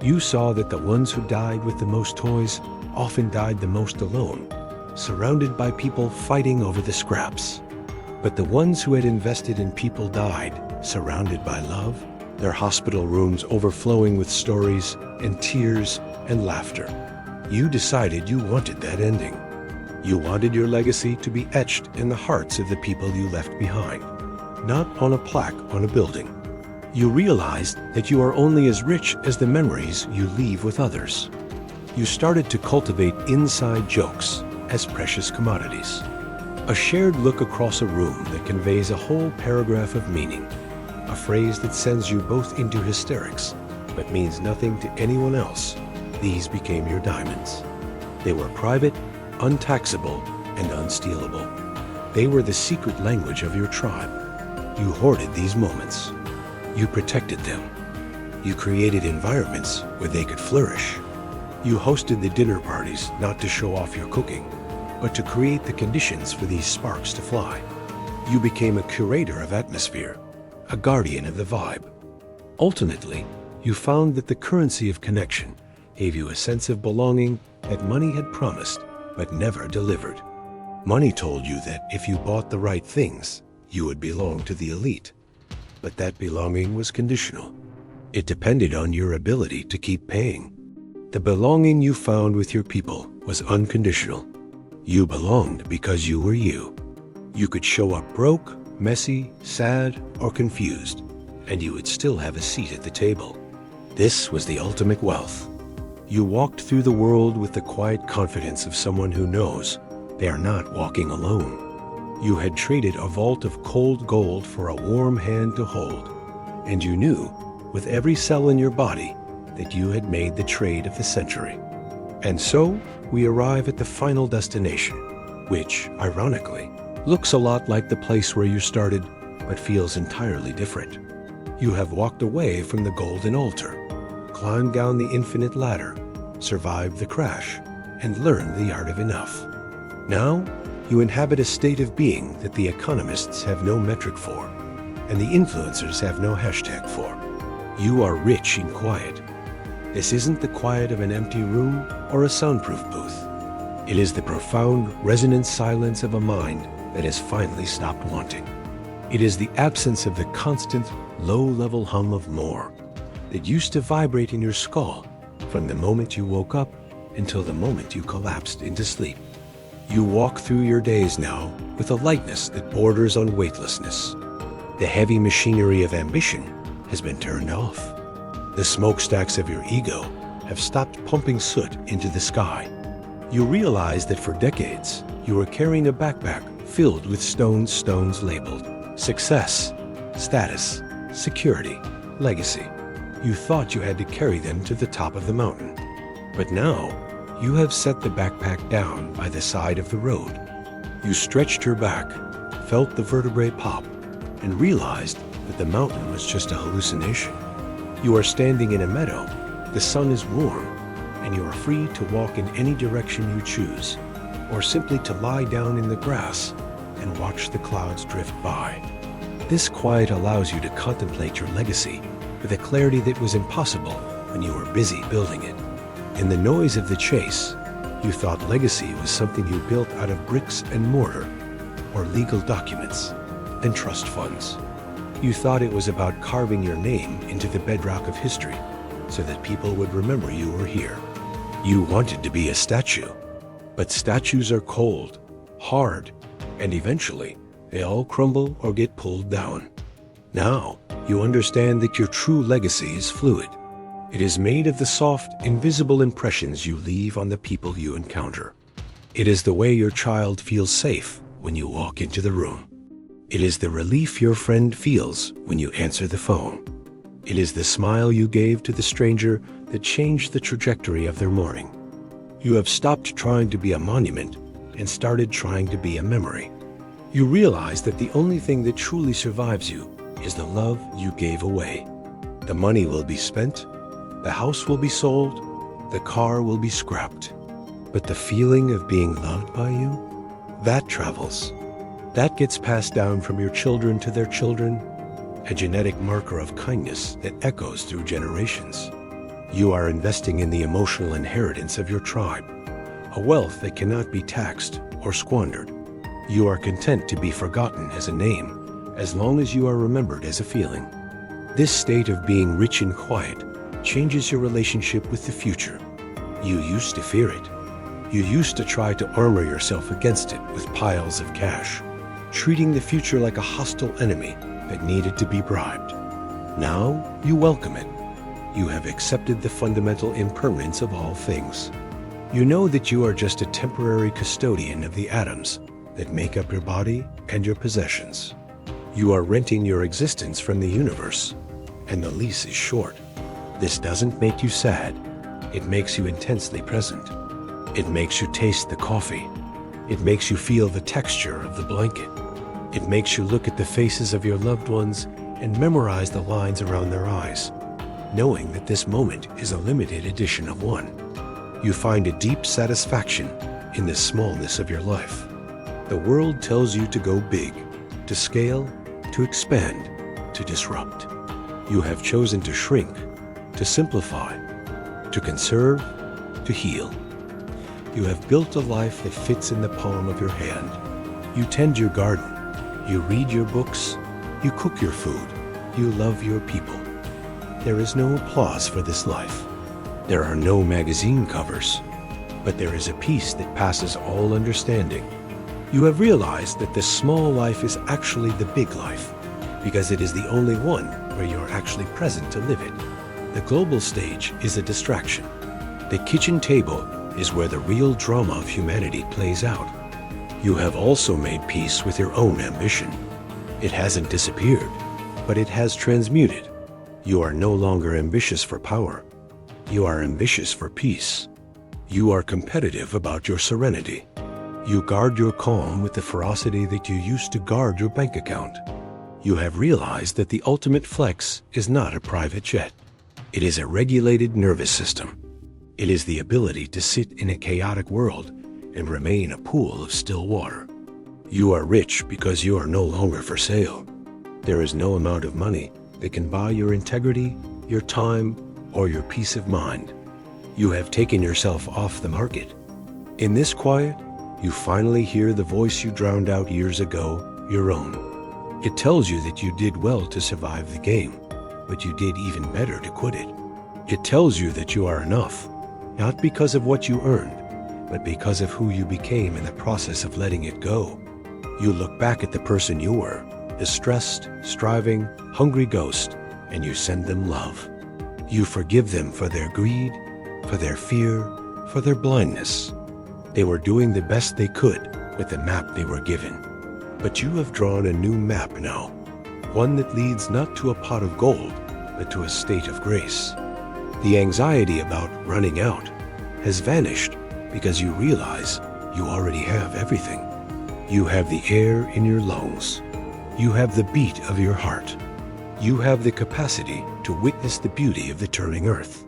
You saw that the ones who died with the most toys often died the most alone, surrounded by people fighting over the scraps. But the ones who had invested in people died, surrounded by love, their hospital rooms overflowing with stories and tears and laughter. You decided you wanted that ending. You wanted your legacy to be etched in the hearts of the people you left behind, not on a plaque on a building. You realized that you are only as rich as the memories you leave with others. You started to cultivate inside jokes as precious commodities. A shared look across a room that conveys a whole paragraph of meaning. A phrase that sends you both into hysterics, but means nothing to anyone else. These became your diamonds. They were private, untaxable, and unstealable. They were the secret language of your tribe. You hoarded these moments. You protected them. You created environments where they could flourish. You hosted the dinner parties not to show off your cooking, but to create the conditions for these sparks to fly. You became a curator of atmosphere, a guardian of the vibe. Ultimately, you found that the currency of connection gave you a sense of belonging that money had promised but never delivered. Money told you that if you bought the right things, you would belong to the elite. But that belonging was conditional. It depended on your ability to keep paying. The belonging you found with your people was unconditional. You belonged because you were you. You could show up broke, messy, sad, or confused, and you would still have a seat at the table. This was the ultimate wealth. You walked through the world with the quiet confidence of someone who knows they are not walking alone. You had traded a vault of cold gold for a warm hand to hold, and you knew, with every cell in your body, that you had made the trade of the century. And so, we arrive at the final destination, which, ironically, looks a lot like the place where you started, but feels entirely different. You have walked away from the golden altar, climbed down the infinite ladder, survived the crash, and learned the art of enough. Now, you inhabit a state of being that the economists have no metric for, and the influencers have no hashtag for. You are rich in quiet. This isn't the quiet of an empty room or a soundproof booth. It is the profound, resonant silence of a mind that has finally stopped wanting. It is the absence of the constant, low-level hum of more that used to vibrate in your skull from the moment you woke up until the moment you collapsed into sleep. You walk through your days now with a lightness that borders on weightlessness. The heavy machinery of ambition has been turned off. The smokestacks of your ego have stopped pumping soot into the sky. You realize that for decades, you were carrying a backpack filled with stones labeled success, status, security, legacy. You thought you had to carry them to the top of the mountain. But now, You have set the backpack down by the side of the road. You stretched your back, felt the vertebrae pop, and realized that the mountain was just a hallucination. You are standing in a meadow, the sun is warm, and you are free to walk in any direction you choose, or simply to lie down in the grass and watch the clouds drift by. This quiet allows you to contemplate your legacy with a clarity that was impossible when you were busy building it. In the noise of the chase, you thought legacy was something you built out of bricks and mortar, or legal documents and trust funds. You thought it was about carving your name into the bedrock of history so that people would remember you were here. You wanted to be a statue, but statues are cold, hard, and eventually they all crumble or get pulled down. Now you understand that your true legacy is fluid. It is made of the soft, invisible impressions you leave on the people you encounter. It is the way your child feels safe when you walk into the room. It is the relief your friend feels when you answer the phone. It is the smile you gave to the stranger that changed the trajectory of their morning. You have stopped trying to be a monument and started trying to be a memory. You realize that the only thing that truly survives you is the love you gave away. The money will be spent, the house will be sold, the car will be scrapped. But the feeling of being loved by you, that travels. That gets passed down from your children to their children, a genetic marker of kindness that echoes through generations. You are investing in the emotional inheritance of your tribe, a wealth that cannot be taxed or squandered. You are content to be forgotten as a name, as long as you are remembered as a feeling. This state of being rich and quiet changes your relationship with the future. You used to fear it. You used to try to armor yourself against it with piles of cash, treating the future like a hostile enemy that needed to be bribed. Now you welcome it. You have accepted the fundamental impermanence of all things. You know that you are just a temporary custodian of the atoms that make up your body and your possessions. You are renting your existence from the universe, and the lease is short. This doesn't make you sad. It makes you intensely present. It makes you taste the coffee. It makes you feel the texture of the blanket. It makes you look at the faces of your loved ones and memorize the lines around their eyes, knowing that this moment is a limited edition of one. You find a deep satisfaction in the smallness of your life. The world tells you to go big, to scale, to expand, to disrupt. You have chosen to shrink, to simplify, to conserve, to heal. You have built a life that fits in the palm of your hand. You tend your garden, you read your books, you cook your food, you love your people. There is no applause for this life. There are no magazine covers, but there is a peace that passes all understanding. You have realized that the small life is actually the big life, because it is the only one where you are actually present to live it. The global stage is a distraction. The kitchen table is where the real drama of humanity plays out. You have also made peace with your own ambition. It hasn't disappeared, but it has transmuted. You are no longer ambitious for power. You are ambitious for peace. You are competitive about your serenity. You guard your calm with the ferocity that you used to guard your bank account. You have realized that the ultimate flex is not a private jet. It is a regulated nervous system. It is the ability to sit in a chaotic world and remain a pool of still water. You are rich because you are no longer for sale. There is no amount of money that can buy your integrity, your time, or your peace of mind. You have taken yourself off the market. In this quiet, you finally hear the voice you drowned out years ago, your own. It tells you that you did well to survive the game, but you did even better to quit it. It tells you that you are enough, not because of what you earned, but because of who you became in the process of letting it go. You look back at the person you were, the stressed, striving, hungry ghost, and you send them love. You forgive them for their greed, for their fear, for their blindness. They were doing the best they could with the map they were given. But you have drawn a new map now, one that leads not to a pot of gold, but to a state of grace. The anxiety about running out has vanished because you realize you already have everything. You have the air in your lungs. You have the beat of your heart. You have the capacity to witness the beauty of the turning earth.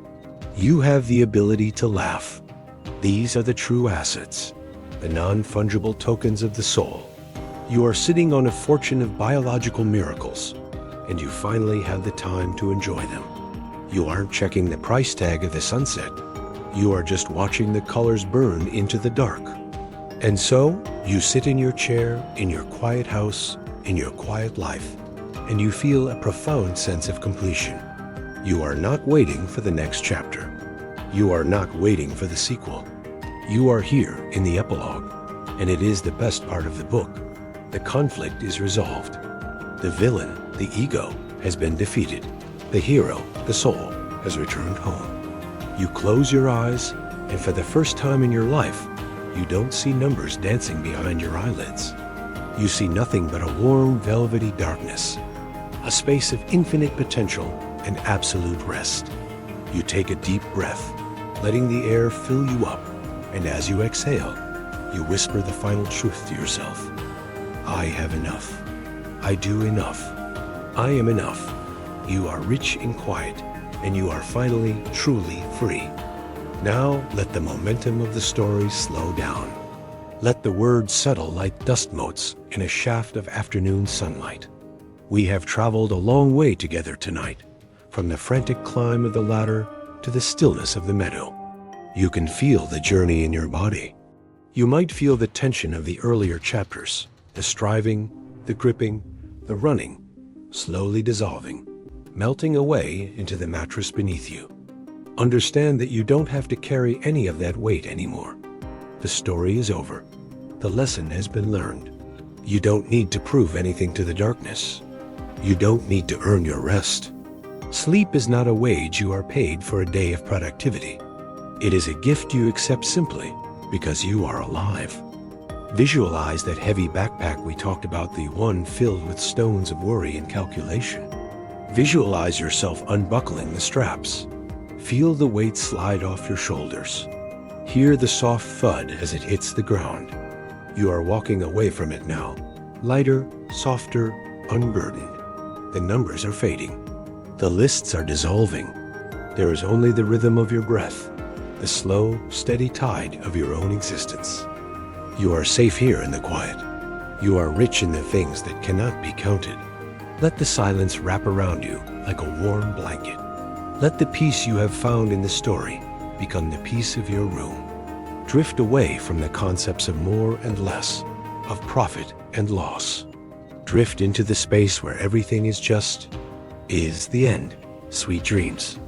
You have the ability to laugh. These are the true assets, the non-fungible tokens of the soul. You are sitting on a fortune of biological miracles, and you finally have the time to enjoy them. You aren't checking the price tag of the sunset. You are just watching the colors burn into the dark. And so, you sit in your chair, in your quiet house, in your quiet life, and you feel a profound sense of completion. You are not waiting for the next chapter. You are not waiting for the sequel. You are here in the epilogue, and it is the best part of the book. The conflict is resolved. The villain, the ego, has been defeated. The hero, the soul, has returned home. You close your eyes, and for the first time in your life, you don't see numbers dancing behind your eyelids. You see nothing but a warm, velvety darkness, a space of infinite potential and absolute rest. You take a deep breath, letting the air fill you up, and as you exhale, you whisper the final truth to yourself. I have enough. I do enough. I am enough. You are rich in quiet, and you are finally, truly free. Now let the momentum of the story slow down. Let the words settle like dust motes in a shaft of afternoon sunlight. We have traveled a long way together tonight, from the frantic climb of the ladder to the stillness of the meadow. You can feel the journey in your body. You might feel the tension of the earlier chapters, the striving, the gripping, the running, slowly dissolving, melting away into the mattress beneath you. Understand that you don't have to carry any of that weight anymore. The story is over. The lesson has been learned. You don't need to prove anything to the darkness. You don't need to earn your rest. Sleep is not a wage you are paid for a day of productivity. It is a gift you accept simply because you are alive. Visualize that heavy backpack we talked about, the one filled with stones of worry and calculation. Visualize yourself unbuckling the straps. Feel the weight slide off your shoulders. Hear the soft thud as it hits the ground. You are walking away from it now, lighter, softer, unburdened. The numbers are fading. The lists are dissolving. There is only the rhythm of your breath, the slow, steady tide of your own existence. You are safe here in the quiet. You are rich in the things that cannot be counted. Let the silence wrap around you like a warm blanket. Let the peace you have found in the story become the peace of your room. Drift away from the concepts of more and less, of profit and loss. Drift into the space where everything is just, is the end. Sweet dreams.